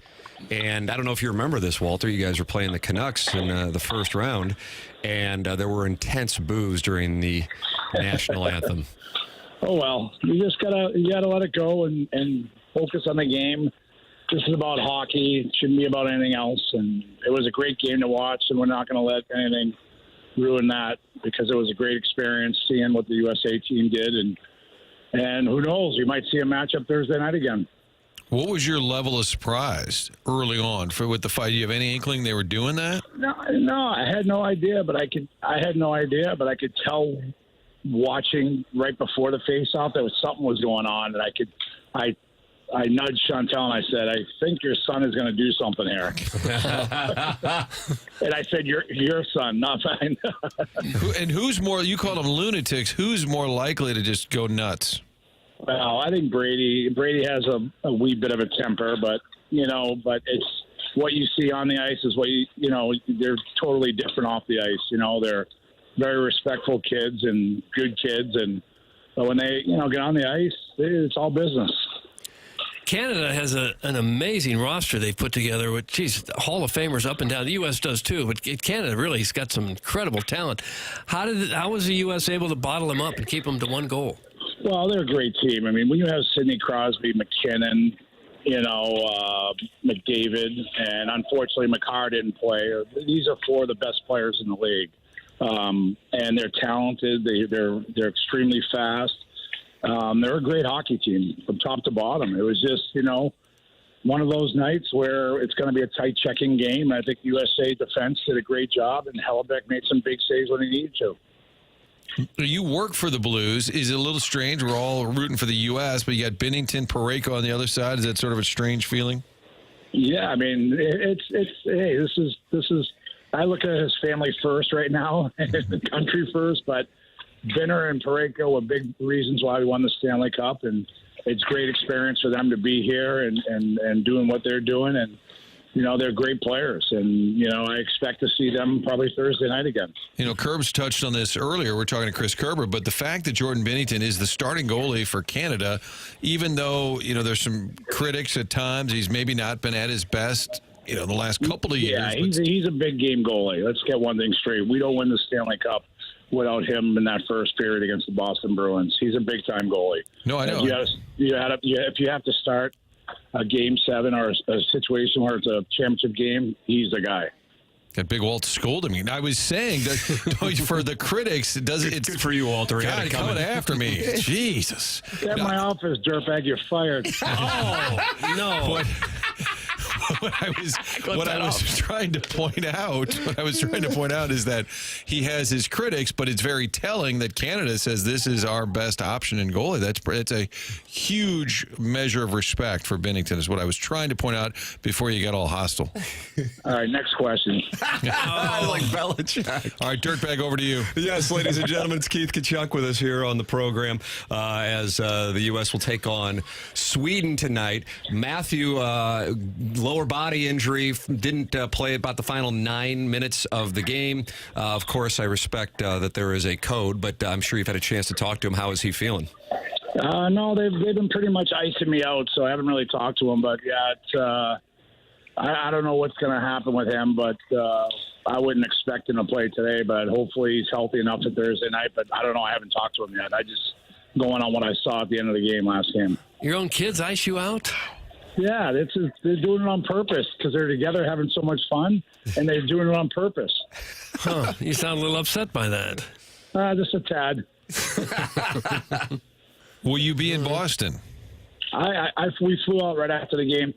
and I don't know if you remember this, Walter. You guys were playing the Canucks in the first round, and there were intense boos during the national anthem.
Oh well, you gotta let it go and focus on the game. This is about hockey. It shouldn't be about anything else. And it was a great game to watch, and we're not going to let anything ruin that because it was a great experience seeing what the USA team did. And who knows? We might see a matchup Thursday night again.
What was your level of surprise early on with the fight? Do you have any inkling they were doing that?
No, I had no idea, but I could tell watching right before the face-off that something was going on, and I nudged Chantal and I said, I think your son is going to do something here. And I said, your son, not mine.
And who's more, you call them lunatics, who's more likely to just go nuts?
Well, I think Brady has a wee bit of a temper, but it's what you see on the ice is what they're totally different off the ice. They're very respectful kids and good kids. But when they, get on the ice, it's all business.
Canada has an amazing roster they've put together with, Hall of Famers up and down. The U.S. does too, but Canada really has got some incredible talent. How was the U.S. able to bottle them up and keep them to one goal?
Well, they're a great team. I mean, when you have Sidney Crosby, McKernan, McDavid, and unfortunately McCarr didn't play. These are four of the best players in the league, and they're talented. They're extremely fast. They're a great hockey team from top to bottom. It was just, one of those nights where it's going to be a tight checking game. I think USA defense did a great job, and Hellebuck made some big saves when he needed to.
You work for the Blues. Is it a little strange? We're all rooting for the U.S., but you got Binnington, Parayko on the other side. Is that sort of a strange feeling?
Yeah, I mean, hey, this is. I look at his family first right now, and the country first, but Binner and Parayko were big reasons why we won the Stanley Cup, and it's great experience for them to be here and doing what they're doing, and they're great players, and I expect to see them probably Thursday night again.
Kerb's touched on this earlier. We're talking to Chris Kerber, but the fact that Jordan Binnington is the starting goalie for Canada, even though there's some critics at times, he's maybe not been at his best. The last couple of years.
Yeah, he's a big game goalie. Let's get one thing straight. We don't win the Stanley Cup without him in that first period against the Boston Bruins. He's a big-time goalie.
No, I know.
If you have to start a Game 7 or a situation where it's a championship game, he's the guy.
That Big Walt scolded me. I was saying that for the critics, it's
good for you, Walter.
God, coming after me. Jesus.
Get my office, dirtbag. You're fired.
Oh, no.
What I was trying to point out is that he has his critics, but it's very telling that Canada says this is our best option in goalie. It's a huge measure of respect for Binnington, is what I was trying to point out before you got all hostile.
All right, next question.
I like Belichick.
All right, dirtbag, over to you.
Yes, ladies and gentlemen, it's Keith Tkachuk with us here on the program as the U.S. will take on Sweden tonight. Matthew, lower body injury, didn't play about the final 9 minutes of the game. Of course, I respect that there is a code, but I'm sure you've had a chance to talk to him. How is he feeling?
No, they've been pretty much icing me out, so I haven't really talked to him. But yeah, I don't know what's going to happen with him, but I wouldn't expect him to play today. But hopefully he's healthy enough for Thursday night. But I don't know. I haven't talked to him yet. I just going on what I saw at the end of the game last game.
Your own kids ice you out?
Yeah, they're doing it on purpose because they're together having so much fun, and they're doing it on purpose.
Huh, you sound a little upset by that.
Just a tad.
Will you be in Boston?
We flew out right after the game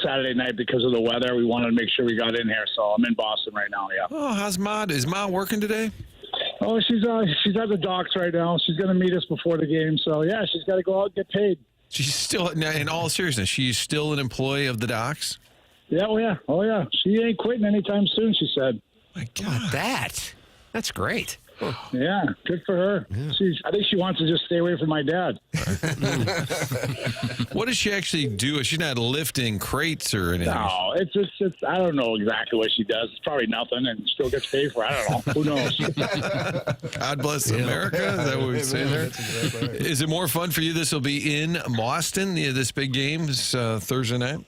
Saturday night because of the weather. We wanted to make sure we got in here, so I'm in Boston right now, yeah.
Oh, how's Ma? Is Ma working today?
Oh, she's at the docks right now. She's going to meet us before the game, so yeah, she's got to go out and get paid.
She's still, in all seriousness, she's still an employee of the docks?
Yeah, oh yeah. She ain't quitting anytime soon, she said.
My God.
That's great.
Yeah, good for her. Yeah. I think she wants to just stay away from my dad.
What does she actually do? She's not lifting crates or anything.
No, it's I don't know exactly what she does. It's probably nothing, and still gets paid for it. I don't know. Who knows?
God bless America. Is that what we say there? Is it more fun for you? This will be in Boston, this big game this Thursday night?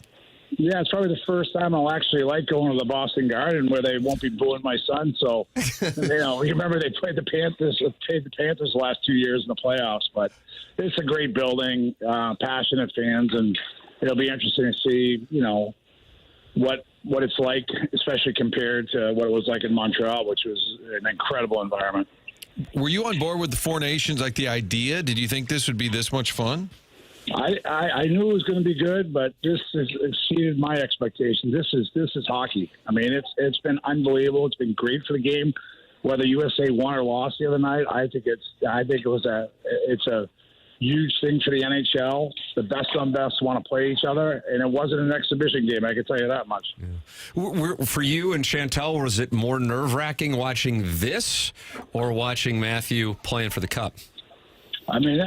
Yeah, it's probably the first time I'll actually like going to the Boston Garden where they won't be booing my son. So, you remember they played the Panthers the last 2 years in the playoffs. But it's a great building, passionate fans, and it'll be interesting to see, what it's like, especially compared to what it was like in Montreal, which was an incredible environment.
Were you on board with the Four Nations, like the idea? Did you think this would be this much fun?
I knew it was going to be good, but this has exceeded my expectations. This is hockey. I mean, it's been unbelievable. It's been great for the game. Whether USA won or lost the other night, I think it's a huge thing for the NHL. The best on best want to play each other, and it wasn't an exhibition game. I can tell you that much.
Yeah. For you and Chantel, was it more nerve-wracking watching this or watching Matthew playing for the Cup?
I mean,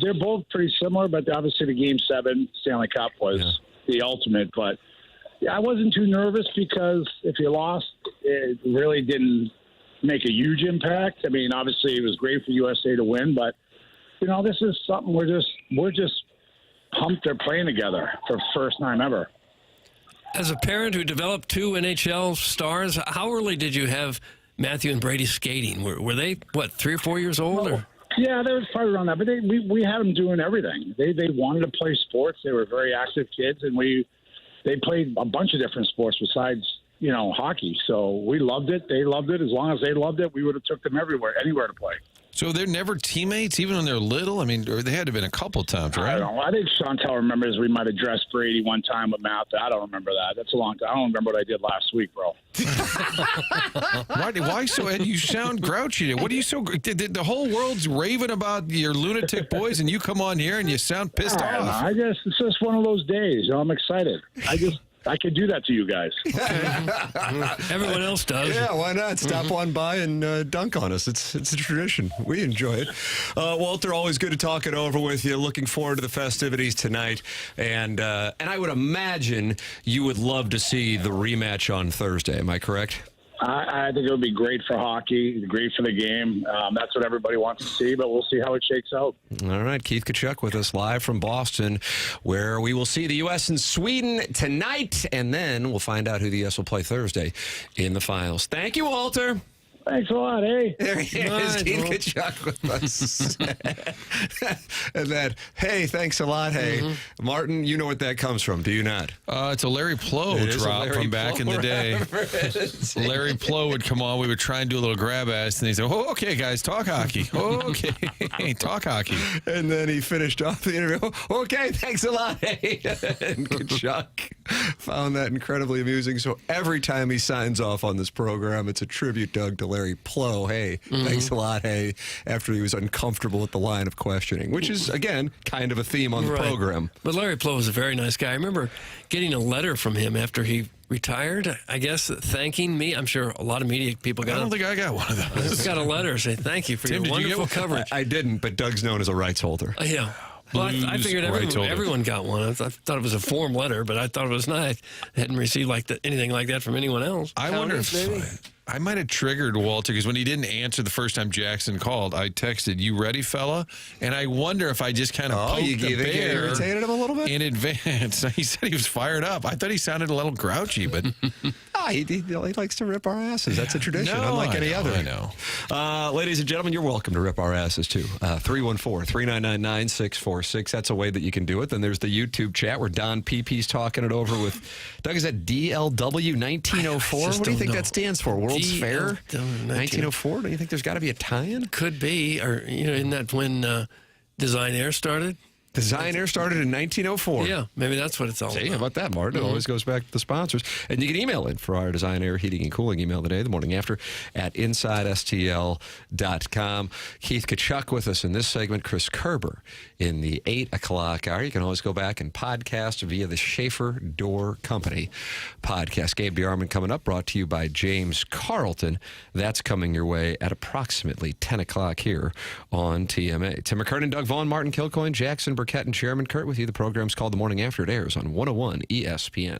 they're both pretty similar, but obviously the Game 7 Stanley Cup was the ultimate. But I wasn't too nervous because if you lost, it really didn't make a huge impact. I mean, obviously it was great for USA to win, but this is something we're just pumped they're playing together for the first time ever.
As a parent who developed two NHL stars, how early did you have Matthew and Brady skating? Were they 3 or 4 years old? Or?
Yeah, they were probably around that, but we had them doing everything. They wanted to play sports. They were very active kids, and they played a bunch of different sports besides hockey. So we loved it. They loved it. As long as they loved it, we would have took them anywhere to play.
So they're never teammates, even when they're little? I mean, or they had to have been a couple times, right?
I don't know. I think Chantel remembers we might have dressed Brady one time with Matt. I don't remember that. That's a long time. I don't remember what I did last week, bro.
Why so? And you sound grouchy. What are you so? The whole world's raving about your lunatic boys, and you come on here and you sound pissed off.
It's just one of those days. I'm excited. I could do that to you guys.
Everyone else does.
Yeah, why not? Stop on by and dunk on us. It's a tradition. We enjoy it. Walter, always good to talk it over with you. Looking forward to the festivities tonight. And I would imagine you would love to see the rematch on Thursday. Am I correct?
I think it would be great for hockey, great for the game. That's what everybody wants to see, but we'll see how it shakes out.
All right, Keith Tkachuk with us live from Boston, where we will see the U.S. and Sweden tonight, and then we'll find out who the U.S. will play Thursday in the finals. Thank you, Walter.
Thanks a lot, hey.
There he is, Keith Tkachuk with us. And then, hey, thanks a lot, hey. Martin, you know what that comes from, do you not?
It's a Larry Plow drop from back in the day. Larry Plow would come on. We would try and do a little grab ass, and he'd say, "Oh, okay, guys, talk hockey. Okay, talk hockey."
And then he finished off the interview. "Oh, okay, thanks a lot, hey." And Tkachuk found that incredibly amusing. So every time he signs off on this program, it's a tribute, Doug, to Larry Plow. Hey, thanks a lot, hey, after he was uncomfortable with the line of questioning, which is, again, kind of a theme on the program.
But Larry Plow was a very nice guy. I remember getting a letter from him after he retired, I guess, thanking me. I'm sure a lot of media people got it.
I don't think I got one of those.
I got a letter saying, thank you for
Tim,
your wonderful coverage.
I didn't, but Doug's known as a rights holder.
Yeah. Well, I figured everyone got one. I thought it was a form letter, but I thought it was nice. I hadn't received anything like that from anyone else.
I wonder if I might have triggered Walter, because when he didn't answer the first time Jackson called, I texted, "You ready, fella?" And I wonder if I just kind of poked the bear,
irritated him a little bit
in advance. He said he was fired up. I thought he sounded a little grouchy, but
he likes to rip our asses. That's a tradition, unlike any other.
I know.
Ladies and gentlemen, you're welcome to rip our asses too. 314-399-9646. That's a way that you can do it. Then there's the YouTube chat where Don PP's talking it over with Doug. Is that DLW 1904? What do you think that stands for? World's Fair 1904? Do you think there's got to be a tie-in?
Could be, or isn't that when Design Air started?
Design Air started in 1904.
Yeah, maybe that's what it's all about.
How about that, Martin? It always goes back to the sponsors. And you can email in for our Design Air Heating and Cooling email today, the morning after, at InsideSTL.com. Keith Tkachuk with us in this segment, Chris Kerber in the 8 o'clock hour. You can always go back and podcast via the Schaefer Door Company podcast. Gabe DeArmond coming up, brought to you by James Carlton. That's coming your way at approximately 10 o'clock here on TMA. Tim McKernan, Doug Vaughn, Martin Kilcoyne, Jackson Burkett, and Chairman Kurt with you. The program's called The Morning After. It airs on 101 ESPN.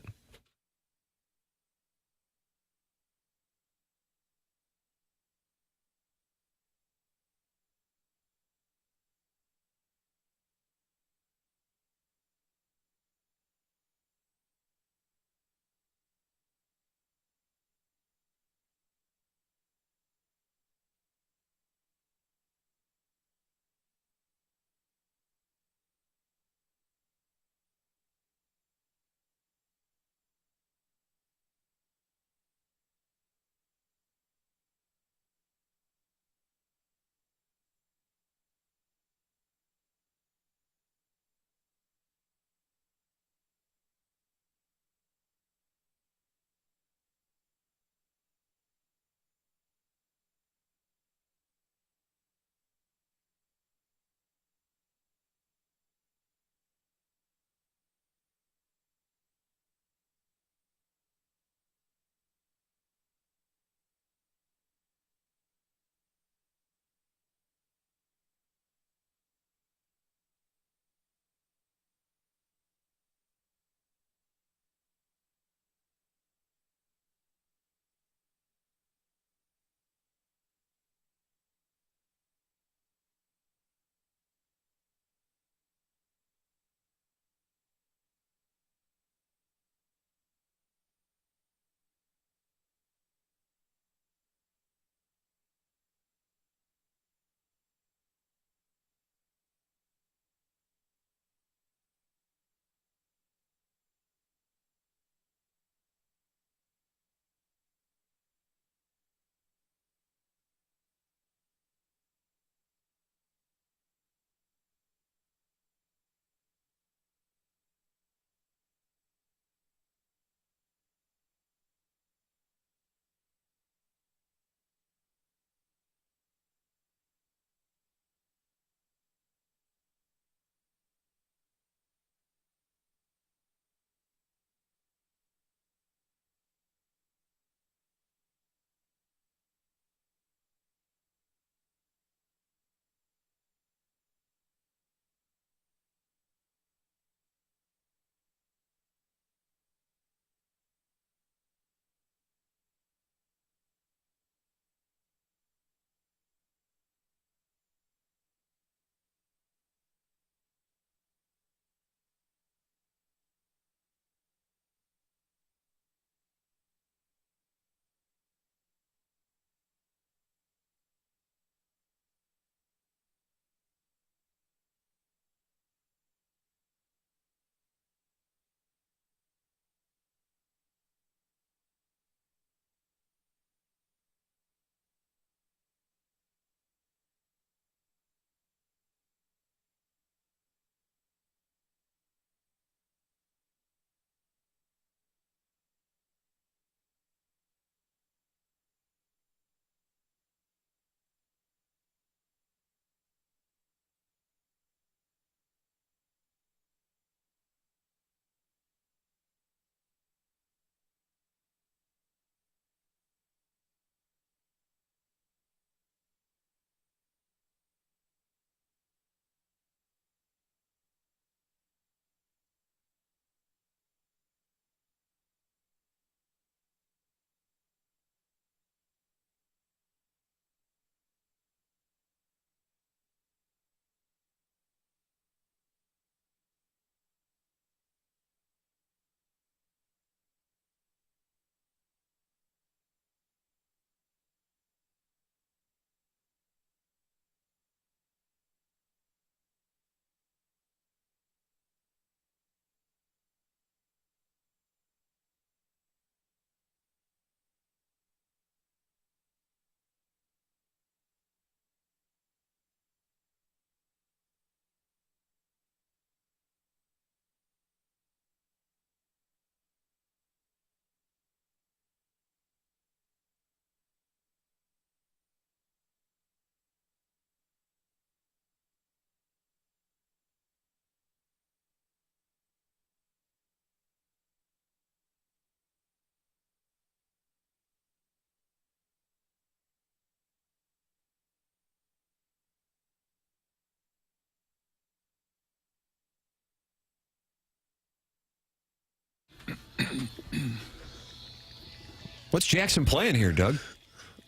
What's Jackson playing here, Doug?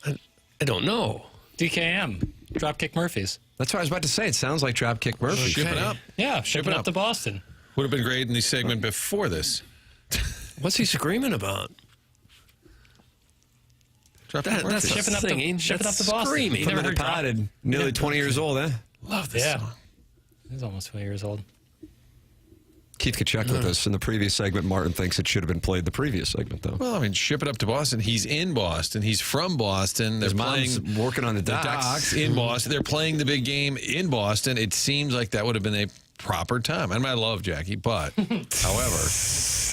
I don't know.
DKM, Dropkick Murphys.
That's what I was about to say. It sounds like Dropkick Murphys.
Shipping up.
Yeah, shipping up to Boston.
Would have been great in the segment before this.
What's he screaming about? That's
shipping up
singing.
shipping up to Boston.
Screaming.
You never heard
Potted, nearly 20 years old, eh?
Love this song.
He's almost 20 years old.
Keith Tkachuk with us in the previous segment. Martin thinks it should have been played the previous segment, though.
Well, I mean, ship it up to Boston. He's in Boston. He's from Boston. They're
His mom's
playing
working on the docks
in Boston. They're playing the big game in Boston. It seems like that would have been a proper time. I mean, I love Jackie, but however,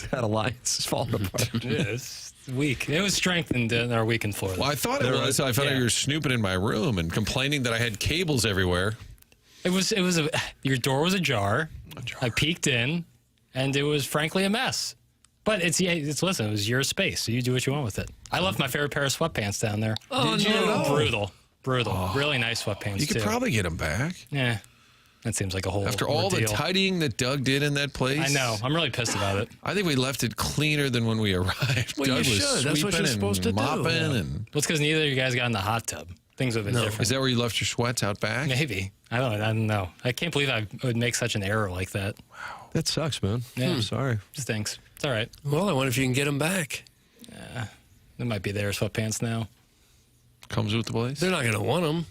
that alliance is falling apart.
It's weak. It was strengthened in our week in Florida.
Well, I thought it was. I found out you were snooping in my room and complaining that I had cables everywhere.
Your door was ajar. I peeked in, and it was frankly a mess. But listen, it was your space, so you do what you want with it. I left my favorite pair of sweatpants down there.
Oh, no.
Brutal. Oh. Really nice sweatpants,
You could probably get them back.
Yeah. That seems like a whole
After all
ordeal.
the tidying that Doug did in that place.
I know. I'm really pissed about it.
I think we left it cleaner than when we arrived.
Well,
Doug
you
was
should. That's what
sweeping
you're supposed to
and
do.
mopping.
Yeah.
And
Well, it's because neither of you guys got in the hot tub. Things would have been different.
Is that where you left your sweats out back?
Maybe. I don't know. I can't believe I would make such an error like that.
Wow.
That sucks, man.
Yeah.
I'm sorry.
Just stinks. It's all right.
Well, I wonder if you can get them back.
They might be their sweatpants now.
Comes with the place?
They're not going to want them.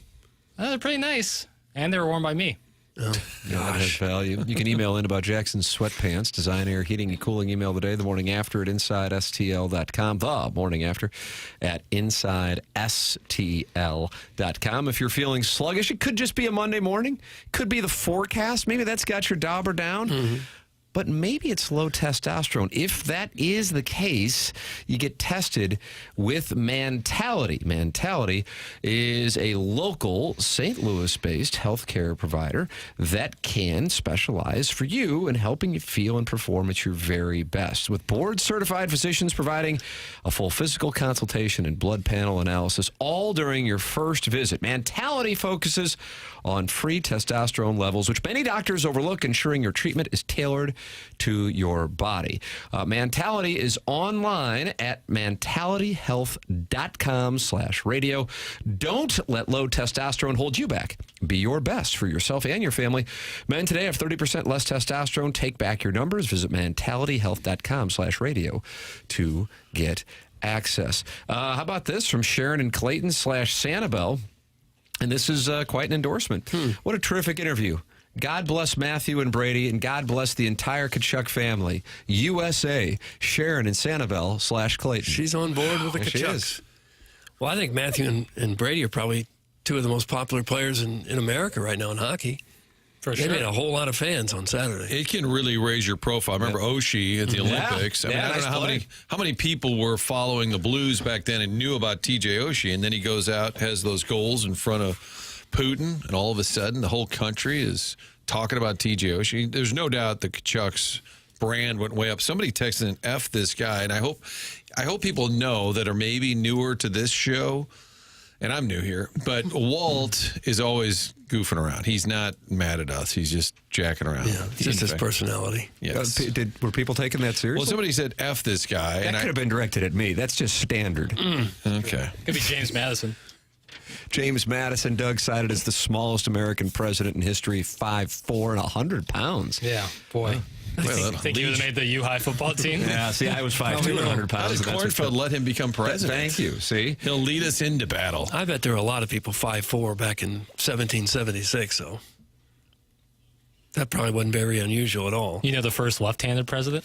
They're pretty nice. And they were worn by me.
Oh, that has value. You can email in about Jackson's sweatpants. Design, air, heating, and cooling email the day. The morning after at InsideSTL.com. The morning after at InsideSTL.com. If you're feeling sluggish, it could just be a Monday morning. Could be the forecast. Maybe that's got your dauber down. Mm-hmm. But maybe it's low testosterone. If that is the case, you get tested with Mentality. Mentality is a local St. Louis-based healthcare provider that can specialize for you in helping you feel and perform at your very best. With board-certified physicians providing a full physical consultation and blood panel analysis, all during your first visit. Mentality focuses on free testosterone levels, which many doctors overlook, ensuring your treatment is tailored to your body. Mentality is online at mentalityhealth.com/radio. Don't let low testosterone hold you back. Be your best for yourself and your family. Men today have 30% less testosterone. Take back your numbers. Visit mentalityhealth.com/radio to get access. How about this from Sharon and Clayton /Sanibel? And this is quite an endorsement. What a terrific interview. God bless Matthew and Brady, and God bless the entire Tkachuk family. USA, Sharon and Sanibel /Clayton.
She's on board with the Tkachuks. Well, I think Matthew and Brady are probably two of the most popular players in America right now in hockey.
For
they
sure.
made a whole lot of fans on Saturday.
It can really raise your profile. I remember Oshie at the Olympics. I mean, I don't know how many people were following the Blues back then and knew about TJ Oshie, and then he goes out, has those goals in front of Putin, and all of a sudden the whole country is talking about TJ Oshie. There's no doubt the Tkachuks brand went way up. Somebody texted an F this guy, and I hope people know that are maybe newer to this show. And I'm new here, but Walt is always goofing around. He's not mad at us. He's just jacking around.
Yeah, it's just his personality.
Yes.
Were people taking that seriously?
Well, somebody said F this guy.
That could have been directed at me. That's just standard.
Okay.
Could be James Madison.
James Madison, Doug, cited as the smallest American president in history, 5'4" and 100 pounds.
Yeah, boy. Think he would have made the U-High football team?
Yeah, see, I was 5'2" and 100 pounds.
How did Cornfeld let him become president?
Thank you, see?
He'll lead us into battle.
I bet there were a lot of people 5'4" back in 1776, so that probably wasn't very unusual at all.
You know the first left-handed president?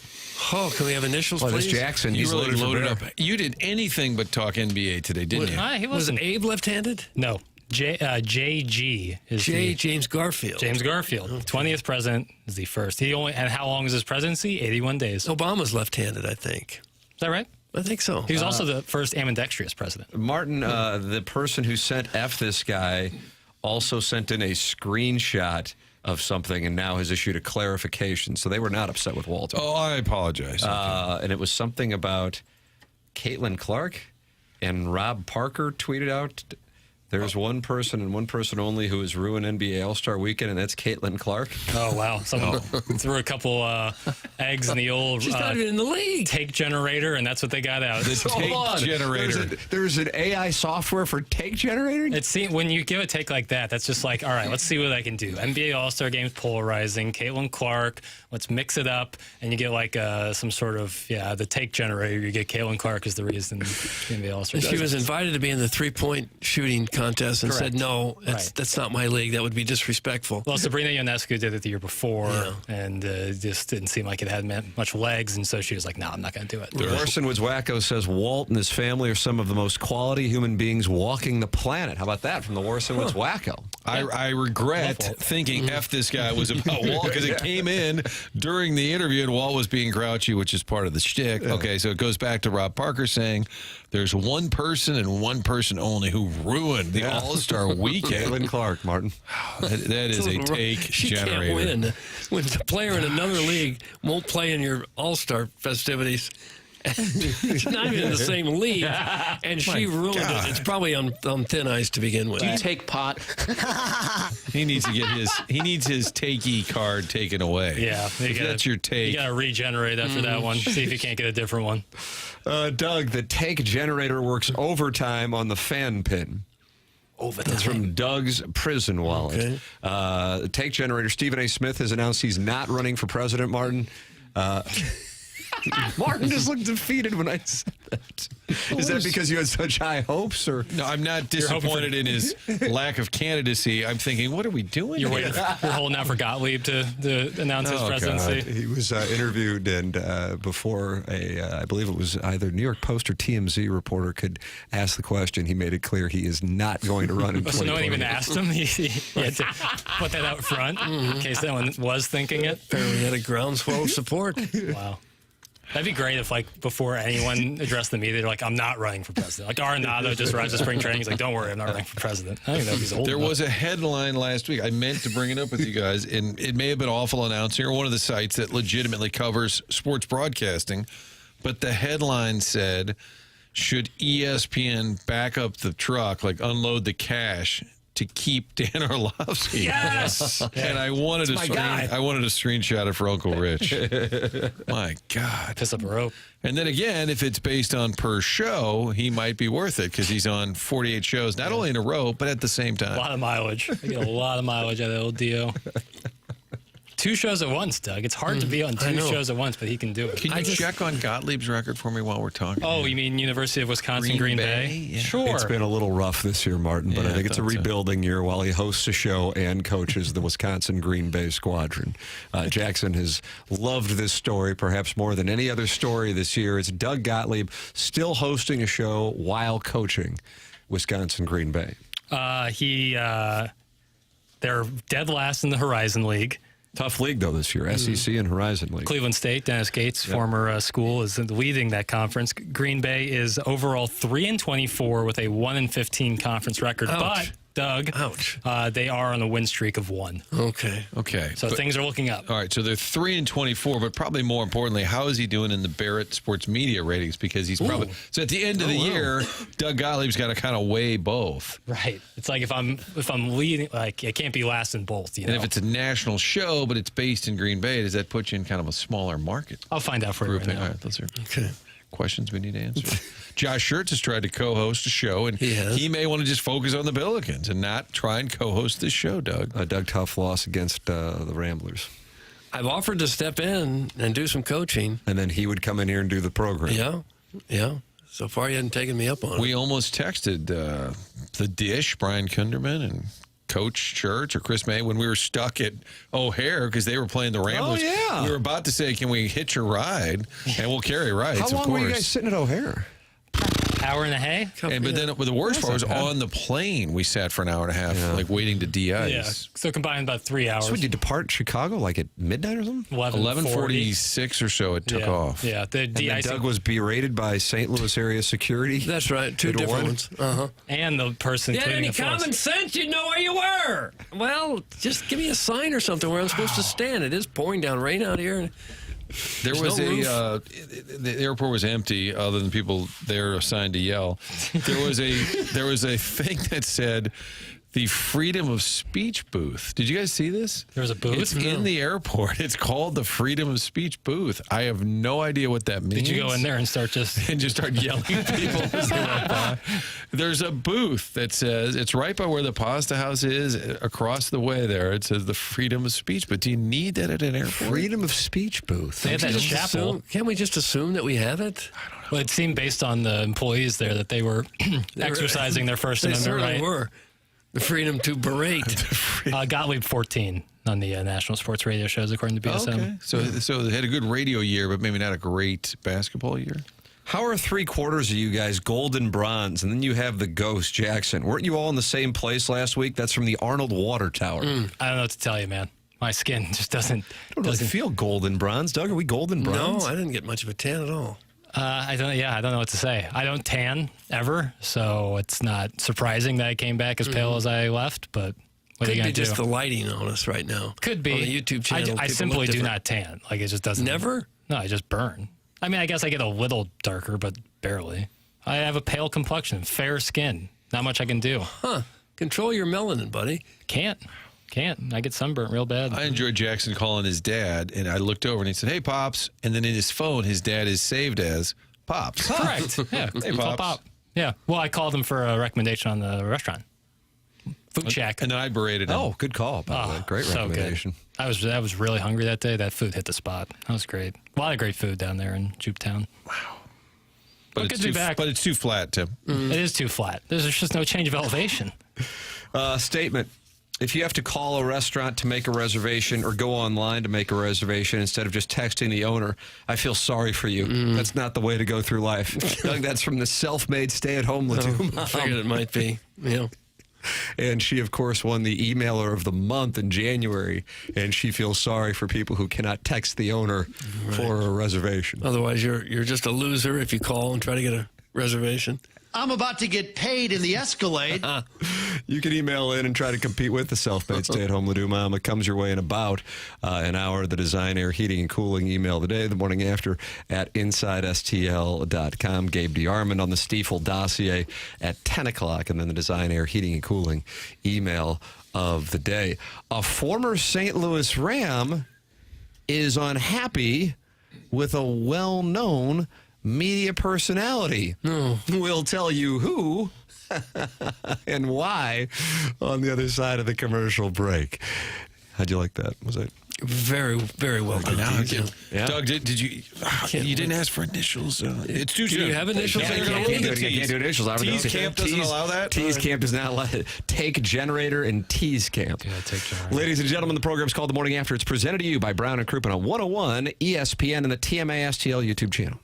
Oh, can we have initials,
Well,
please?
this Jackson,
You
he's
really loaded up.
up.
You did anything but talk NBA today, didn't you?
He
Was
wasn't.
Abe left-handed?
No. JG is
James Garfield.
James Garfield. 20th president is the first. And how long is his presidency? 81 days.
Obama's left-handed, I think.
Is that right?
I think so.
He was also the first ambidextrous president.
Martin, the person who sent F this guy also sent in a screenshot of something and now has issued a clarification. So they were not upset with Walter.
Oh, I apologize.
And it was something about Caitlin Clark, and Rob Parker tweeted out There's one person and one person only who has ruined NBA All-Star Weekend, and that's Caitlin Clark.
Oh, wow. Someone threw a couple eggs in the old
She's not even in the league.
take generator, and that's what they got out.
The take generator.
There's an AI software for take generator?
When you give a take like that, that's just like, all right, let's see what I can do. NBA All-Star Game's polarizing. Caitlin Clark, let's mix it up, and you get like some sort of, the take generator. You get Caitlin Clark is the reason the NBA All-Star
She was invited to be in the three-point shooting contest and said,
Correct.
no, that's not my league. That would be disrespectful.
Well, Sabrina Ionescu did it the year before, and just didn't seem like it had much legs, and so she was like, no, I'm not going to do it.
Orson Wacko says Walt and his family are some of the most quality human beings walking the planet. How about that from the Orson Wacko?
I regret thinking F this guy was about Walt because it came in during the interview and Walt was being grouchy, which is part of the shtick. Okay, so it goes back to Rob Parker saying there's one person and one person only who ruined the All-Star Weekend.
Caitlin Clark, Martin.
That is a take
She
generator.
can't win when the player in another league won't play in your All-Star festivities. It's not even in the same league, and she ruined it. It's probably on thin ice to begin with.
Do you take pot?
He needs to get his takey card taken away.
Yeah,
that's your take.
You got to regenerate after that one. See if you can't get a different one.
Doug, the take generator works overtime on the fan pin. That's from Doug's prison wallet.
Okay.
The take generator, Stephen A. Smith has announced he's not running for president, Martin. Martin just looked defeated when I said that. Is that because you had such high hopes? Or
No, I'm not disappointed in his lack of candidacy. I'm thinking, what are we doing?
You're holding out for Gottlieb to announce his presidency.
God. He was interviewed, and before I believe it was either New York Post or TMZ reporter could ask the question, he made it clear he is not going to run in
So no one
2020.
even asked him. He had to put that out front in case anyone was thinking it.
Apparently had a groundswell of support.
Wow. That'd be great if, like, before anyone addressed the media, they're like, I'm not running for president. Like, Arenado just runs to spring training. He's like, don't worry, I'm not running for president. I don't even know if he's old
There
enough.
was a headline last week. I meant to bring it up with you guys, and it may have been awful announcing or one of the sites that legitimately covers sports broadcasting, but the headline said, should ESPN back up the truck, like unload the cash to keep Dan Orlovsky?
Yes!
And I wanted to screenshot it for Uncle Rich. My God.
Piss up a rope.
And then again, if it's based on per show, he might be worth it because he's on 48 shows, not only in a row, but at the same time.
A lot of mileage. I get a lot of mileage out of the old Dio. 2 shows at once, Doug. It's hard to be on 2 shows at once, but he can do it.
Can you check on Gottlieb's record for me while we're talking?
Oh, you mean University of Wisconsin, Green Bay?
Yeah.
Sure.
It's been a little rough this year, Martin, but
Yeah,
I think
I
it's a
thought so.
rebuilding year while he hosts a show and coaches the Wisconsin Green Bay Squadron. Jackson has loved this story perhaps more than any other story this year. It's Doug Gottlieb still hosting a show while coaching Wisconsin Green Bay.
They're dead last in the Horizon League.
Tough league, though, this year. SEC and Horizon League.
Cleveland State, Dennis Gates' former school, is leading that conference. Green Bay is overall 3-24 with a 1-15 conference record.
Ouch.
But, Doug, they are on a win streak of 1.
Okay.
So things are looking up.
All right, so they're 3-24, but probably more importantly, how is he doing in the Barrett Sports Media ratings? Because he's probably so at the end of the year, Doug Gottlieb's got to kind of weigh both.
Right. It's like if I'm leading, like I can't be last in both. You know?
And if it's a national show, but it's based in Green Bay, does that put you in kind of a smaller market?
I'll find out for you right now.
All right, those are questions we need to answer. Josh Schertz has tried to co-host a show, and he may want to just focus on the Pelicans and not try and co-host this show, Doug.
Doug, tough loss against the Ramblers.
I've offered to step in and do some coaching.
And then he would come in here and do the program.
Yeah. So far, he hasn't taken me up on it.
We almost texted the Dish, Brian Kunderman, and Coach Church or Chris May when we were stuck at O'Hare because they were playing the Ramblers.
Oh, yeah.
We were about to say, can we hitch a ride? And we'll carry rides,
How long
of course.
were you guys sitting at O'Hare?
Hour and a half.
But then the worst part was on the plane. We sat for an hour and a half, like waiting to de-ice.
Yeah. So combined about 3 hours.
So would you depart Chicago like at midnight or something?
11:46 or so it took off.
Yeah. The
And then
de-icing.
Doug was berated by St. Louis area security.
That's right. 2
Good
different
one.
ones. Uh-huh.
And the person
You had
cleaning
any
the floors.
common sense, you'd know where you were. Well, just give me a sign or something where I'm supposed to stand. It is pouring down rain out here.
There was the airport was empty other than people there assigned to yell. There was a thing that said the freedom of speech booth. Did you guys see this?
There was a booth?
It's in the airport. It's called the freedom of speech booth. I have no idea what that means.
Did you go in there and start
yelling at people as they walk by? There's a booth that says, it's right by where the pasta house is, across the way there. It says the freedom of speech. But do you need that at an airport?
Freedom of speech booth.
They have that chapel.
Can't we just assume that we have it?
I don't know.
Well, it seemed based on the employees there that they were exercising their First Amendment right.
They were. The freedom to berate.
Gottlieb 14 on the national sports radio shows, according to BSM.
Okay. So they had a good radio year, but maybe not a great basketball year.
How are 3/4 of you guys gold and bronze, and then you have the ghost, Jackson? Weren't you all in the same place last week? That's from the Arnold Water Tower.
I don't know what to tell you, man. My skin just doesn't.
I don't really feel gold and bronze. Doug, are we gold and bronze?
No, I didn't get much of a tan at all.
I don't know what to say. I don't tan ever, so it's not surprising that I came back as pale as I left. But what are you
Could
gonna
be
do?
just the lighting on us right now.
Could be
on the YouTube channel.
I simply do not tan. Like it just doesn't.
Never?
No, I just burn. I mean, I guess I get a little darker, but barely. I have a pale complexion, fair skin. Not much I can do.
Huh? Control your melanin, buddy.
Can't. I get sunburnt real bad.
I enjoyed Jackson calling his dad, and I looked over and he said, "Hey, Pops," and then in his phone, his dad is saved as Pops.
Correct. Yeah.
Hey, Pops.
Pop. Yeah. Well, I called him for a recommendation on the restaurant. Food Shack.
And then I berated him.
Oh, good call. By the way. Great
so
recommendation.
Good. I was really hungry that day. That food hit the spot. That was great. A lot of great food down there in Jupetown.
Wow.
But good to be back.
But it's too flat, Tim.
It is too flat. There's just no change of elevation.
Statement. If you have to call a restaurant to make a reservation or go online to make a reservation instead of just texting the owner, I feel sorry for you. That's not the way to go through life. I think that's from the self-made stay-at-home Ledoux.
I figured it might be. Yeah.
And she, of course, won the Emailer of the Month in January, and she feels sorry for people who cannot text the owner for a reservation.
Otherwise, you're just a loser if you call and try to get a reservation.
I'm about to get paid in the Escalade.
You can email in and try to compete with the self-made stay-at-home Ledoux mom. It comes your way in about an hour. The Design Air Heating and Cooling email today, the morning after, at InsideSTL.com. Gabe DeArmond on the Stiefel dossier at 10 o'clock, and then the Design Air Heating and Cooling email of the day. A former St. Louis Ram is unhappy with a well-known media personality. We'll tell you who and why on the other side of the commercial break. How'd you like that? Was it
very, very well done?
Yeah.
Doug, did you? You didn't ask for initials. It's too soon.
Do you have initials?
Yeah,
You
can't do initials.
Tease Camp doesn't allow that.
Tease Camp does not allow it. Take Generator and Tease Camp.
Yeah, Take Generator.
Ladies and gentlemen, the program's called The Morning After. It's presented to you by Brown and Crouppen on 101 ESPN and the TMA STL YouTube channel.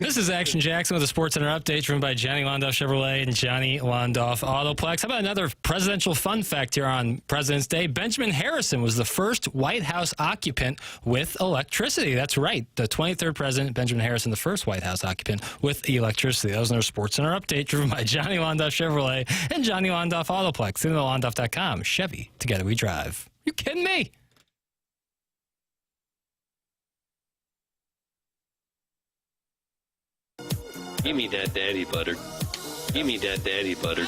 This is Action Jackson with a Sports Center update driven by Johnny Londoff Chevrolet and Johnny Londoff Autoplex. How about another presidential fun fact here on President's Day? Benjamin Harrison was the first White House occupant with electricity. That's right. The 23rd president, Benjamin Harrison, the first White House occupant with electricity. That was another Sports Center update driven by Johnny Londoff Chevrolet and Johnny Londoff Autoplex. Londoff.com. Chevy. Together we drive. You kidding me?
Give me that daddy butter. Give me that daddy butter.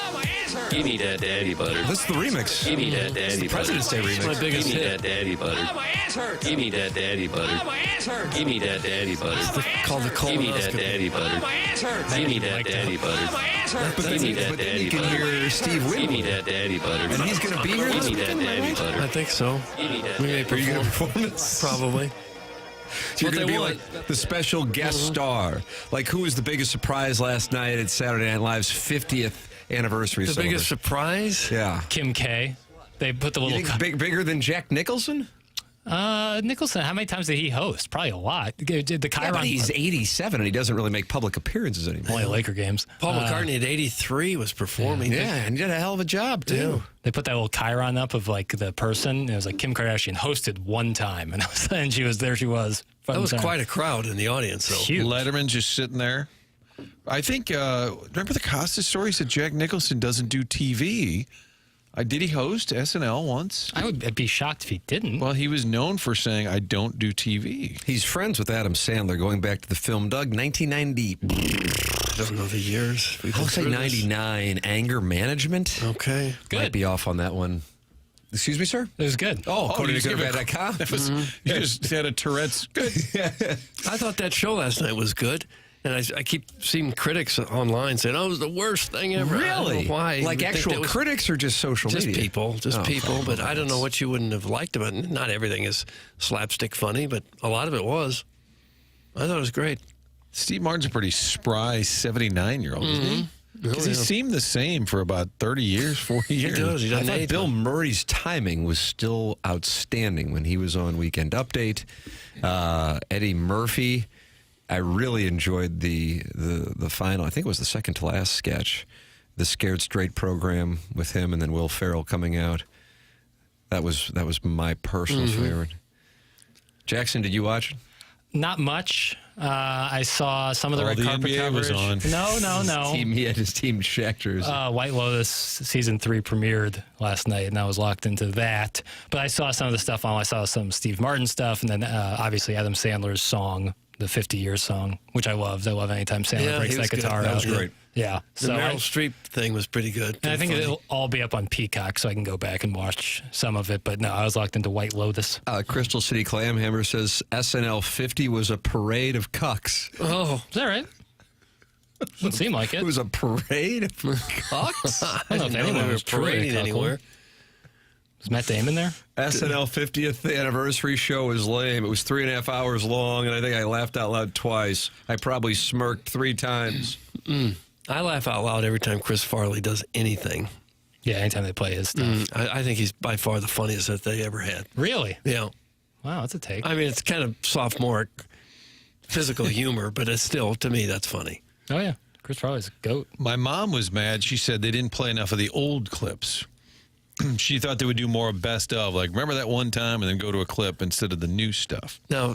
Give me that daddy butter.
This is the remix.
Give me that daddy butter.
President's Day remix.
My biggest
Give me
hit.
that daddy butter. Give me that daddy butter. Give me that daddy butter.
Called the
Give me that
colonoscopy.
daddy butter. Give me that daddy butter. Give me that
But then you
daddy
can
butter.
hear Steve
Give me
Winwood.
that daddy butter.
And he's going to be here
Give
this
me that
weekend,
daddy
right?
butter.
I think so.
Give me that
We may
Are you going to
perform.
perform this?
Probably.
So you're
What
going to
they
be
want.
like the special guest star. Like, who was the biggest surprise last night at Saturday Night Live's 50th anniversary
The biggest
celebration?
surprise?
Yeah.
Kim K. They put the
You
little...
think bigger than Jack Nicholson?
Nicholson, how many times did he host? Probably a lot. The
Yeah,
Chiron...
but he's 87 and he doesn't really make public appearances anymore.
Only Laker games.
Paul McCartney at 83 was performing.
Yeah, and he did a hell of a job, too.
They put that little Chiron up of like the person. It was like Kim Kardashian hosted one time, and she was there. She was.
That was quite a crowd in the audience, though.
Huge.
Letterman just sitting there. I think, remember the Costas story? He said Jack Nicholson doesn't do TV. Did he host SNL once?
I would be shocked if he didn't.
Well, he was known for saying, I don't do TV.
He's friends with Adam Sandler going back to the film Doug, 1990.
I don't know the years.
I'll say 99. Anger Management.
Okay.
Good.
Might be off on that one. Excuse me, sir?
It was good.
Oh,
you just gave
CodyToGoodBad.com.
You just had a Tourette's. Good.
I thought that show last night was good. And I keep seeing critics online saying, "Oh, it was the worst thing ever." I don't know why?
Like
You would think
actual
that was
critics or just social
just
media?
people,
Oh,
people. But I don't know what you wouldn't have liked about it. Not everything is slapstick funny, but a lot of it was. I thought it was great.
Steve Martin's a pretty spry 79-year-old, isn't he? Because he seemed the same for about 30 years, 40 years.
He does. He
I
doesn't
thought
age
Bill
well.
Murray's timing was still outstanding when he was on Weekend Update. Eddie Murphy, I really enjoyed the final. I think it was the second to last sketch, the Scared Straight program with him and then Will Ferrell coming out. That was my personal favorite. Jackson, did you watch it?
Not much. I saw some of the red
the
carpet
NBA
coverage.
was on.
No.
He had his team Shaq jersey.
White Lotus season 3 premiered last night, and I was locked into that. But I saw some of the stuff on. I saw some Steve Martin stuff, and then obviously Adam Sandler's song, the 50-year song, which I loved. I love anytime Sandler
Yeah,
breaks
he was
that
good.
guitar
That
out.
was great.
Yeah.
The Meryl Streep thing was pretty good.
And I think
Funny.
it'll all be up on Peacock, so I can go back and watch some of it. But no, I was locked into White Lotus.
Crystal City Clamhammer says SNL 50 was a parade of cucks.
Oh,
is that right? Doesn't seem like it.
It was a parade of cucks?
I don't know if
know
anyone
they were
was truly
parading
cuckold.
anywhere.
Was Matt Damon there?
SNL 50th anniversary show was lame. It was 3.5 hours long, and I think I laughed out loud twice. I probably smirked 3 times.
I laugh out loud every time Chris Farley does anything.
Yeah, anytime they play his stuff.
I think he's by far the funniest that they ever had.
Really?
Yeah.
Wow, that's a take.
I mean, it's kind of sophomoric physical humor, but it's still, to me, that's funny.
Oh, yeah. Chris Farley's a goat.
My mom was mad. She said they didn't play enough of the old clips. She thought they would do more best of, like, remember that one time, and then go to a clip instead of the new stuff.
Now,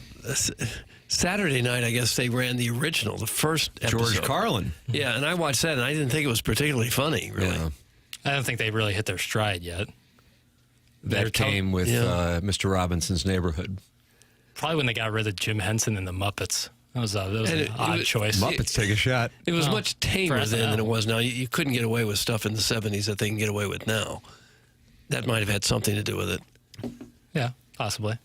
Saturday night, I guess they ran the original, the first episode.
George Carlin.
Yeah, and I watched that, and I didn't think it was particularly funny, really.
Yeah.
I don't think they really hit their stride yet.
That came with Mr. Robinson's Neighborhood.
Probably when they got rid of Jim Henson and the Muppets. That was
And
an odd choice.
Muppets take a shot.
It was
Oh,
much tamer
for
then
SNL.
than it was now. You couldn't get away with stuff in the 70s that they can get away with now. That might have had something to do with it.
Yeah, possibly.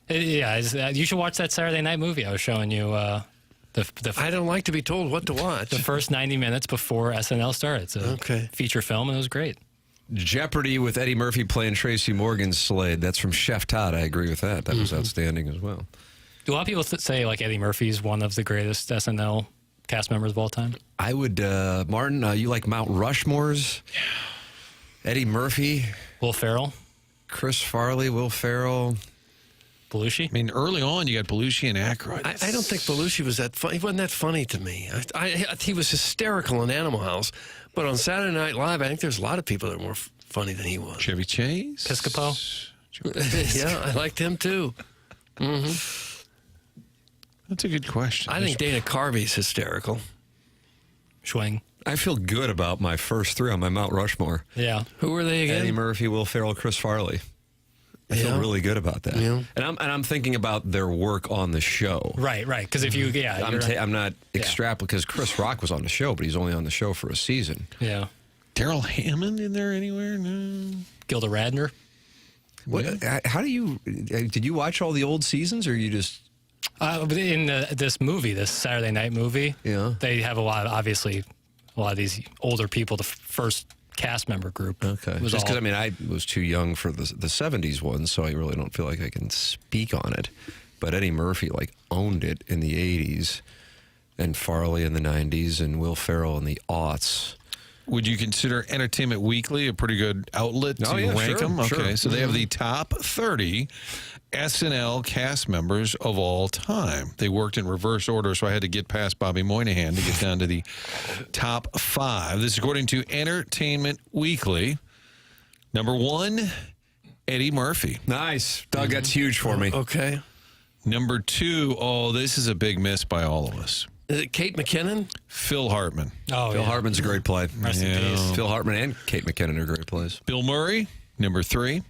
Yeah, you should watch that Saturday night movie I was showing you.
I don't like to be told what to watch.
The first 90 minutes before SNL started. It's a feature film, and it was great.
Jeopardy with Eddie Murphy playing Tracy Morgan's Slade. That's from Chef Todd. I agree with that. That was outstanding as well.
Do a lot of people say like Eddie Murphy's one of the greatest SNL cast members of all time?
I would, Martin, you like Mount Rushmores? Yeah. Eddie Murphy.
Will Ferrell.
Chris Farley, Will Ferrell.
Belushi?
I mean, early on, you got Belushi and Aykroyd.
I don't think Belushi was that funny. He wasn't that funny to me. He was hysterical in Animal House, but on Saturday Night Live, I think there's a lot of people that are more funny than he was.
Chevy Chase?
Piscopo?
Yeah, I liked him too. Mm-hmm.
That's a good question.
I think Dana Carvey's hysterical.
Schwing.
I feel good about my first three on my Mount Rushmore.
Yeah.
Who were they again?
Eddie Murphy, Will Ferrell, Chris Farley. I feel really good about that.
Yeah.
And I'm thinking about their work on the show.
Right. Because if you,
I'm not extrapolating because Chris Rock was on the show, but he's only on the show for a season.
Yeah.
Daryl Hammond in there anywhere? No.
Gilda Radner.
What? How do you? Did you watch all the old seasons, or you just?
In this movie, this Saturday Night movie, they have a lot of these older people. The first cast member group.
Okay. Just because I was too young for the 70s one, so I really don't feel like I can speak on it. But Eddie Murphy owned it in the 80s, and Farley in the 90s, and Will Ferrell in the aughts.
Would you consider Entertainment Weekly a pretty good outlet to rank them? Okay, so they have the top 30 SNL cast members of all time. They worked in reverse order, so I had to get past Bobby Moynihan to get down to the top 5. This is according to Entertainment Weekly. Number 1, Eddie Murphy.
Nice. Doug, that's huge for me.
Okay.
Number 2, this is a big miss by all of us.
Is it Kate McKinnon?
Phil Hartman.
Oh,
Phil Hartman's a great play.
Rest in peace.
Phil Hartman and Kate McKinnon are great plays.
Bill Murray, number 3.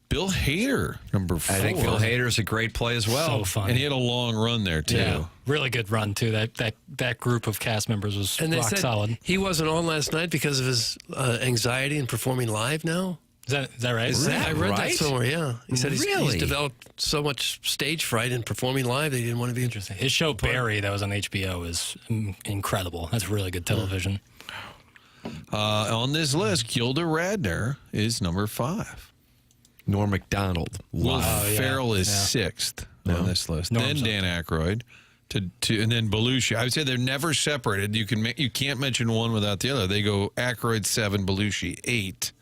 Bill Hader, number 4.
I think Bill Hader's a great play as well.
So funny.
And he had a long run there, too.
Yeah. Really good run, too. That group of cast members was rock solid.
He wasn't on last night because of his anxiety in performing live now.
Is that right?
I read that somewhere, yeah. He said he's developed so much stage fright in performing live that he didn't want to be interesting.
His show, Barry, that was on HBO, is incredible. That's really good television.
On this list, Gilda Radner is number 5.
Norm Macdonald.
Will Ferrell is 6th on this list. Then Dan Aykroyd, and then Belushi. I would say they're never separated. You can't mention one without the other. They go Aykroyd 7, Belushi 8.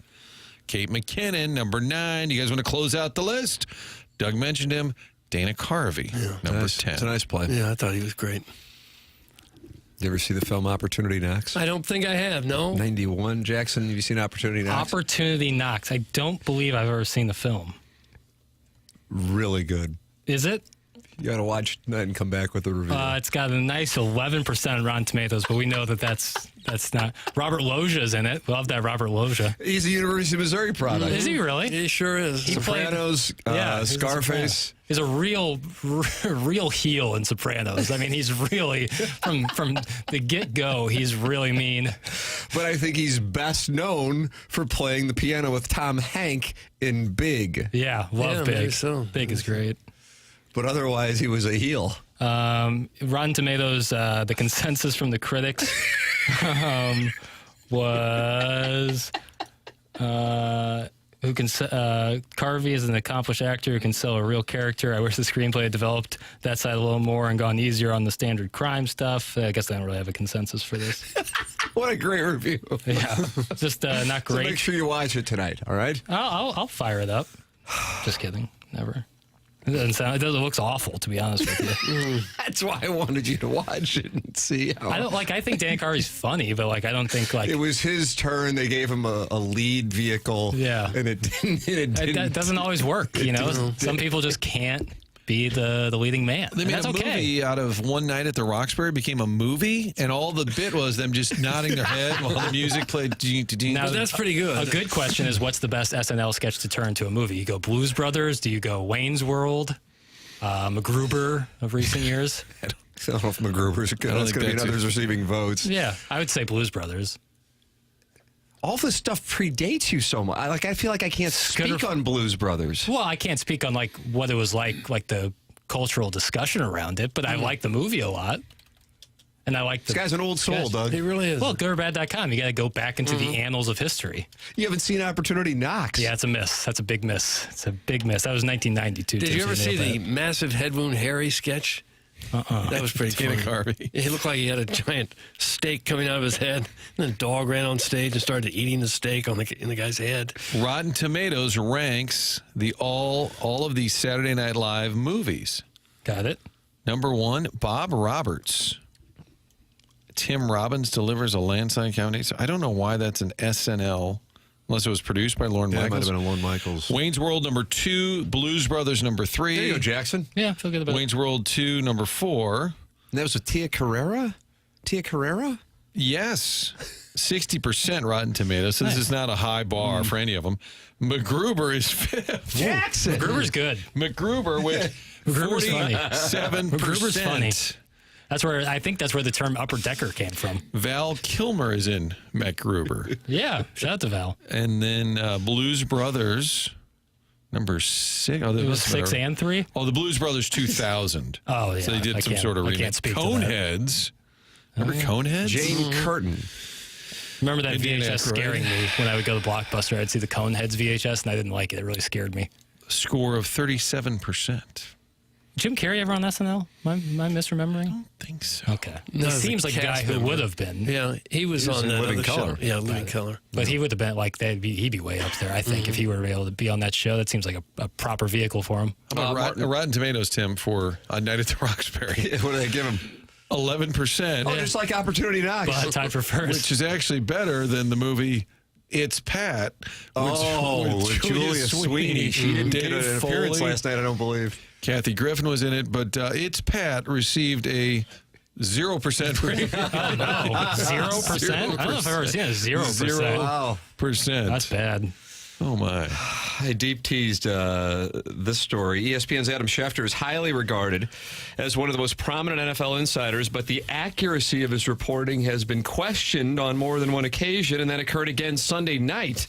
Kate McKinnon, number 9. You guys want to close out the list? Doug mentioned him. Dana Carvey, number 10.
It's a nice play.
Yeah, I thought he was great.
You ever see the film Opportunity Knocks?
I don't think I have, no.
91. Jackson, have you seen Opportunity Knocks?
Opportunity Knocks. I don't believe I've ever seen the film.
Really good.
Is it?
You got to watch that and come back with a review.
It's got a nice 11% on Rotten Tomatoes, but we know that's not. Robert Loggia's in it. Love that Robert Loggia.
He's a University of Missouri product.
Is he really?
He sure is.
Sopranos, Scarface.
He's a real heel in Sopranos. I mean, he's really, from the get-go, he's really mean.
But I think he's best known for playing the piano with Tom Hanks in Big.
Yeah, love Big.
Maybe so.
Big is great.
But otherwise, he was a heel.
Rotten Tomatoes, the consensus from the critics was Carvey is an accomplished actor who can sell a real character. I wish the screenplay had developed that side a little more and gone easier on the standard crime stuff. I guess I don't really have a consensus for this.
What a great review.
Yeah, just not great.
So make sure you watch it tonight, all right?
I'll fire it up. Just kidding. Never. It doesn't looks awful, to be honest with you.
That's why I wanted you to watch it and see how.
I think Dan Carvey's funny, but I don't think
it was his turn. They gave him a lead vehicle.
Yeah.
And it didn't.
That doesn't always work, you know? Some people just can't be the leading man.
They made a movie out of One Night at the Roxbury, became a movie, and all the bit was them just nodding their head while the music played.
Now, that's pretty good.
A good question is, what's the best SNL sketch to turn to a movie? You go Blues Brothers? Do you go Wayne's World? MacGruber of recent years?
I don't know if MacGruber's good. That's going to be others receiving votes.
Yeah, I would say Blues Brothers.
All this stuff predates you so much. I feel like I can't speak on Blues Brothers.
Well, I can't speak on what it was like the cultural discussion around it, but I like the movie a lot. And I like
this guy's an old soul, Doug.
He really is.
Well, goodorbad.com. You got to go back into the annals of history.
You haven't seen Opportunity Knocks.
Yeah, it's a miss. That's a big miss. It's a big miss. That was 1992.
Did you ever see the massive head wound Harry sketch? That was pretty
Dana
funny.
Carvey.
He looked like he had a giant steak coming out of his head. And then a dog ran on stage and started eating the steak in the guy's head.
Rotten Tomatoes ranks all of these Saturday Night Live movies.
Got it.
Number 1, Bob Roberts. Tim Robbins delivers a landslide county. I don't know why that's an SNL, unless it was produced by Lorne
Yeah, it
Michaels.
might have been a Lorne Michaels.
Wayne's World, number 2. Blues Brothers, number 3.
There you go, Jackson.
Yeah, I feel good about
Wayne's World 2, number 4.
And that was with Tia Carrera? Tia Carrera?
Yes. 60% Rotten Tomatoes. So this is not a high bar for any of them. MacGruber is 5th.
Jackson.
MacGruber's good.
MacGruber with
MacGruber's funny.
47%.
MacGruber's funny. I think that's where the term upper decker came from.
Val Kilmer is in MacGruber.
Yeah, shout out to Val.
And then Blues Brothers, number 6. Oh,
It was 6 and 3?
Oh, the Blues Brothers 2000.
Oh, yeah.
So they did some sort of
I
remake.
can't speak to that.
Coneheads. Remember Coneheads?
Jane Curtin.
Remember that
Indiana
VHS
Aykroyd.
scaring me when I would go to Blockbuster. I'd see the Coneheads VHS, and I didn't like it. It really scared me.
Score of 37%.
Jim Carrey ever on SNL? Am I misremembering?
I don't think so.
Okay.
No,
He
the
seems like a guy
cast
who
member.
would have been.
Yeah, he was on
in
that
Living
other
Color.
show. Yeah, Living Color.
But he would have been like he'd be way up there. I think if he were able to be on that show, that seems like a proper vehicle for him.
How about Rotten Tomatoes, Tim, for A Night at the Roxbury?
What do they give him?
11%.
Oh, just like Opportunity Knocks.
But tied for first.
Which is actually better than the movie It's Pat.
With Julia Sweeney. She didn't get
Dave
an appearance
Foley.
last night, I don't believe.
Kathy Griffin was in it, but It's Pat received a 0% rating.
Oh, no. 0%? I don't know if I've ever seen a 0%.
Wow.
That's bad.
Oh, my.
I deep teased this story. ESPN's Adam Schefter is highly regarded as one of the most prominent NFL insiders, but the accuracy of his reporting has been questioned on more than one occasion, and that occurred again Sunday night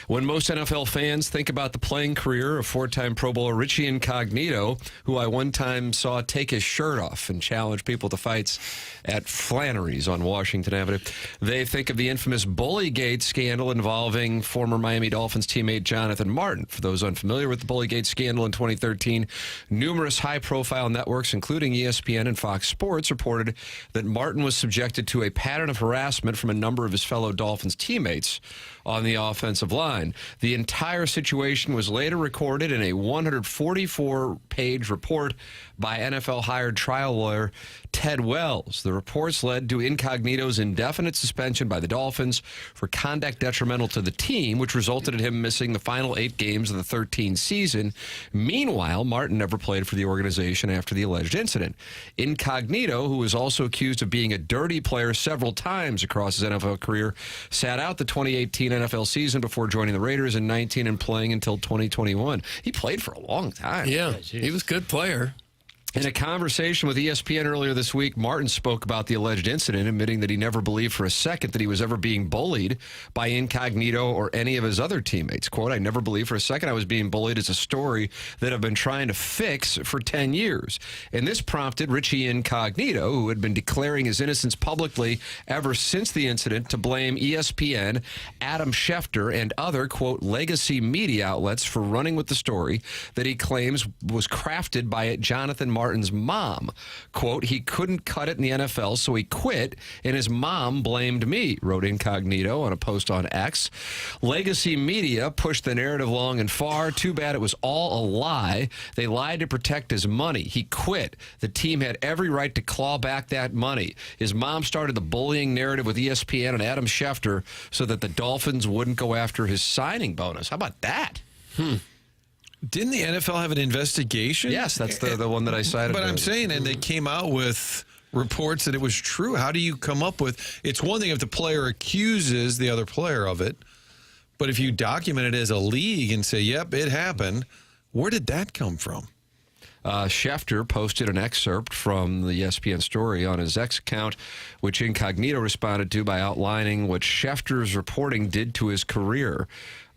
when most NFL fans think about the playing career of four-time Pro Bowler Richie Incognito, who I one time saw take his shirt off and challenge people to fights at Flannery's on Washington Avenue. They think of the infamous Bullygate scandal involving former Miami Dolphins teammate Jonathan Martin. For those unfamiliar with the Bullygate scandal in 2013, numerous high-profile networks, including ESPN and Fox Sports, reported that Martin was subjected to a pattern of harassment from a number of his fellow Dolphins teammates on the offensive line. The entire situation was later recorded in a 144-page report by NFL-hired trial lawyer Ted Wells. The reports led to Incognito's indefinite suspension by the Dolphins for conduct detrimental to the team, which resulted in him missing the final 8 games of the 13 season. Meanwhile, Martin never played for the organization after the alleged incident. Incognito, who was also accused of being a dirty player several times across his NFL career, sat out the 2018 NFL season before joining the Raiders in 19 and playing until 2021. He played for a long time.
Yeah, he was a good player.
In a conversation with ESPN earlier this week, Martin spoke about the alleged incident, admitting that he never believed for a second that he was ever being bullied by Incognito or any of his other teammates. Quote, "I never believed for a second I was being bullied. It's a story that I've been trying to fix for 10 years. And this prompted Richie Incognito, who had been declaring his innocence publicly ever since the incident, to blame ESPN, Adam Schefter, and other, quote, legacy media outlets for running with the story that he claims was crafted by Jonathan Martin's mom. Quote, he couldn't cut it in the NFL, so he quit, and his mom blamed me," wrote Incognito on a post on X. "Legacy media pushed the narrative long and far. Too bad it was all a lie. They lied to protect his money. He quit. The team had every right to claw back that money. His mom started the bullying narrative with ESPN and Adam Schefter so that the Dolphins wouldn't go after his signing bonus." How about that?
Didn't the NFL have an investigation?
Yes, that's the one that I cited.
But I'm saying, and they came out with reports that it was true. How do you come up with? It's one thing if the player accuses the other player of it, but if you document it as a league and say, "Yep, it happened," where did that come from?
Schefter posted an excerpt from the ESPN story on his X account, which Incognito responded to by outlining what Schefter's reporting did to his career.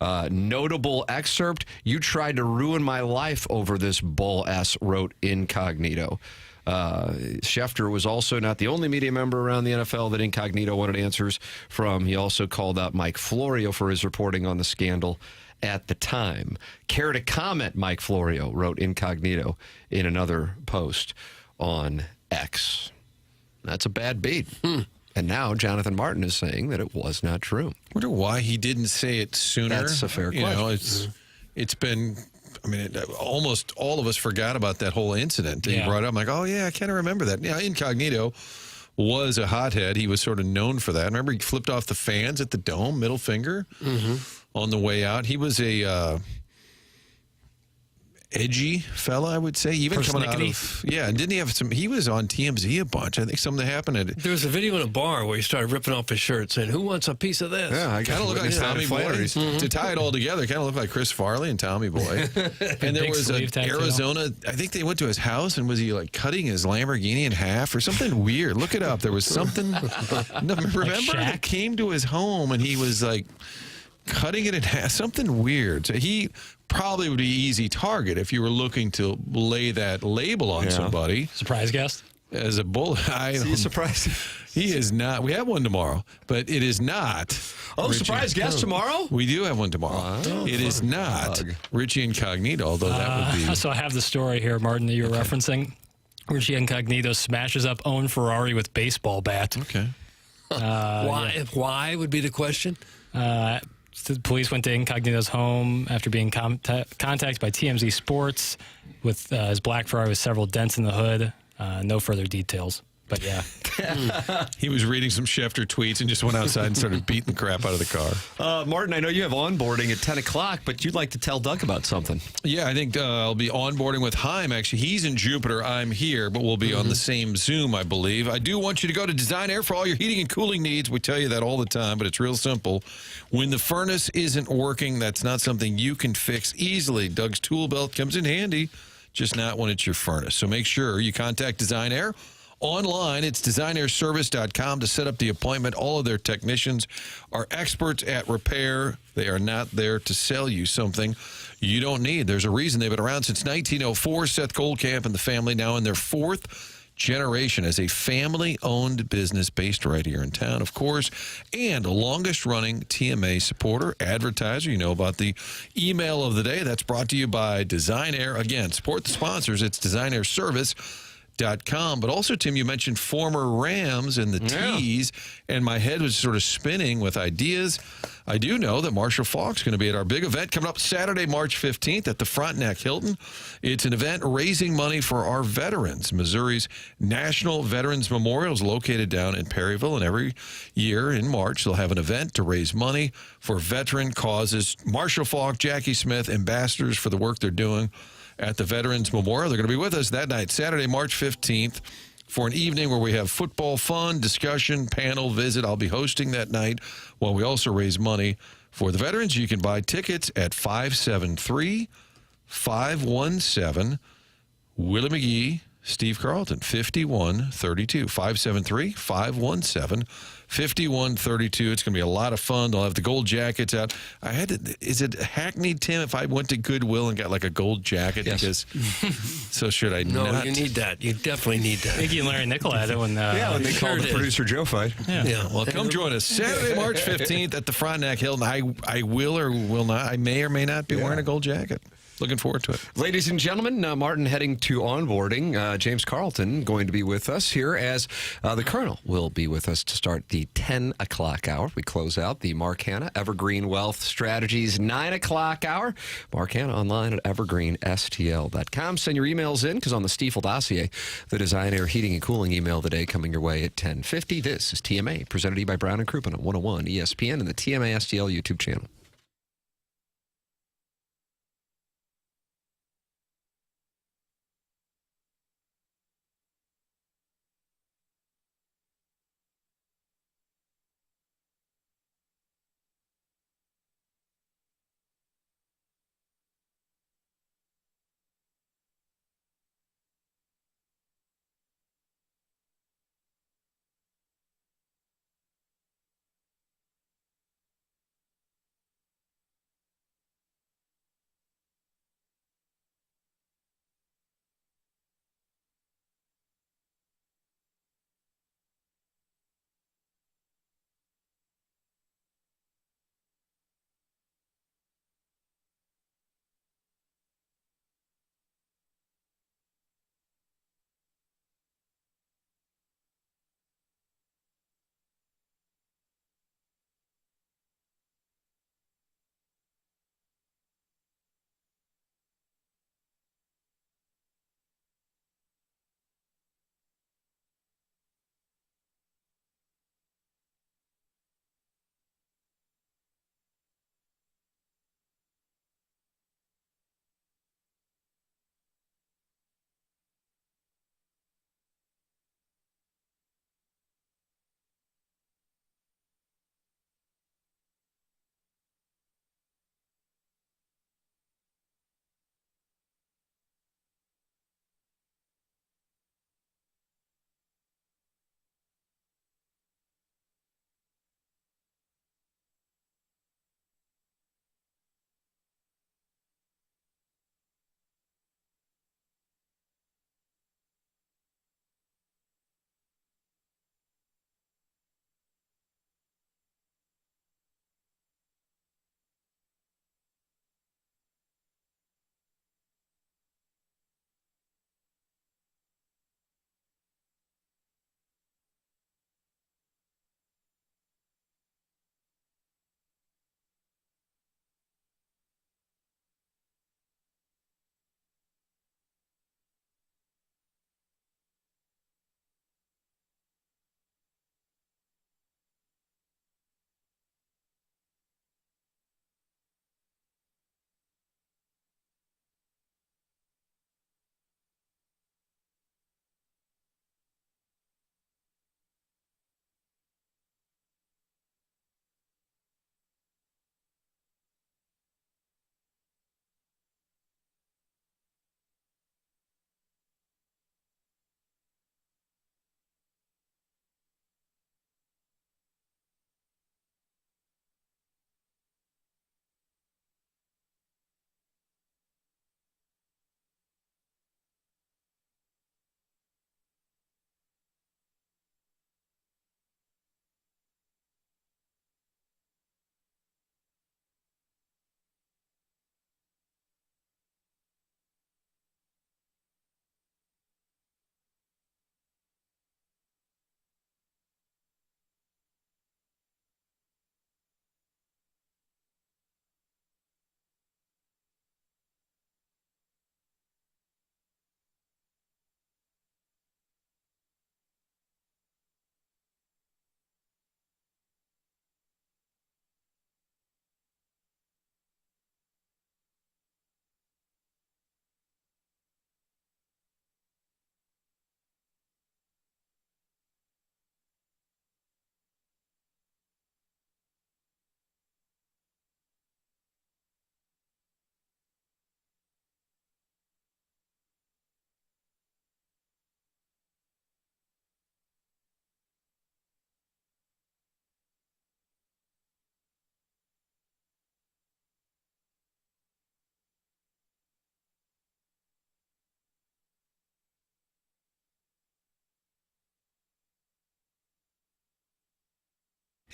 Notable excerpt, "You tried to ruin my life over this bull S," wrote Incognito. Schefter was also not the only media member around the NFL that Incognito wanted answers from. He also called out Mike Florio for his reporting on the scandal at the time. "Care to comment, Mike Florio," wrote Incognito in another post on X. That's a bad beat. And now Jonathan Martin is saying that it was not true.
I wonder why he didn't say it sooner.
That's a fair question.
You know, it's been, I mean, almost all of us forgot about that whole incident that he brought up. I'm like, oh, yeah, I kind of remember that. Yeah, Incognito was a hothead. He was sort of known for that. Remember, he flipped off the fans at the Dome, middle finger, on the way out. He was a edgy fella, I would say. Even coming out of, and didn't he have some, he was on TMZ a bunch. I think something happened at,
there was a video in a bar where he started ripping off his shirt saying, who wants a piece of this?
Yeah, I
kind of looked like Tommy Boy. To tie it all together, kind of looked like Chris Farley and Tommy Boy. And there was Arizona, I think they went to his house, and was he like cutting his Lamborghini in half or something weird? Look it up. There was something, remember that came to his home and he was like cutting it in half, something weird. So he probably would be easy target if you were looking to lay that label on somebody.
Surprise guest?
As a bullet.
Is he surprised?
He is not. We have one tomorrow, but it is not.
Oh, surprise guest tomorrow?
We do have one tomorrow. It is not Richie Incognito, although that would be.
So I have the story here, Martin, that you were referencing. Richie Incognito smashes up own Ferrari with baseball bat.
Okay.
Why would be the question?
The police went to Incognito's home after being contacted by TMZ Sports with his black Ferrari with several dents in the hood. No further details. But yeah.
He was reading some Schefter tweets and just went outside and started beating the crap out of the car.
Martin, I know you have onboarding at 10 o'clock, but you'd like to tell Doug about something.
Yeah, I think I'll be onboarding with Haim, actually. He's in Jupiter. I'm here, but we'll be on the same Zoom, I believe. I do want you to go to Design Air for all your heating and cooling needs. We tell you that all the time, but it's real simple. When the furnace isn't working, that's not something you can fix easily. Doug's tool belt comes in handy, just not when it's your furnace. So make sure you contact Design Air. Online, it's designairservice.com to set up the appointment. All of their technicians are experts at repair. They are not there to sell you something you don't need. There's a reason they've been around since 1904. Seth Goldcamp and the family now in their fourth generation as a family-owned business based right here in town, of course, and longest-running TMA supporter, advertiser. You know about the email of the day. That's brought to you by Design Air. Again, support the sponsors. It's designairservice.com. But also, Tim, you mentioned former Rams and the T's, and my head was sort of spinning with ideas. I do know that Marshall Faulk's going to be at our big event coming up Saturday, March 15th at the Frontenac Hilton. It's an event raising money for our veterans. Missouri's National Veterans Memorial is located down in Perryville, and every year in March they'll have an event to raise money for veteran causes. Marshall Faulk, Jackie Smith, ambassadors for the work they're doing at the Veterans Memorial. They're going to be with us that night, Saturday, March 15th, for an evening where we have football fun, discussion, panel, visit. I'll be hosting that night while we also raise money for the veterans. You can buy tickets at 573-517 Willie McGee, Steve Carlton, 5132. 573-517-5132. It's going to be a lot of fun. They'll have the gold jackets out. Is it hackneyed, Tim, if I went to Goodwill and got like a gold jacket?
Yes.
Because, so should I
No,
not?
you need that. You definitely need that.
Iggy and Larry Nickel had it when
when they called the producer Joe fight.
Yeah.
Well, come join us Saturday, March 15th at the Frontenac Hilton. I will or will not. I may or may not be wearing a gold jacket. Looking forward to it.
Ladies and gentlemen, Martin heading to onboarding. James Carlton going to be with us here as the Colonel will be with us to start the 10 o'clock hour. We close out the Mark Hanna Evergreen Wealth Strategies 9 o'clock hour. Mark Hanna online at evergreenstl.com. Send your emails in because on the Stiefel dossier, the Design Air Heating and Cooling email today coming your way at 10:50. This is TMA presented to you by Brown and Crouppen on 101 ESPN and the TMA STL YouTube channel.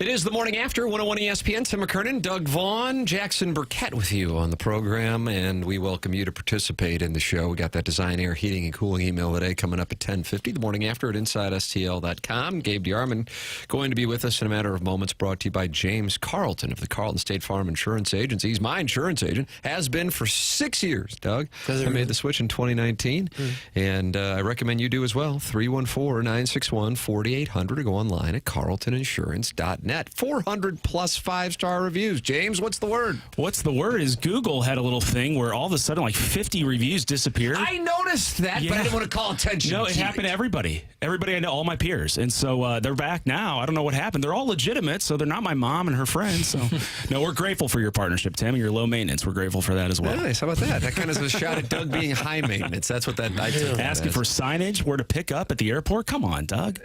It is the morning after 101 ESPN. Tim McKernan, Doug Vaughn, Jackson Burkett with you on the program, and we welcome you to participate in the show. We got that Design Air Heating and Cooling email today coming up at 10:50. The morning after at InsideSTL.com. Gabe DeArmond going to be with us in a matter of moments, brought to you by James Carlton of the Carlton State Farm Insurance Agency. He's my insurance agent, has been for 6 years, Doug. I made the switch in 2019, and I recommend you do as well. 314-961-4800 or go online at carltoninsurance.net. 400-plus five-star reviews. James, what's the word?
What's the word is Google had a little thing where all of a sudden like 50 reviews disappeared.
I noticed that, but I didn't want to call attention
No,
to
it happened to everybody. Everybody I know, all my peers. And so they're back now. I don't know what happened. They're all legitimate, so they're not my mom and her friends. So, no, we're grateful for your partnership, Tim, and your low maintenance. We're grateful for that as well.
Nice. How about that? That kind of is a shot at Doug being high maintenance. That's what that I took.
Asking for signage, where to pick up at the airport. Come on, Doug.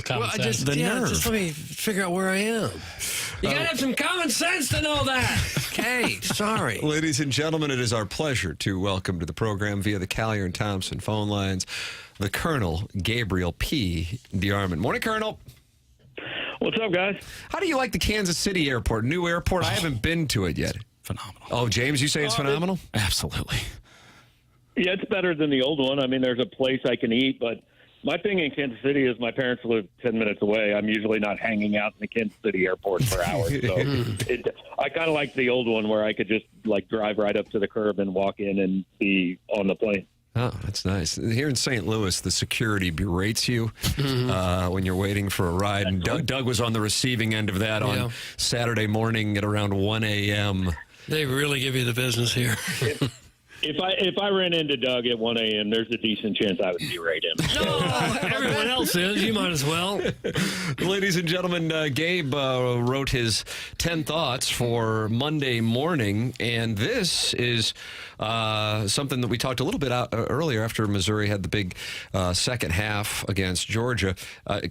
Well, just let me figure out where I am. You got to have some common sense to know that. Okay, sorry.
Ladies and gentlemen, it is our pleasure to welcome to the program via the Callier and Thompson phone lines the Colonel Gabriel P. DeArmond. Morning, Colonel.
What's up, guys?
How do you like the Kansas City airport? New airport? I haven't been to it yet.
Phenomenal.
Oh, James, you say it's phenomenal?
Absolutely.
Yeah, it's better than the old one. I mean, there's a place I can eat, but my thing in Kansas City is my parents live 10 minutes away. I'm usually not hanging out in the Kansas City airport for hours. So I kind of like the old one where I could just like drive right up to the curb and walk in and be on the plane.
Oh, that's nice. Here in St. Louis, the security berates you when you're waiting for a ride. And Doug was on the receiving end of that on Saturday morning at around 1 a.m.
They really give you the business here.
If I ran into Doug at 1 a.m., there's a decent chance I would berate him.
No, everyone else is. You might as well.
Ladies and gentlemen, Gabe wrote his 10 thoughts for Monday morning, and this is something that we talked a little bit earlier after Missouri had the big second half against Georgia.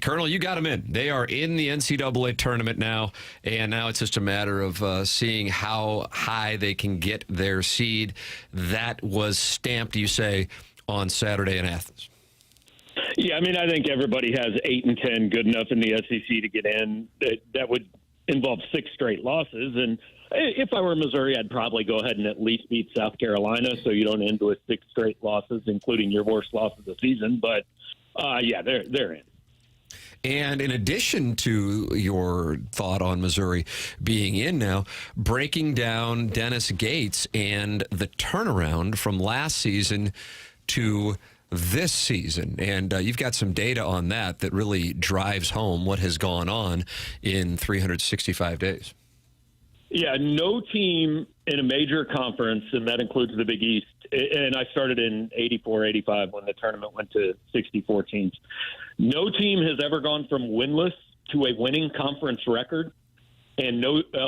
Colonel, you got them in. They are in the NCAA tournament now, and now it's just a matter of seeing how high they can get their seed. That was stamped, you say, on Saturday in Athens.
Yeah, I mean, I think everybody has 8 and 10 good enough in the SEC to get in. That would involve 6 straight losses. And if I were Missouri, I'd probably go ahead and at least beat South Carolina so you don't end with 6 straight losses, including your worst loss of the season. But, yeah, they're in.
And in addition to your thought on Missouri being in now, breaking down Dennis Gates and the turnaround from last season to this season. And you've got some data on that really drives home what has gone on in 365 days.
Yeah, no team in a major conference, and that includes the Big East, and I started in 84-85 when the tournament went to 64 teams. No team has ever gone from winless to a winning conference record, and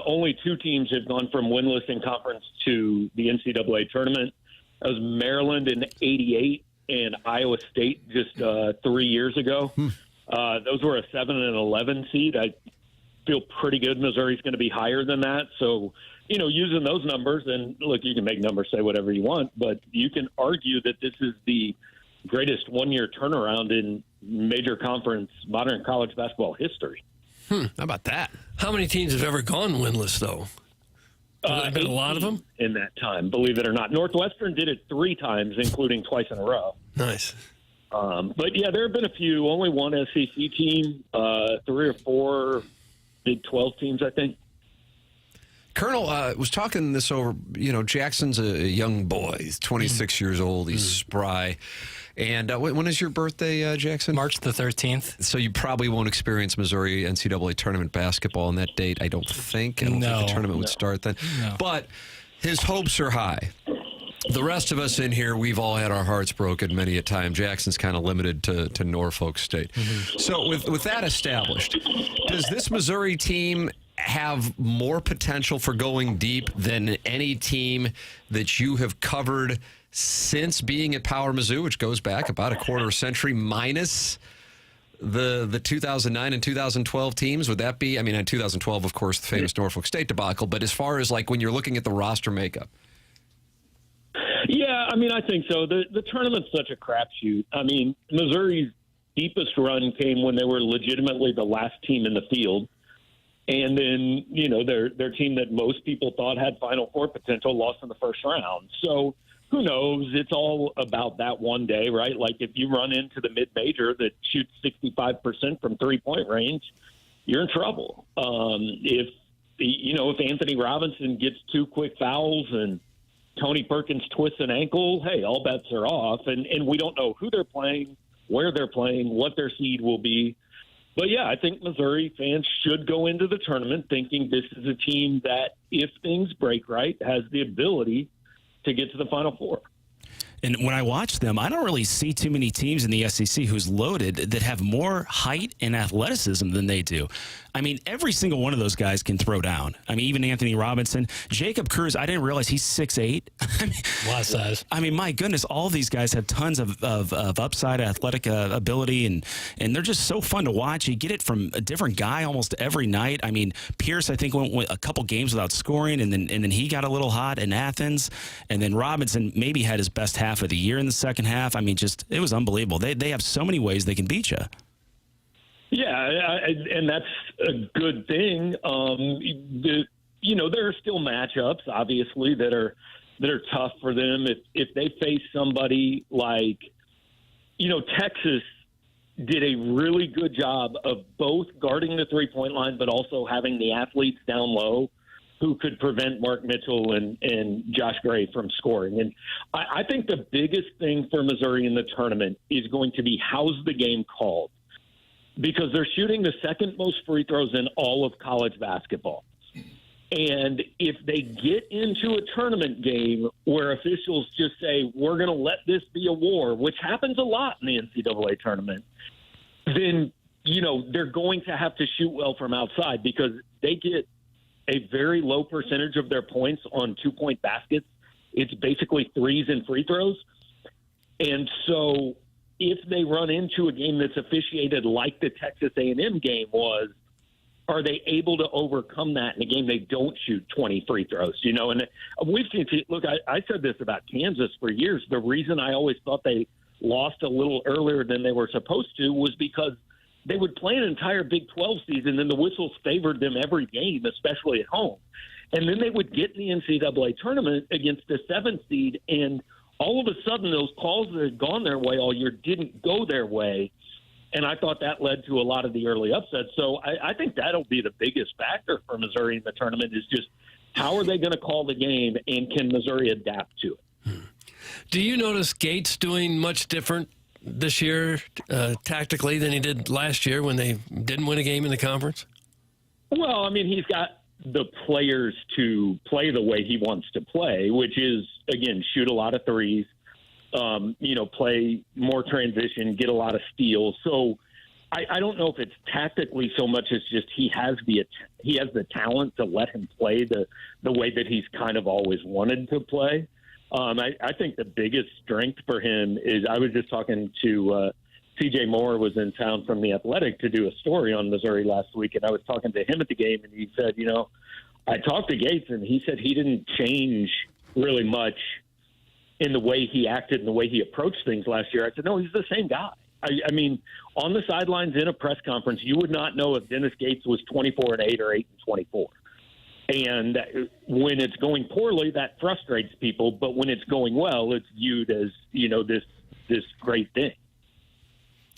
only 2 teams have gone from winless in conference to the NCAA tournament. That was Maryland in 88 and Iowa State just 3 years ago. Those were a 7 and 11 seed. I feel pretty good Missouri's going to be higher than that. So, using those numbers, and look, you can make numbers say whatever you want, but you can argue that this is the greatest one-year turnaround in major conference modern college basketball history.
How about that? How many teams have ever gone winless, though? Have there been a lot of them?
In that time, believe it or not. Northwestern did it 3 times, including twice in a row.
Nice.
But, yeah, there have been a few. Only one SEC team, 3 or 4 Big 12 teams, I think.
Colonel was talking this over. Jackson's a young boy. He's 26 years old. He's spry. And when is your birthday, Jackson?
March the 13th.
So you probably won't experience Missouri NCAA tournament basketball on that date, I don't think. I don't think the tournament would start then.
No.
But his hopes are high. The rest of us in here, we've all had our hearts broken many a time. Jackson's kind of limited to Norfolk State. So with that established, does this Missouri team have more potential for going deep than any team that you have covered since being at Power Mizzou, which goes back about a quarter century, minus the 2009 and 2012 teams? Would that be, in 2012, of course, the famous Norfolk State debacle, but as far as like when you're looking at the roster makeup?
Yeah, I think so. The tournament's such a crapshoot. Missouri's deepest run came when they were legitimately the last team in the field. And then, their team that most people thought had Final Four potential lost in the first round. So who knows? It's all about that one day, right? Like if you run into the mid-major that shoots 65% from three-point range, you're in trouble. If Anthony Robinson gets 2 quick fouls and Tony Perkins twists an ankle, hey, all bets are off. And we don't know who they're playing, where they're playing, what their seed will be. But, yeah, I think Missouri fans should go into the tournament thinking this is a team that, if things break right, has the ability to get to the Final Four.
And when I watch them, I don't really see too many teams in the SEC who's loaded that have more height and athleticism than they do. I mean, every single one of those guys can throw down. I mean, even Anthony Robinson, Jacob Cruz, I didn't realize he's 6'8".
A lot of size.
I mean, my goodness, all these guys have tons of upside athletic ability, and they're just so fun to watch. You get it from a different guy almost every night. I mean, Pierce, I think, went a couple games without scoring, and then he got a little hot in Athens, and then Robinson maybe had his best half of the year in the second half. I mean, it was unbelievable. They have so many ways they can beat you.
Yeah, and that's a good thing. There are still matchups, obviously, that are tough for them. If they face somebody like, Texas did a really good job of both guarding the three-point line, but also having the athletes down low who could prevent Mark Mitchell and Josh Gray from scoring. And I think the biggest thing for Missouri in the tournament is going to be how's the game called, because they're shooting the second most free throws in all of college basketball. And if they get into a tournament game where officials just say, we're going to let this be a war, which happens a lot in the NCAA tournament, then, they're going to have to shoot well from outside, because they get a very low percentage of their points on 2-point baskets. It's basically threes and free throws. And so if they run into a game that's officiated like the Texas A&M game was, are they able to overcome that in a game they don't shoot 20 free throws? And we've seen, look, I said this about Kansas for years. The reason I always thought they lost a little earlier than they were supposed to was because they would play an entire Big 12 season, and the whistles favored them every game, especially at home. And then they would get in the NCAA tournament against the 7th seed, and all of a sudden those calls that had gone their way all year didn't go their way. And I thought that led to a lot of the early upsets. So I think that'll be the biggest factor for Missouri in the tournament, is just how are they going to call the game, and can Missouri adapt to it?
Do you notice Gates doing much different this year tactically than he did last year when they didn't win a game in the conference?
Well, I mean, he's got the players to play the way he wants to play, which is, again, shoot a lot of threes, play more transition, get a lot of steals. So I don't know if it's tactically so much as just he has the talent to let him play the way that he's kind of always wanted to play. I think the biggest strength for him is, I was just talking to C.J. Moore was in town from The Athletic to do a story on Missouri last week, and I was talking to him at the game, and he said, I talked to Gates, and he said he didn't change really much in the way he acted and the way he approached things last year. I said, no, he's the same guy. I mean, on the sidelines in a press conference, you would not know if Dennis Gates was 24-8 or 8-24. And when it's going poorly, that frustrates people. But when it's going well, it's viewed as, this great thing.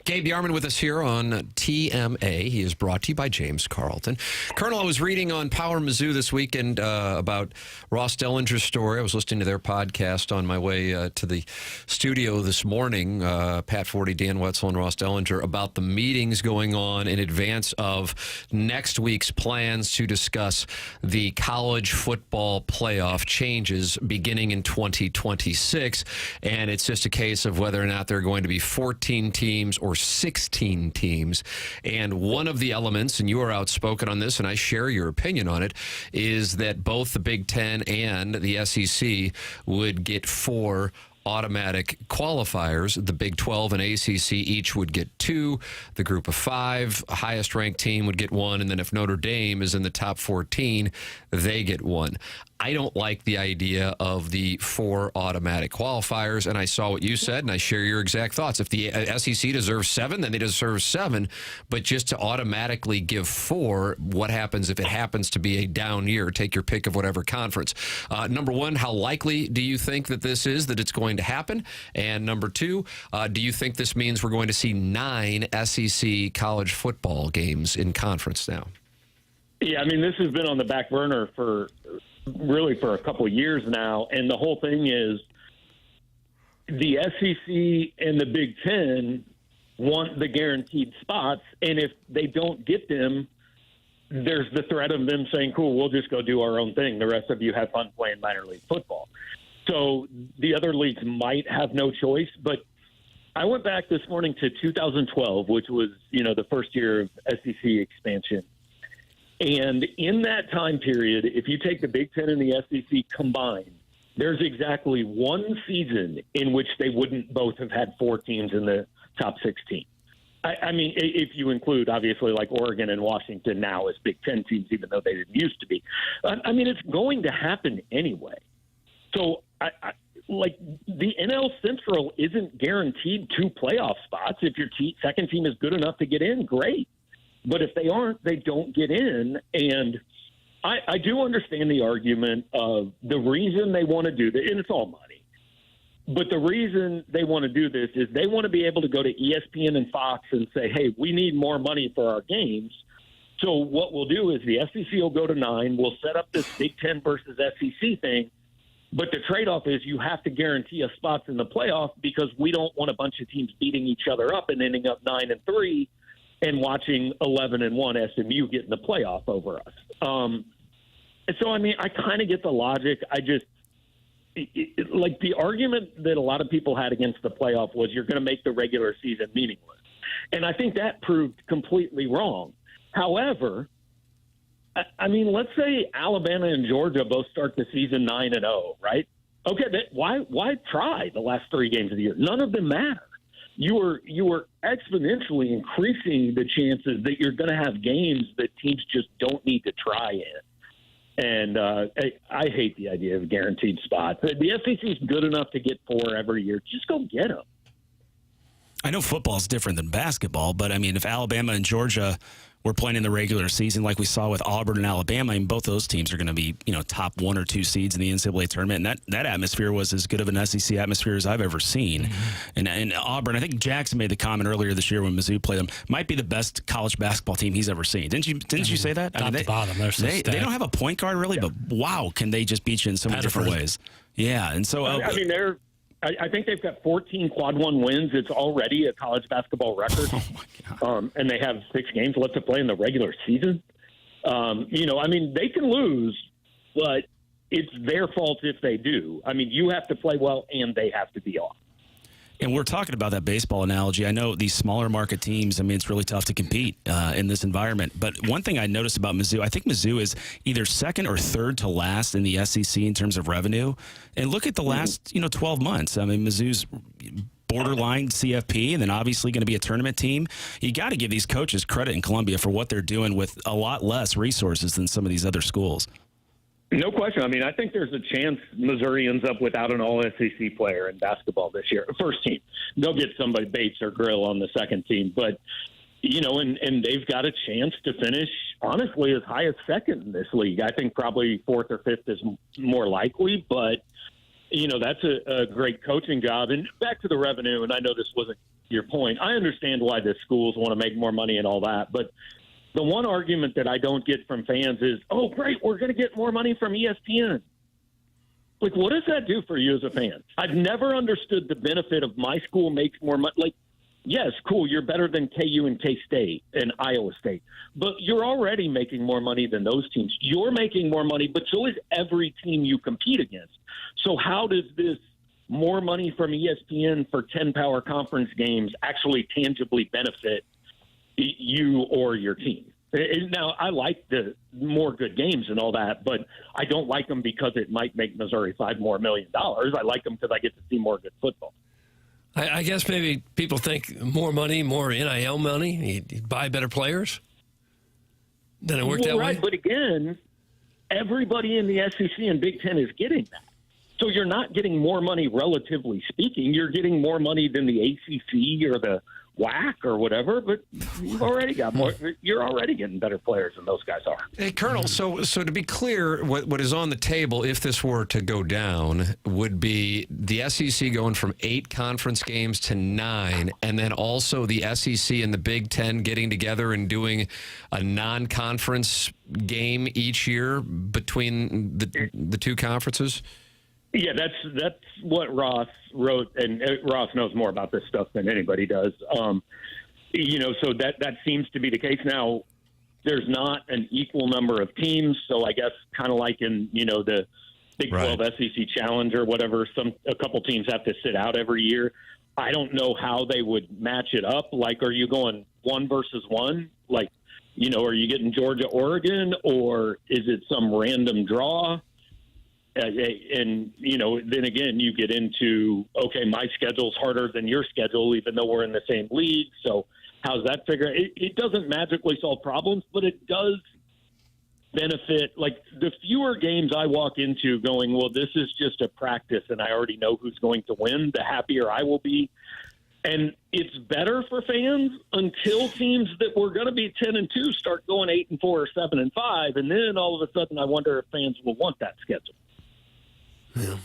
Gabe DeArmond with us here on TMA. He is brought to you by James Carlton. Colonel, I was reading on Power Mizzou this weekend about Ross Dellinger's story. I was listening to their podcast on my way to the studio this morning, Pat Forty, Dan Wetzel, and Ross Dellinger, about the meetings going on in advance of next week's plans to discuss the college football playoff changes beginning in 2026. And it's just a case of whether or not there are going to be 14 teams or 16 teams. And one of the elements, and you are outspoken on this, and I share your opinion on it, is that both the Big Ten and the SEC would get 4 automatic qualifiers. The Big 12 and ACC each would get 2. The group of 5, highest ranked team would get 1. And then if Notre Dame is in the top 14, they get 1. I don't like the idea of the 4 automatic qualifiers, and I saw what you said, and I share your exact thoughts. If the SEC deserves 7, then they deserve 7, but just to automatically give 4, what happens if it happens to be a down year? Take your pick of whatever conference. Number 1, how likely do you think that this is, that it's going to happen? And number 2, do you think this means we're going to see 9 SEC college football games in conference now?
Yeah, I mean, this has been on the back burner for a couple of years now, and the whole thing is the SEC and the Big Ten want the guaranteed spots, and if they don't get them, there's the threat of them saying, cool, we'll just go do our own thing. The rest of you have fun playing minor league football. So the other leagues might have no choice, but I went back this morning to 2012, which was, the first year of SEC expansion. And in that time period, if you take the Big Ten and the SEC combined, there's exactly 1 season in which they wouldn't both have had 4 teams in the top 16. I mean, if you include, obviously, like Oregon and Washington now as Big Ten teams, even though they didn't used to be. I mean, it's going to happen anyway. So, the NL Central isn't guaranteed 2 playoff spots. If your second team is good enough to get in, great. But if they aren't, they don't get in. And I do understand the argument of the reason they want to do this, and it's all money. But the reason they want to do this is they want to be able to go to ESPN and Fox and say, hey, we need more money for our games. So what we'll do is the SEC will go to 9. We'll set up this Big Ten versus SEC thing. But the trade-off is you have to guarantee us spots in the playoff because we don't want a bunch of teams beating each other up and ending up 9-3. And watching 11-1 SMU get in the playoff over us. And so, I mean, I kind of get the logic. I just like the argument that a lot of people had against the playoff was you're going to make the regular season meaningless. And I think that proved completely wrong. However, I mean, let's say Alabama and Georgia both start the season 9-0, right? Okay, why try the last 3 games of the year? None of them matter. You were exponentially increasing the chances that you're going to have games that teams just don't need to try in. And I hate the idea of guaranteed spots. The SEC is good enough to get 4 every year. Just go get them.
I know football is different than basketball, but I mean, if Alabama and Georgia were playing in the regular season like we saw with Auburn and Alabama, I mean, both those teams are going to be, top 1 or 2 seeds in the NCAA tournament. And that atmosphere was as good of an SEC atmosphere as I've ever seen. Mm-hmm. And Auburn, I think Jackson made the comment earlier this year when Mizzou played them, might be the best college basketball team he's ever seen. Didn't you say that?
Top to bottom,
they don't have a point guard really, but wow, can they just beat you in so many different ways? Yeah, and so
I mean, I think they've got 14 quad 1 wins. It's already a college basketball record.
Oh my God.
And they have 6 games left to play in the regular season. I mean, they can lose, but it's their fault if they do. I mean, you have to play well and they have to be off.
And we're talking about that baseball analogy. I know these smaller market teams, I mean, it's really tough to compete in this environment. But one thing I noticed about Mizzou, I think Mizzou is either second or third to last in the SEC in terms of revenue. And look at the last, 12 months. I mean, Mizzou's borderline CFP and then obviously going to be a tournament team. You got to give these coaches credit in Columbia for what they're doing with a lot less resources than some of these other schools.
No question. I mean, I think there's a chance Missouri ends up without an all-SEC player in basketball this year. First team. They'll get somebody, Bates or Grill, on the second team. But, and they've got a chance to finish, honestly, as high as second in this league. I think probably 4th or 5th is more likely. But, that's a great coaching job. And back to the revenue, and I know this wasn't your point. I understand why the schools want to make more money and all that. But the one argument that I don't get from fans is, oh, great, we're going to get more money from ESPN. Like, what does that do for you as a fan? I've never understood the benefit of my school makes more money. Like, yes, cool, you're better than KU and K-State and Iowa State. But you're already making more money than those teams. You're making more money, but so is every team you compete against. So how does this more money from ESPN for 10 power conference games actually tangibly benefit you or your team? Now, I like the more good games and all that, but I don't like them because it might make Missouri $5 more million. I like them because I get to see more good football.
I guess maybe people think more money, more NIL money, you buy better players. Doesn't it work that way?
But again, everybody in the SEC and Big Ten is getting that. So you're not getting more money, relatively speaking. You're getting more money than the ACC or the WAC or whatever, but you've already got more. You're already getting better players than those guys are.
Hey, Colonel, so to be clear, what is on the table, if this were to go down, would be the SEC going from 8 conference games to 9, and then also the SEC and the Big Ten getting together and doing a non-conference game each year between the two conferences?
Yeah, that's what Ross wrote, and Ross knows more about this stuff than anybody does. So that seems to be the case. Now, there's not an equal number of teams, so I guess kind of like in the Big 12 SEC Challenge or whatever, a couple teams have to sit out every year. I don't know how they would match it up. Like, are you going 1 versus 1? Like, are you getting Georgia, Oregon, or is it some random draw? And then again, you get into, okay, my schedule's harder than your schedule, even though we're in the same league. So how's that figure? It doesn't magically solve problems, but it does benefit. Like, the fewer games I walk into going, well, this is just a practice and I already know who's going to win, the happier I will be. And it's better for fans until teams that were going to be 10-2 start going 8-4 or 7-5. And then all of a sudden I wonder if fans will want that schedule.
Yeah,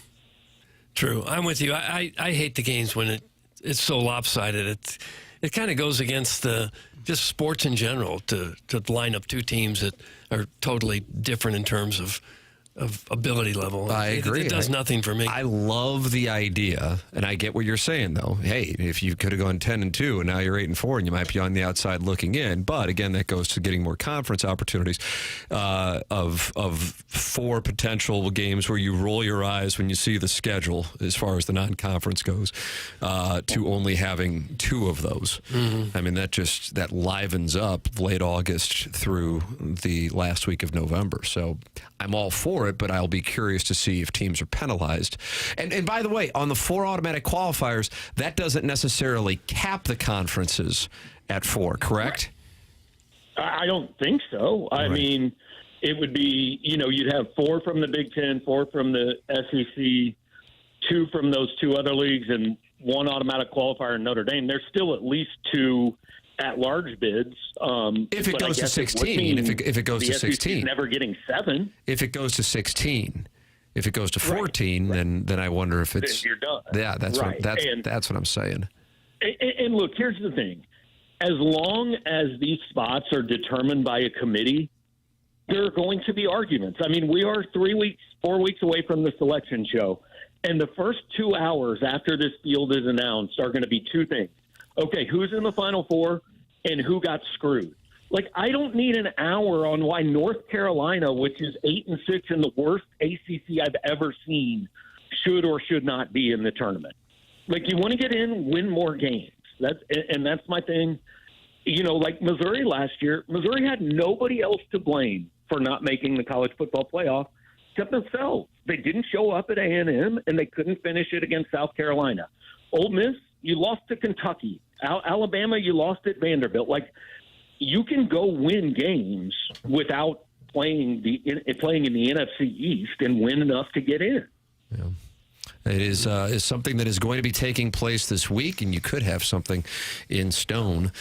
true. I'm with you. I hate the games when it's so lopsided. It kind of goes against just sports in general to line up 2 teams that are totally different in terms of ability level.
I agree.
It does nothing for me.
I love the idea, and I get what you're saying, though. Hey, if you could have gone 10-2 and now you're 8-4, and you might be on the outside looking in. But again, that goes to getting more conference opportunities of 4 potential games where you roll your eyes when you see the schedule as far as the non-conference goes, to only having 2 of those. Mm-hmm. I mean, that livens up late August through the last week of November. So I'm all for it, but I'll be curious to see if teams are penalized. And by the way, on the 4 automatic qualifiers, that doesn't necessarily cap the conferences at 4, correct?
I don't think so. I mean, it would be, you'd have 4 from the Big Ten, 4 from the SEC, 2 from those 2 other leagues, and 1 automatic qualifier in Notre Dame. There's still at least 2 at-large bids.
If it goes to 16, if it goes to 16,
never getting 7.
If it goes to 16, if it goes to 14, then I wonder if it's.
Then you're done.
Yeah, that's what I'm saying.
And look, here's the thing: as long as these spots are determined by a committee, there are going to be arguments. I mean, we are 4 weeks away from the selection show, and the first 2 hours after this field is announced are going to be 2 things. Okay, who's in the Final Four and who got screwed? Like, I don't need an hour on why North Carolina, which is 8-6 and the worst ACC I've ever seen, should or should not be in the tournament. Like, you want to get in, win more games. That's my thing. Like Missouri last year, Missouri had nobody else to blame for not making the college football playoff except themselves. They didn't show up at A&M, and they couldn't finish it against South Carolina. Ole Miss, you lost to Kentucky. Alabama, you lost at Vanderbilt. Like, you can go win games without playing in the NFC East and win enough to get in.
Yeah. It is something that is going to be taking place this week, and you could have something in stone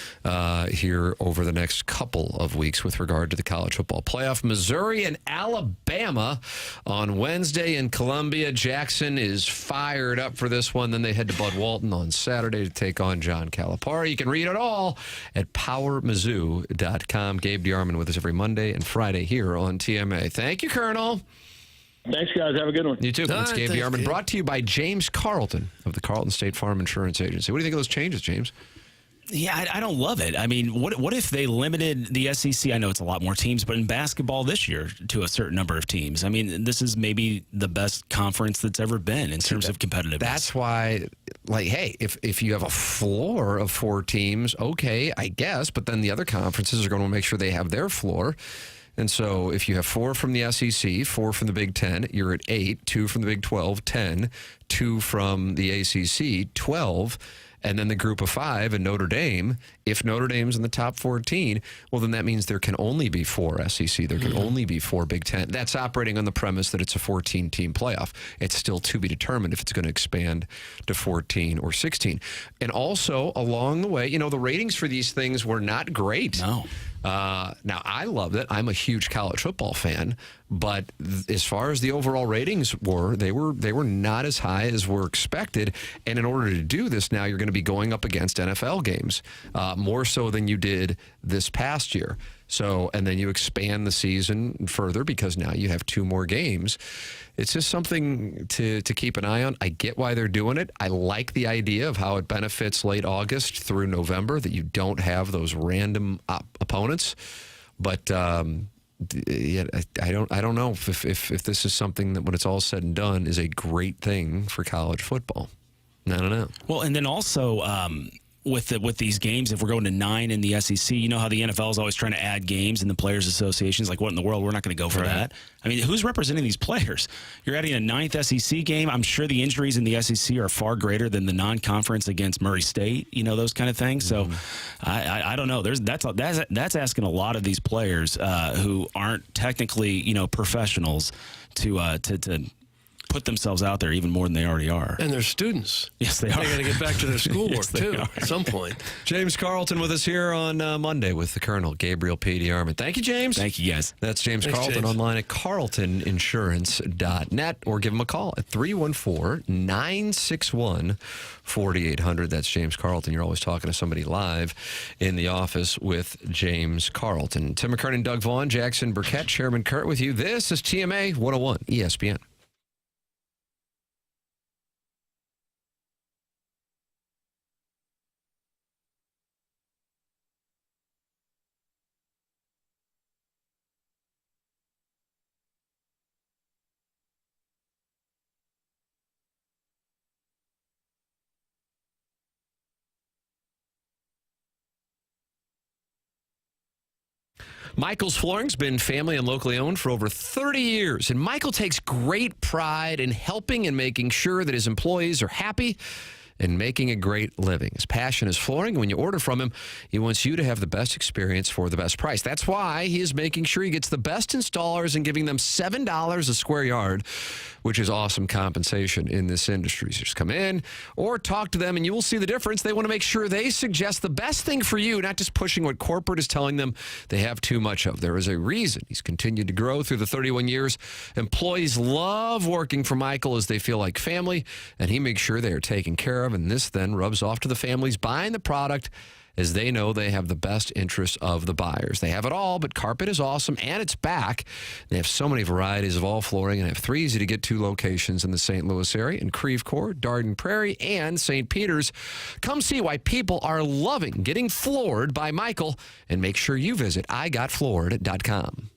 here over the next couple of weeks with regard to the college football playoff. Missouri and Alabama on Wednesday in Columbia. Jackson is fired up for this one. Then they head to Bud Walton on Saturday to take on John Calipari. You can read it all at powermizzou.com. Gabe DeArmond with us every Monday and Friday here on TMA. Thank you, Colonel.
Thanks, guys. Have a good one.
You too. It's Gabe DeArmond, brought to you by James Carlton of the Carlton State Farm Insurance Agency. What do you think of those changes, James?
Yeah, I don't love it. I mean, what if they limited the SEC? I know it's a lot more teams, but in basketball this year to a certain number of teams. I mean, this is maybe the best conference that's ever been in terms of competitiveness.
That's why, like, hey, if you have a floor of 4 teams, okay, I guess, but then the other conferences are going to make sure they have their floor. And so if you have 4 from the SEC, 4 from the Big Ten, you're at 8, 2 from the Big 12, 10, 2 from the ACC, 12. and then the group of 5 and Notre Dame. If Notre Dame's in the top 14, well, then that means there can only be 4 SEC. There can only be 4 Big Ten. That's operating on the premise that it's a 14-team playoff. It's still to be determined if it's going to expand to 14 or 16. And also, along the way, the ratings for these things were not great.
No.
Now, I love it. I'm a huge college football fan, but as far as the overall ratings were, they were not as high as were expected. And in order to do this, now you're going to be going up against NFL games, more so than you did this past year. So, and then you expand the season further because now you have 2 more games. It's just something to keep an eye on. I get why they're doing it. I like the idea of how it benefits late August through November, that you don't have those random opponents. But yeah, I don't know if this is something that, when it's all said and done, is a great thing for college football. I don't know.
Well, and then also with these games, if we're going to 9 in the SEC, you know how the NFL is always trying to add games in the Players Associations. Like, what in the world? We're not going to go for that. I mean, who's representing these players? You're adding a 9th SEC game. I'm sure the injuries in the SEC are far greater than the non-conference against Murray State, those kind of things. So I don't know. That's asking a lot of these players who aren't technically, professionals to put themselves out there even more than they already are.
And they're students.
Yes, they are.
They got to get back to their schoolwork, too, at some point.
James Carlton with us here on Monday with the Colonel, Gabriel P. DeArmond. Thank you, James.
Thank you, guys.
That's James
Thanks,
Carlton,
James.
online at carltoninsurance.net, or give him a call at 314-961-4800. That's James Carlton. You're always talking to somebody live in the office with James Carlton. Tim McKernan, Doug Vaughn, Jackson Burkett, Chairman Kurt with you. This is TMA 101 ESPN. Michael's Flooring's been family and locally owned for over 30 years, and Michael takes great pride in helping and making sure that his employees are happy and making a great living. His passion is flooring. When you order from him, he wants you to have the best experience for the best price. That's why he is making sure he gets the best installers and giving them $7 a square yard, which is awesome compensation in this industry. So just come in or talk to them and you will see the difference. They want to make sure they suggest the best thing for you, not just pushing what corporate is telling them they have too much of. There is a reason he's continued to grow through the 31 years. Employees love working for Michael as they feel like family, and he makes sure they are taken care of, and this then rubs off to the families buying the product as they know they have the best interest of the buyers. They have it all, but carpet is awesome, and it's back. They have so many varieties of all flooring, and have 3 easy-to-get-to locations in the St. Louis area, in Creve Coeur, Darden Prairie, and St. Peters. Come see why people are loving getting floored by Michael, and make sure you visit igotfloored.com.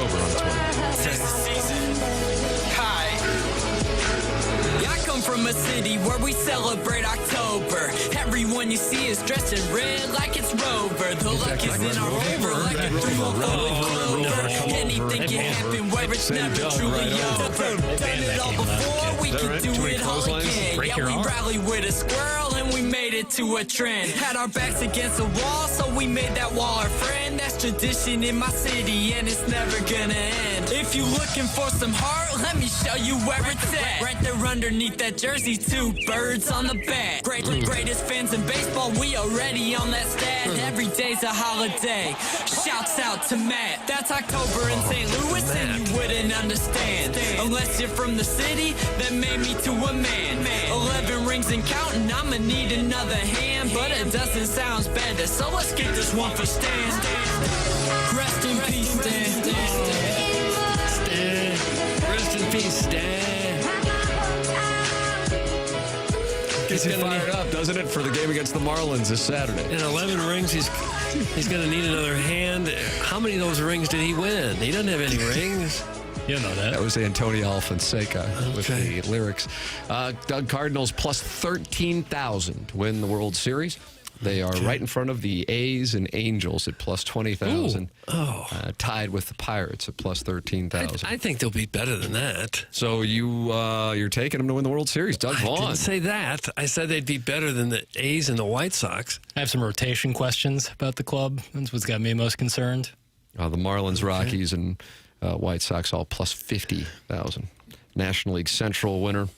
October on its way.
Hi. I come from a city where we celebrate October. Everyone you see is dressed in red like it's Rover. The luck is in our favor like a 3-4 Anything can happen where it's never truly over. Done it all before, we can do it all again. Yeah, we rally with a squirrel and we made it to a trend. Had our backs against the wall, so we made that wall our friend. That's tradition in my city and it's never gonna end. If you looking for some heart, let me show you where it's at. Right there underneath that jersey, 2 birds on the back. Greatest fans in baseball, we already on that stat. Every day's a holiday. Shouts out to Matt. That's October in St. Louis and you wouldn't understand. Unless you're from the city that made me to a man. 11 rings and counting, I'ma need another hand. But it doesn't sound better, so let's get this one for Stan. Rest in peace, Stan.
Rest in peace, Stan.
Gets you fired up, doesn't it, for the game against the Marlins this Saturday?
In 11 rings, he's going to need another hand. How many of those rings did he win? He doesn't have any rings.
You don't know that.
That was Antonio Alfonseca with the lyrics. Doug, Cardinals plus 13,000 to win the World Series. They are right in front of the A's and Angels at plus 20,000. Tied with the Pirates at plus 13,000.
I think they'll be better than that.
So you're taking them to win the World Series. Doug Vaughn.
I didn't say that. I said they'd be better than the A's and the White Sox.
I have some rotation questions about the club. That's what's got me most concerned.
The Marlins, Rockies, and White Sox all plus 50,000. National League Central winner.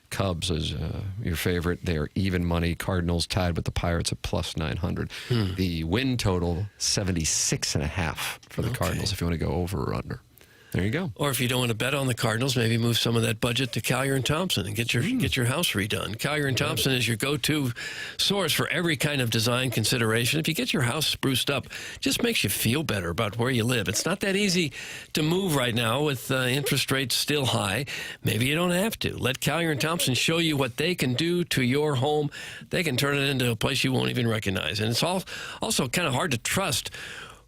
Cubs is your favorite. They are even money. Cardinals tied with the Pirates at plus 900. The win total, 76.5 for the Cardinals if you want to go over or under. There you go.
Or if you don't want to bet on the Cardinals, maybe move some of that budget to Collier and Thompson and get your house redone. Collier and Thompson is your go-to source for every kind of design consideration. If you get your house spruced up, it just makes you feel better about where you live. It's not that easy to move right now with interest rates still high. Maybe you don't have to. Let Collier and Thompson show you what they can do to your home. They can turn it into a place you won't even recognize. And it's also kind of hard to trust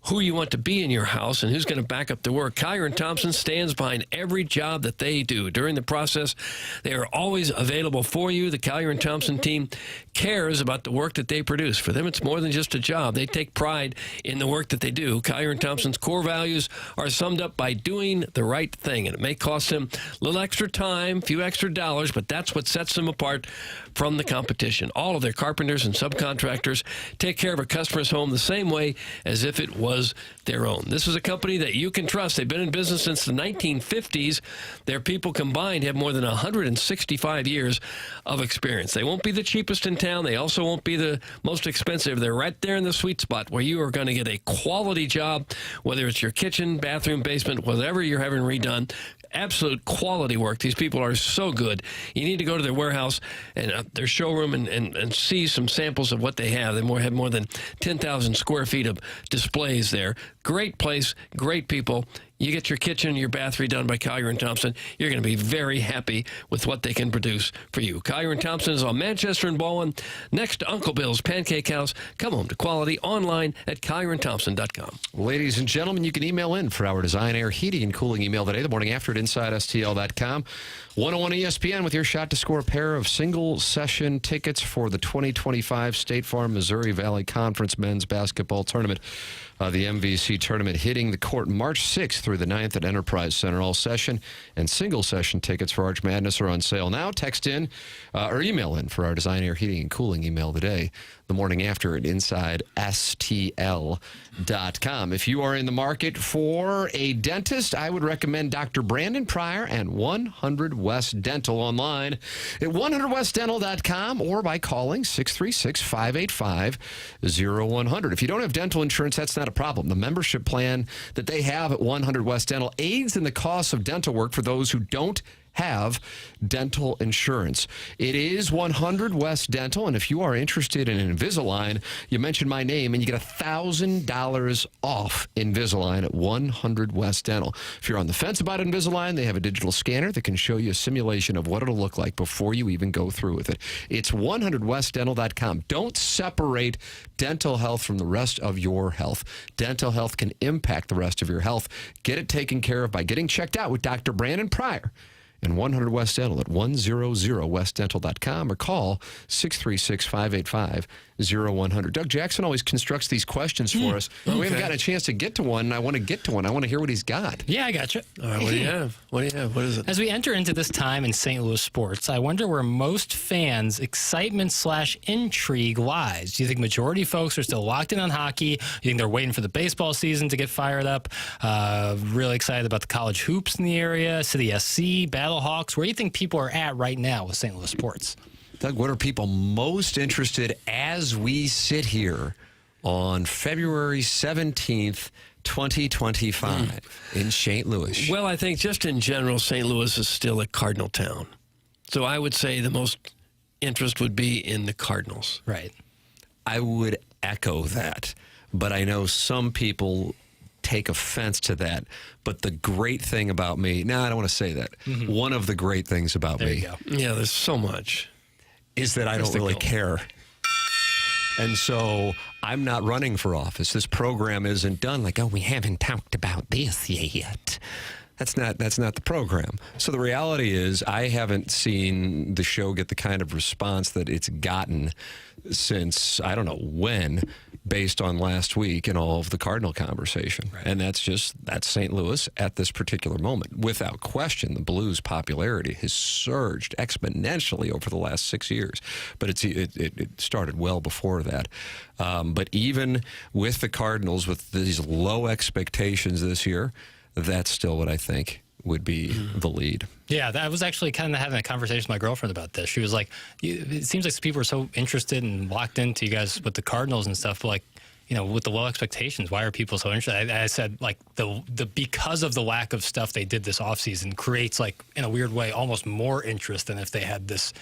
who you want to be in your house and who's going to back up the work. Collier and Thompson stands behind every job that they do. During the process, they are always available for you. The Collier and Thompson team cares about the work that they produce. For them, it's more than just a job. They take pride in the work that they do. Collier and Thompson's core values are summed up by doing the right thing, and it may cost them a little extra time, a few extra dollars, but that's what sets them apart from the competition. All of their carpenters and subcontractors take care of a customer's home the same way as if it was their own. This is a company that you can trust. They've been in business since the 1950s. Their people combined have more than 165 years of experience. They won't be the cheapest in town. They also won't be the most expensive. They're right there in the sweet spot where you are going to get a quality job, whether it's your kitchen, bathroom, basement, whatever you're having redone. Absolute quality work. These people are so good. You need to go to their warehouse and their showroom and see some samples of what they have. They have more than 10,000 square feet of displays there. Great place, great people. You get your kitchen, your bath redone by Collier & Thompson. You're going to be very happy with what they can produce for you. Collier & Thompson is on Manchester and Baldwin, next to Uncle Bill's Pancake House. Come home to quality online at collierandthompson.com.
Ladies and gentlemen, you can email in for our Design, Air, Heating, and Cooling email today, the morning after at InsideSTL.com. 101 ESPN with your shot to score a pair of single-session tickets for the 2025 State Farm Missouri Valley Conference Men's Basketball Tournament. The MVC tournament hitting the court March 6th through the 9th at Enterprise Center. All session and single session tickets for Arch Madness are on sale now. Text in or email in for our Design, Air, Heating, and Cooling email today, the morning after at InsideSTL.com. If you are in the market for a dentist, I would recommend Dr. Brandon Pryor and 100 West Dental online at 100westdental.com or by calling 636-585-0100. If you don't have dental insurance, that's not a problem. The membership plan that they have at 100 West Dental aids in the cost of dental work for those who don't have dental insurance. It is 100 West Dental, and if you are interested in Invisalign, you mention my name and you get $1,000 off Invisalign at 100 West Dental. If you're on the fence about Invisalign, they have a digital scanner that can show you a simulation of what it'll look like before you even go through with it. It's 100westdental.com. Don't separate dental health from the rest of your health. Dental health can impact the rest of your health. Get it taken care of by getting checked out with Dr. Brandon Pryor and 100 West Dental at 100westdental.com or call 636-585-0100. Doug Jackson always constructs these questions for us. We haven't gotten a chance to get to one, and I want to get to one. I want to hear what he's got.
Yeah, I got you. All right, what do you have? What is it?
As we enter into this time in St. Louis sports, I wonder where most fans' excitement/intrigue lies. Do you think majority of folks are still locked in on hockey? Do you think they're waiting for the baseball season to get fired up? Really excited about the college hoops in the area, City SC, Battlehawks. Where do you think people are at right now with St. Louis sports?
Doug, what are people most interested as we sit here on February 17th, 2025 in St. Louis?
Well, I think just in general, St. Louis is still a Cardinal town. So I would say the most interest would be in the Cardinals.
Right.
I would echo that, but I know some people take offense to that. But the great thing about me, I don't want to say that. One of the great things about
There
me,
you go. Yeah, there's so much,
is that I don't really care. And so I'm not running for office. This program isn't done like, we haven't talked about this yet. That's not the program. So the reality is I haven't seen the show get the kind of response that it's gotten since I don't know when, based on last week and all of the Cardinal conversation. Right. And that's St. Louis at this particular moment. Without question, the Blues' popularity has surged exponentially over the last 6 years. But it started well before that. But even with the Cardinals, with these low expectations this year, that's still what I think would be the lead.
Yeah, I was actually kind of having a conversation with my girlfriend about this. She was like, it seems like people are so interested and locked into you guys with the Cardinals and stuff, but like, with the low expectations, why are people so interested? I said, like, the because of the lack of stuff they did this offseason creates, like, in a weird way, almost more interest than if they had this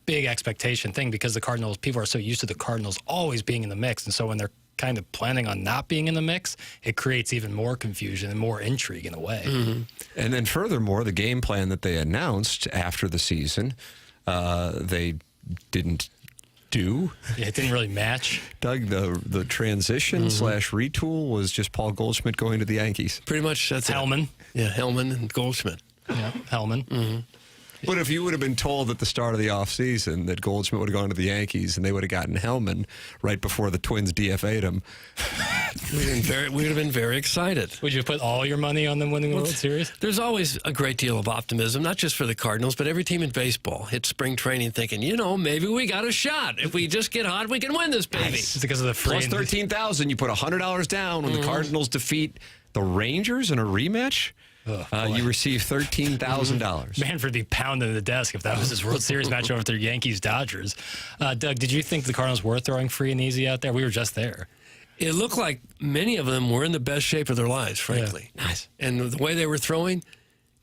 big expectation thing, because the Cardinals, people are so used to the Cardinals always being in the mix. And so when they're kind of planning on not being in the mix, it creates even more confusion and more intrigue in a way.
And then furthermore, the game plan that they announced after the season, they didn't do.
Yeah, it didn't really match.
Doug, the transition slash retool was just Paul Goldschmidt going to the Yankees.
Pretty much that's
Hellman.
Yeah, Hellman and Goldschmidt.
Yeah, Hellman.
But if you would have been told at the start of the offseason that Goldschmidt would have gone to the Yankees and they would have gotten Hellman right before the Twins DFA'd him,
we'd have been very excited.
Would you put all your money on them winning the World Series?
There's always a great deal of optimism, not just for the Cardinals, but every team in baseball hits spring training thinking, maybe we got a shot. If we just get hot, we can win this baby.
It's because of the free
plus $13,000. You put $100 down when the Cardinals defeat the Rangers in a rematch. You receive $13,000.
Manfred be pounding the desk if that was his World Series match over their Yankees-Dodgers. Doug, did you think the Cardinals were throwing free and easy out there? We were just there.
It looked like many of them were in the best shape of their lives, frankly.
Yeah. Nice.
And the way they were throwing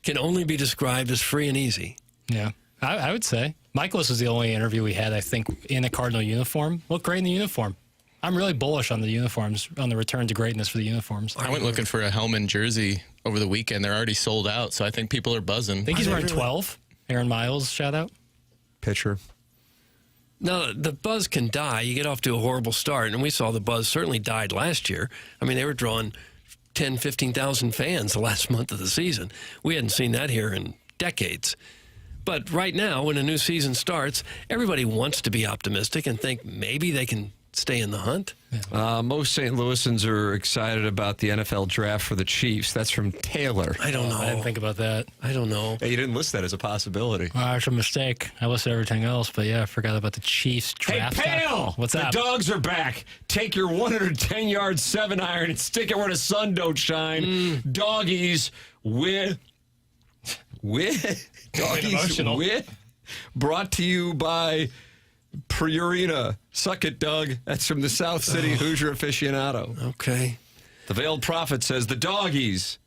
can only be described as free and easy.
Yeah, I would say. Michaelis was the only interview we had, I think, in a Cardinal uniform. Looked great in the uniform. I'm really bullish on the uniforms, on the return to greatness for the uniforms.
I went looking for a Hellman jersey over the weekend. They're already sold out, so I think people are buzzing.
I think he's wearing 12. Aaron Miles, shout out.
Pitcher.
No, the buzz can die. You get off to a horrible start, and we saw the buzz certainly died last year. I mean, they were drawing 10, 15,000 fans the last month of the season. We hadn't seen that here in decades. But right now, when a new season starts, everybody wants to be optimistic and think maybe they can stay in the hunt.
Most St. Louisans are excited about the NFL draft for the Chiefs. That's from Taylor.
I don't know.
I didn't think about that.
I don't know.
Hey, you didn't list that as a possibility.
It's a mistake. I listed everything else, but yeah, I forgot about the Chiefs draft.
Hey, Pale!
What's
the
up?
The dogs are back. Take your 110-yard 7-iron and stick it where the sun don't shine. Doggies with Doggies with brought to you by Purina. Suck it, Doug. That's from the South City Hoosier aficionado.
Okay.
The Veiled Prophet says the Doggies.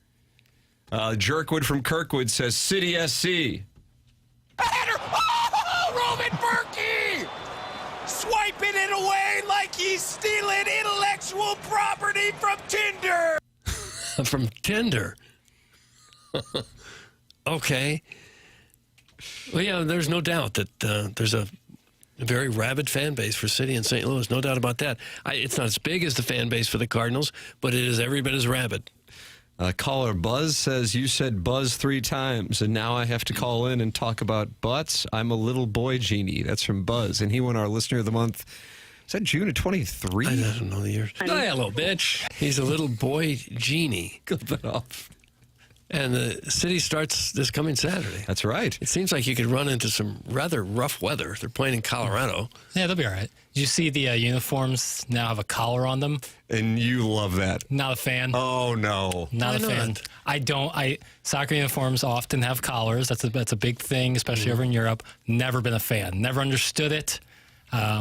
Jerkwood from Kirkwood says City SC.
he's stealing intellectual property from Tinder.
From Tinder. Okay. Well, yeah, there's no doubt that there's a very rabid fan base for City and St. Louis. No doubt about that. It's not as big as the fan base for the Cardinals, but it is every bit as rabid.
Caller Buzz says, you said Buzz 3 times, and now I have to call in and talk about butts. I'm a little boy genie. That's from Buzz, and he won our Listener of the Month. Is that June of 23?
I don't know the years. Hello, bitch. He's a little boy genie.
Cut that off.
And the City starts this coming Saturday.
That's right.
It seems like you could run into some rather rough weather. They're playing in Colorado.
Yeah, they'll be all right. Did you see the uniforms now have a collar on them?
And you love that.
Not a fan.
Oh, no.
Not a fan. I don't. Soccer uniforms often have collars. That's a big thing, especially over in Europe. Never been a fan. Never understood it. I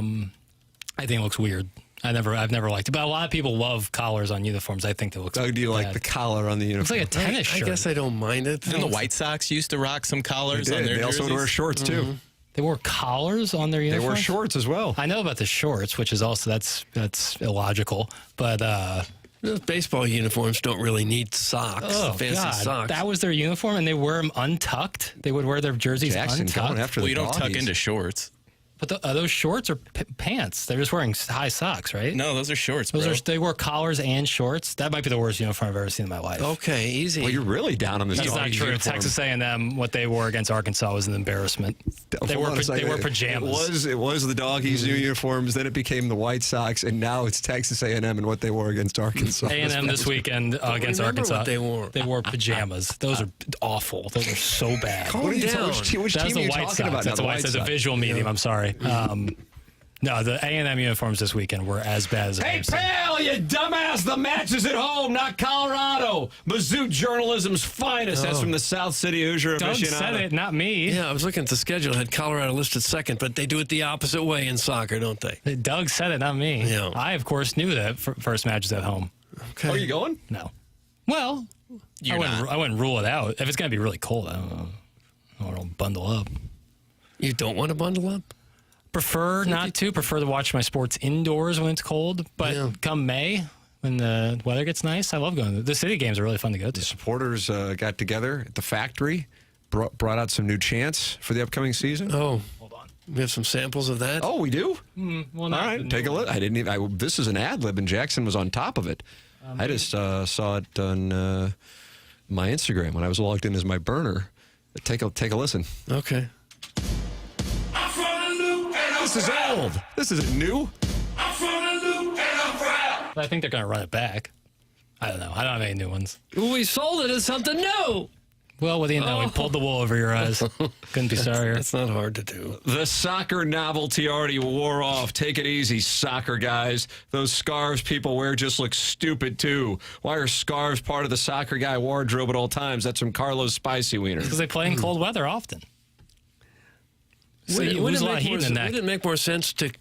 think it looks weird. I've never liked it. But a lot of people love collars on uniforms. I think it looks
do you like the collar on the uniform?
It's like a tennis shirt.
I guess I don't mind it.
And the White Sox used to rock some collars on their
They also
jerseys.
wear shorts, too.
They wore collars on their uniforms?
They wore shorts as well.
I know about the shorts, which is also, that's illogical. But
those baseball uniforms don't really need socks.
Oh,
fancy
God.
socks.
That was their uniform, and they wear them untucked. They would wear their jerseys
Jackson
untucked.
going after
Well, you don't tuck into shorts.
But those shorts are pants. They're just wearing high socks, right?
No, those are shorts, bro.
They wear collars and shorts. That might be the worst uniform I've ever seen in my life.
Okay, easy.
Well, you're really down on this.
That's not true.
uniform.
Texas A&M, what they wore against Arkansas was an embarrassment. They wore pajamas.
It was the Doggies' new uniforms. Then it became the White Sox, and now it's Texas A&M and what they wore against Arkansas.
A&M this weekend against Arkansas.
What they wore.
They wore pajamas. Those are awful. Those are so bad.
Calm down.
Which
That's
team
the
are you
White
talking
Sox.
about?
That's
now,
a White Sox. It's a visual medium. I'm sorry. No, the A&M uniforms this weekend were as bad as I've
Hey,
ever seen.
pal, you dumbass. The match is at home, not Colorado. Mizzou journalism's finest. That's from the South City Hoosier
Doug
aficionado.
said it, not me.
Yeah, I was looking at the schedule. It had Colorado listed second, but they do it the opposite way in soccer, don't they?
Doug said it, not me.
Yeah.
I, of course, knew that first match is at home.
Okay.
Are you going?
No. Well, I wouldn't rule it out. If it's going to be really cold, I don't want to bundle up.
You don't want to bundle up?
Prefer not to. Prefer to watch my sports indoors when it's cold. But come May, when the weather gets nice, I love going. The city games are really fun to go to.
The supporters got together at the factory, brought out some new chants for the upcoming season.
Oh, hold on. We have some samples of that.
Oh, we do?
Well,
all right, take a look. I didn't even. This is an ad lib, and Jackson was on top of it. I just saw it on my Instagram when I was logged in as my burner. Take a listen.
Okay.
This is old. This isn't new.
I'm from the loop and I'm proud.
I think they're going to run it back. I don't know. I don't have any new ones.
We sold it as something new.
Well, what do you know? We pulled the wool over your eyes. Couldn't be sorrier.
That's not hard to do.
The soccer novelty already wore off. Take it easy, soccer guys. Those scarves people wear just look stupid, too. Why are scarves part of the soccer guy wardrobe at all times? That's from Carlos Spicy Wiener.
Because they play in cold weather often. So you lose a lot of heat in the neck.
Wouldn't it make more sense to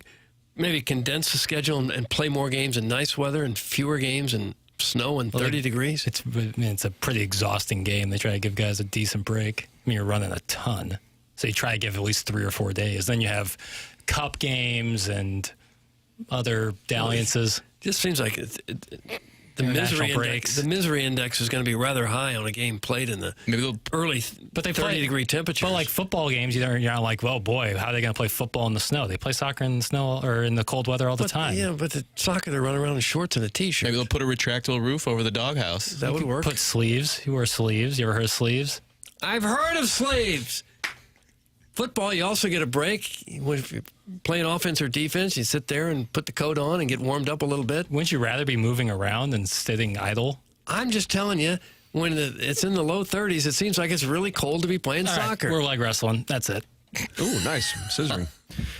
maybe condense the schedule and play more games in nice weather and fewer games in snow and 30 degrees?
It's a pretty exhausting game. They try to give guys a decent break. I mean, you're running a ton. So you try to give at least 3 or 4 days. Then you have cup games and other dalliances.
Just seems like the misery index is going to be rather high on a game played in the early 30-degree temperatures.
But like football games, you're not like, oh boy, how are they going to play football in the snow? They play soccer in the snow or in the cold weather all the time.
Yeah, but the soccer, they're running around in shorts and a T-shirt.
Maybe they'll put a retractable roof over the doghouse.
That would work.
Put sleeves. You wear sleeves. You ever heard of sleeves?
I've heard of sleeves. Football, you also get a break. If you're playing offense or defense, you sit there and put the coat on and get warmed up a little bit.
Wouldn't you rather be moving around than sitting idle?
I'm just telling you, when it's in the low 30s, it seems like it's really cold to be playing soccer.
Right, we're leg wrestling. That's it.
Ooh, nice. Scissoring.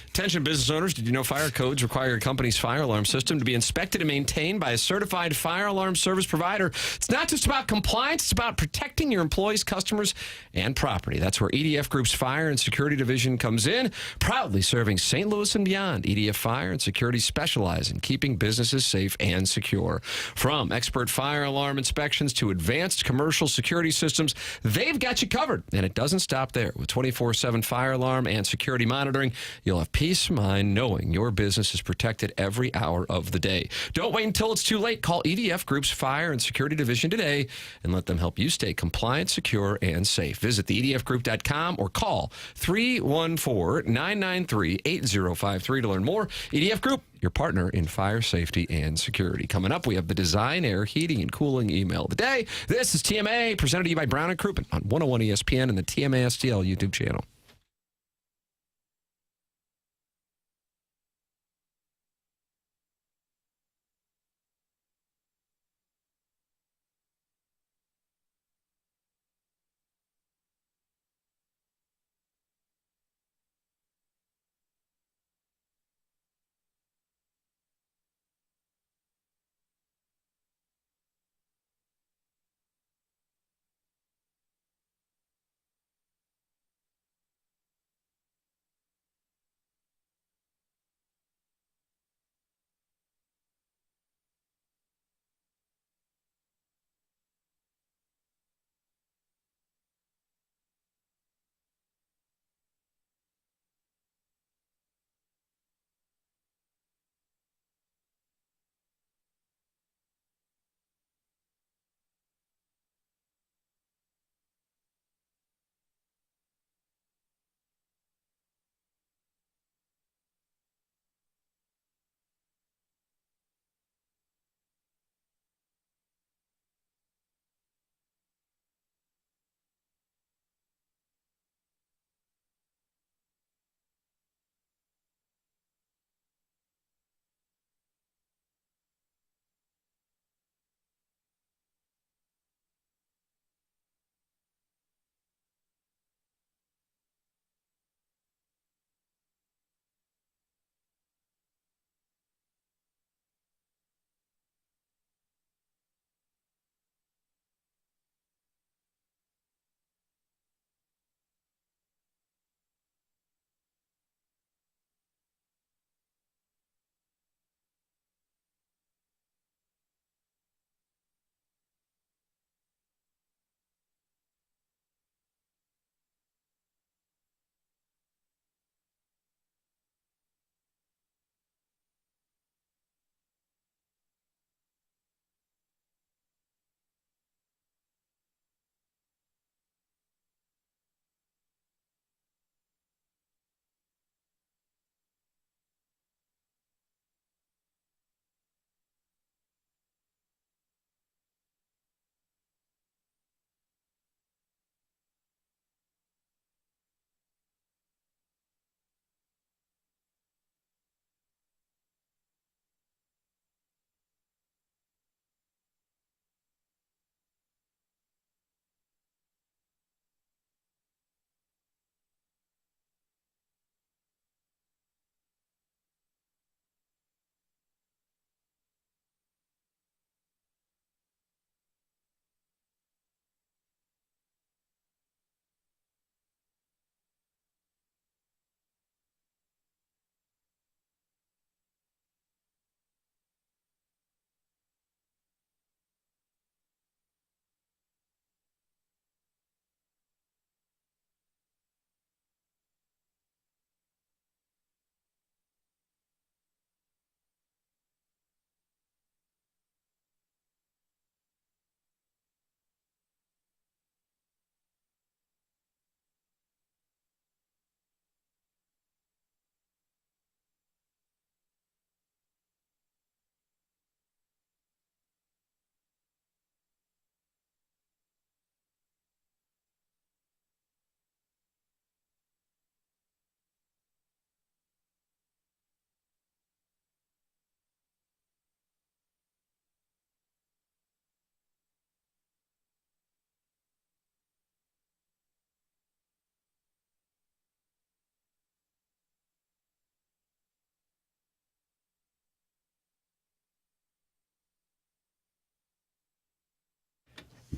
Attention business owners, did you know fire codes require your company's fire alarm system to be inspected and maintained by a certified fire alarm service provider? It's not just about compliance, it's about protecting your employees, customers, and property. That's where EDF Group's Fire and Security Division comes in, proudly serving St. Louis and beyond. EDF Fire and Security specialize in keeping businesses safe and secure. From expert fire alarm inspections to advanced commercial security systems, they've got you covered. And it doesn't stop there. With 24/7 fire alarm and security monitoring, you'll have peace peace of mind knowing your business is protected every hour of the day. Don't wait until it's too late. Call EDF Group's Fire and Security Division today and let them help you stay compliant, secure, and safe. Visit theedfgroup.com or call 314-993-8053 to learn more. EDF Group, your partner in fire safety and security. Coming up, we have the Design, Air, Heating, and Cooling email of the day. This is TMA, presented to you by Brown & Crouppen on 101 ESPN and the TMA STL YouTube channel.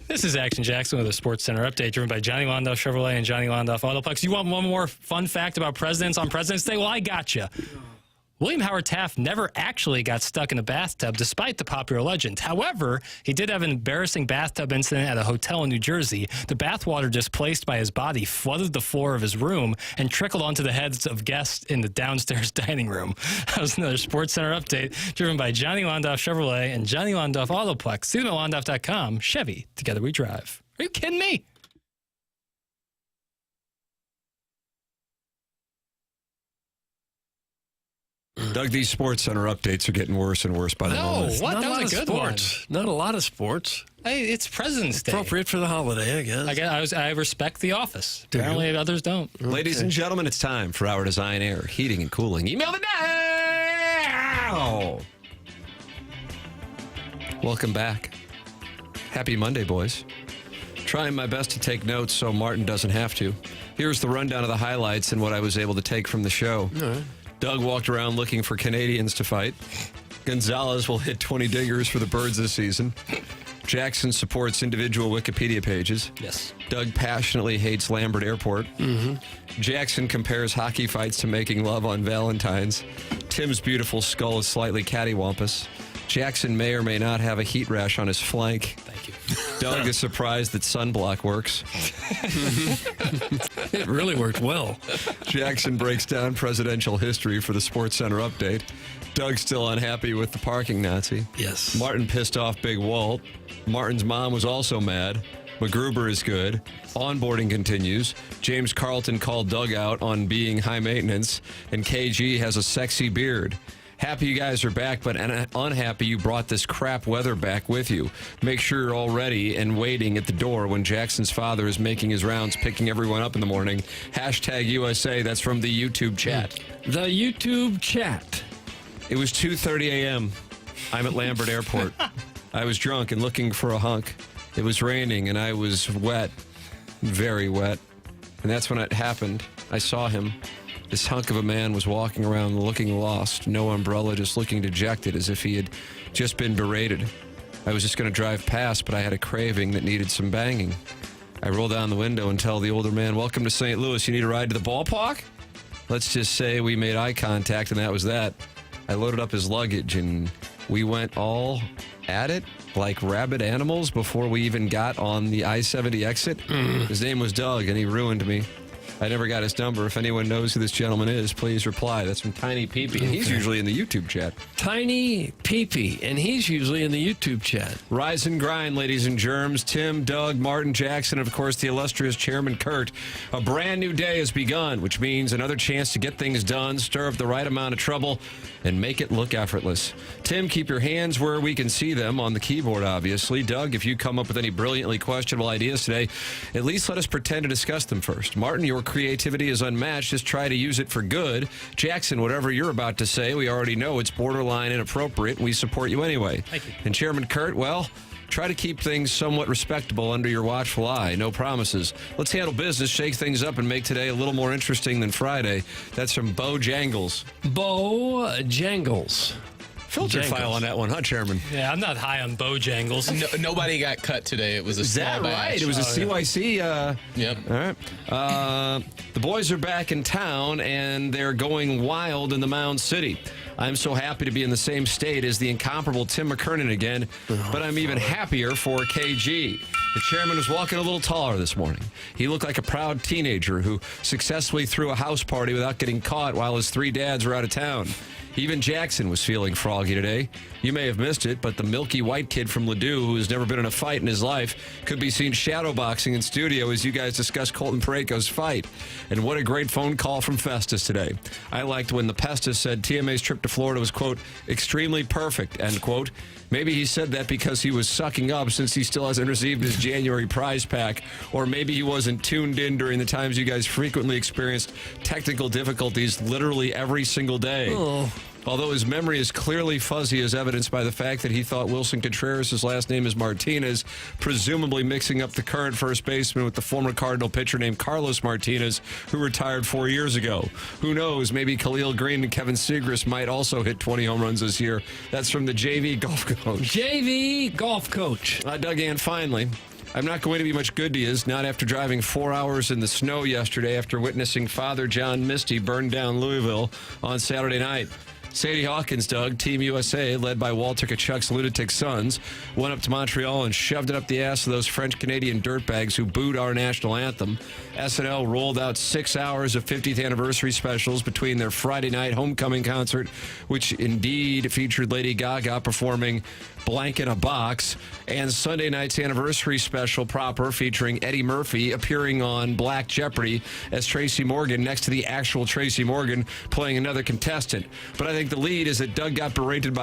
This is Action Jackson with a Sports Center update driven by Johnny Londoff Chevrolet and Johnny Londoff Autoplex. You want one more fun fact about presidents on President's Day? Well, I got you. William Howard Taft never actually got stuck in a bathtub, despite the popular legend. However, he did have an embarrassing bathtub incident at a hotel in New Jersey. The bathwater displaced by his body flooded the floor of his room and trickled onto the heads of guests in the downstairs dining room. That was another Sports Center update driven by Johnny Londoff Chevrolet and Johnny Londoff Autoplex. See them at Londoff.com. Chevy, together we drive. Are you kidding me?
Doug, these Sports Center updates are getting worse and worse by the moment.
What?
Not
That was a good
sports. Not a lot of sports.
Hey, it's President's Day.
Appropriate for the holiday, I guess.
I respect The Office. Apparently others don't.
Ladies and gentlemen, it's time for our Design Air Heating and Cooling Email the Now. Welcome back. Happy Monday, boys. Trying my best to take notes so Martin doesn't have to. Here's the rundown of the highlights and what I was able to take from the show.
All right.
Doug walked around looking for Canadians to fight. Gonzalez will hit 20 dingers for the Birds this season. Jackson supports individual Wikipedia pages.
Yes.
Doug passionately hates Lambert Airport.
Mm-hmm.
Jackson compares hockey fights to making love on Valentine's. Tim's beautiful skull is slightly cattywampus. Jackson may or may not have a heat rash on his flank.
Thank you.
Doug is surprised that sunblock works.
It really worked well.
Jackson breaks down presidential history for the Sports Center update. Doug's still unhappy with the parking Nazi.
Yes.
Martin pissed off Big Walt. Martin's mom was also mad. MacGruber is good. Onboarding continues. James Carlton called Doug out on being high maintenance. And KG has a sexy beard. Happy you guys are back, but unhappy you brought this crap weather back with you. Make sure you're all ready and waiting at the door when Jackson's father is making his rounds, picking everyone up in the morning. Hashtag USA. That's from the YouTube chat.
The YouTube chat.
It was 2:30 a.m. I'm at Lambert Airport. I was drunk and looking for a hunk. It was raining and I was wet, very wet. And that's when it happened. I saw him. This hunk of a man was walking around looking lost, no umbrella, just looking dejected as if he had just been berated. I was just going to drive past, but I had a craving that needed some banging. I roll down the window and tell the older man, "Welcome to St. Louis. You need a ride to the ballpark?" Let's just say we made eye contact, and that was that. I loaded up his luggage, and we went all at it like rabid animals before we even got on the I-70 exit. His name was Doug, and he ruined me. I never got his number. If anyone knows who this gentleman is, please reply. That's from Tiny Peepee, and he's usually in the YouTube chat.
Tiny Peepee, and he's usually in the YouTube chat.
Rise and grind, ladies and germs. Tim, Doug, Martin, Jackson, and of course the illustrious Chairman Kurt. A brand new day has begun, which means another chance to get things done, stir up the right amount of trouble, and make it look effortless. Tim, keep your hands where we can see them on the keyboard, obviously. Doug, if you come up with any brilliantly questionable ideas today, at least let us pretend to discuss them first. Martin, your creativity is unmatched. Just try to use it for good. Jackson, whatever you're about to say, we already know it's borderline inappropriate. We support you anyway.
Thank you.
And Chairman Kurt, well, try to keep things somewhat respectable under your watchful eye. No promises. Let's handle business, shake things up, and make today a little more interesting than Friday. That's from Bo Jangles.
Bo Jangles.
Filter file on that one, huh, Chairman?
Yeah, I'm not high on Bojangles.
Nobody got cut today. It was a
Is
small
that
batch.
right? It was a CYC.
Yep.
All right. The boys are back in town, and they're going wild in the Mound City. I'm so happy to be in the same state as the incomparable Tim McKernan again, but I'm even happier for KG. The chairman was walking a little taller this morning. He looked like a proud teenager who successfully threw a house party without getting caught while his three dads were out of town. Even Jackson was feeling froggy today. You may have missed it, but the milky white kid from Ladue, who has never been in a fight in his life, could be seen shadowboxing in studio as you guys discuss Colton Parayko's fight. And what a great phone call from Festus today. I liked when the Pestis said TMA's trip to Florida was, quote, extremely perfect, end quote. Maybe he said that because he was sucking up since he still hasn't received his January prize pack, or maybe he wasn't tuned in during the times you guys frequently experienced technical difficulties literally every single day.
Oh.
Although his memory is clearly fuzzy, as evidenced by the fact that he thought Wilson Contreras' last name is Martinez, presumably mixing up the current first baseman with the former Cardinal pitcher named Carlos Martinez, who retired 4 years ago. Who knows? Maybe Khalil Green and Kevin Segras might also hit 20 home runs this year. That's from the JV golf coach.
JV golf coach.
Doug Ann, finally. I'm not going to be much good to you, not after driving 4 hours in the snow yesterday after witnessing Father John Misty burn down Louisville on Saturday night. Sadie Hawkins, Doug, Team USA, led by Walter Tkachuk's lunatic sons, went up to Montreal and shoved it up the ass of those French-Canadian dirtbags who booed our national anthem. SNL rolled out 6 hours of 50th anniversary specials between their Friday night homecoming concert, which indeed featured Lady Gaga performing Blank in a Box, and Sunday night's anniversary special proper featuring Eddie Murphy appearing on Black Jeopardy as Tracy Morgan next to the actual Tracy Morgan playing another contestant. But I think the lead is that Doug got berated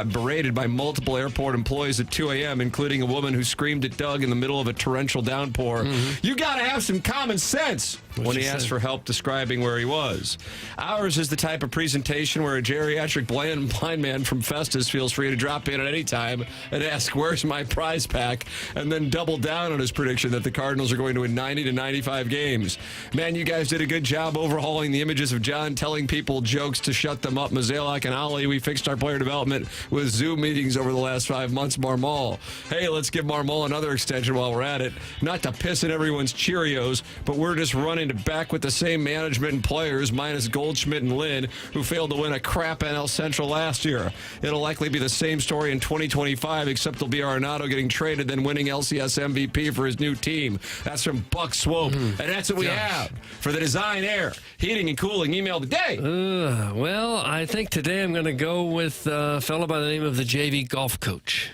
by multiple airport employees at 2 a.m., including a woman who screamed at Doug in the middle of a torrential downpour, "You got to have some common sense," when he asked for help describing where he was. Ours is the type of presentation where a geriatric blind man from Festus feels free to drop in at any time and ask, "Where's my prize pack?" and then double down on his prediction that the Cardinals are going to win 90 to 95 games. Man, you guys did a good job overhauling the images of John telling people jokes to shut them up. Mazalak and Ali, we fixed our player development with Zoom meetings over the last 5 months. Marmol. Hey, let's give Marmol another extension while we're at it. Not to piss in everyone's Cheerios, but we're just running back with the same management and players, minus Goldschmidt and Lynn, who failed to win a crap NL Central last year. It'll likely be the same story in 2025, except it'll be Arenado getting traded, then winning LCS MVP for his new team. That's from Buck Swope. And that's what we have for the Design Air Heating and Cooling email of the day.
Well, I think today I'm going to go with a fellow by the name of the JV golf coach.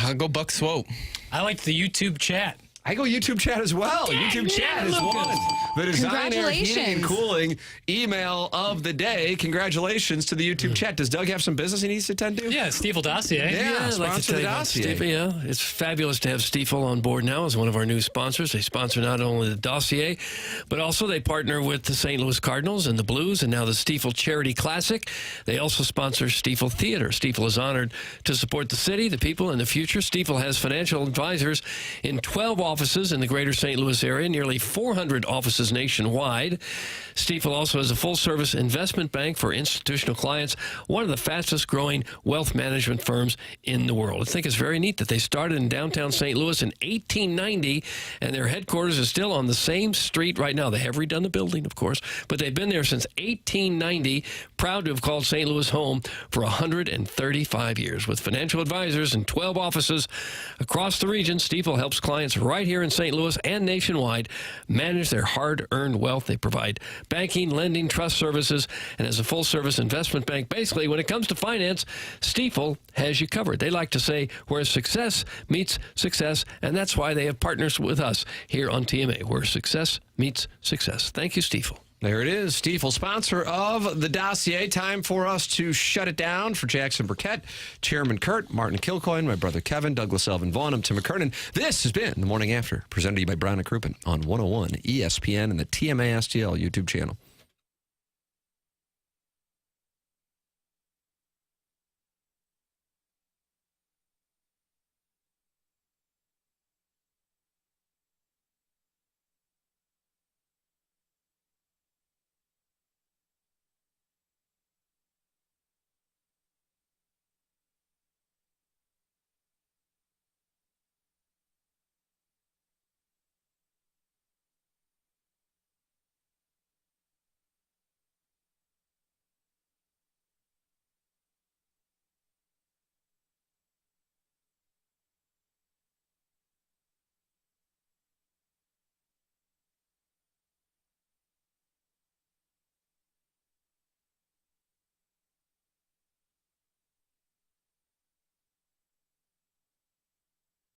I'll go Buck Swope.
I like the YouTube chat.
I go YouTube chat as well. YouTube chat is one. The Design Air Heating and Cooling email of the day. Congratulations to the YouTube chat. Does Doug have some business he needs to attend to?
Yeah, Stiefel Dossier.
Yeah, I'd like to tell you about Stiefel. Yeah, it's fabulous to have Stiefel on board now as one of our new sponsors. They sponsor not only the Dossier, but also they partner with the St. Louis Cardinals and the Blues, and now the Stiefel Charity Classic. They also sponsor Stiefel Theater. Stiefel is honored to support the city, the people, and the future. Stiefel has financial advisors in 12 offices in the greater St. Louis area, nearly 400 offices nationwide. Stiefel also has a full-service investment bank for institutional clients, one of the fastest-growing wealth management firms in the world. I think it's very neat that they started in downtown St. Louis in 1890, and their headquarters is still on the same street right now. They have redone the building, of course, but they've been there since 1890, proud to have called St. Louis home for 135 years. With financial advisors in 12 offices across the region, Stiefel helps clients right here in St. Louis and nationwide manage their hard-earned wealth. They provide banking, lending, trust services, and as a full-service investment bank, basically, when it comes to finance, Stiefel has you covered. They like to say where success meets success, and that's why they have partners with us here on TMA, where success meets success. Thank you, Stiefel.
There it is. Stiefel, sponsor of the Dossier. Time for us to shut it down. For Jackson Burkett, Chairman Kurt, Martin Kilcoyne, my brother Kevin, Douglas Elvin Vaughn, I'm Tim McKernan. This has been The Morning After, presented to you by Brown & Crouppen on 101 ESPN and the TMA STL YouTube channel.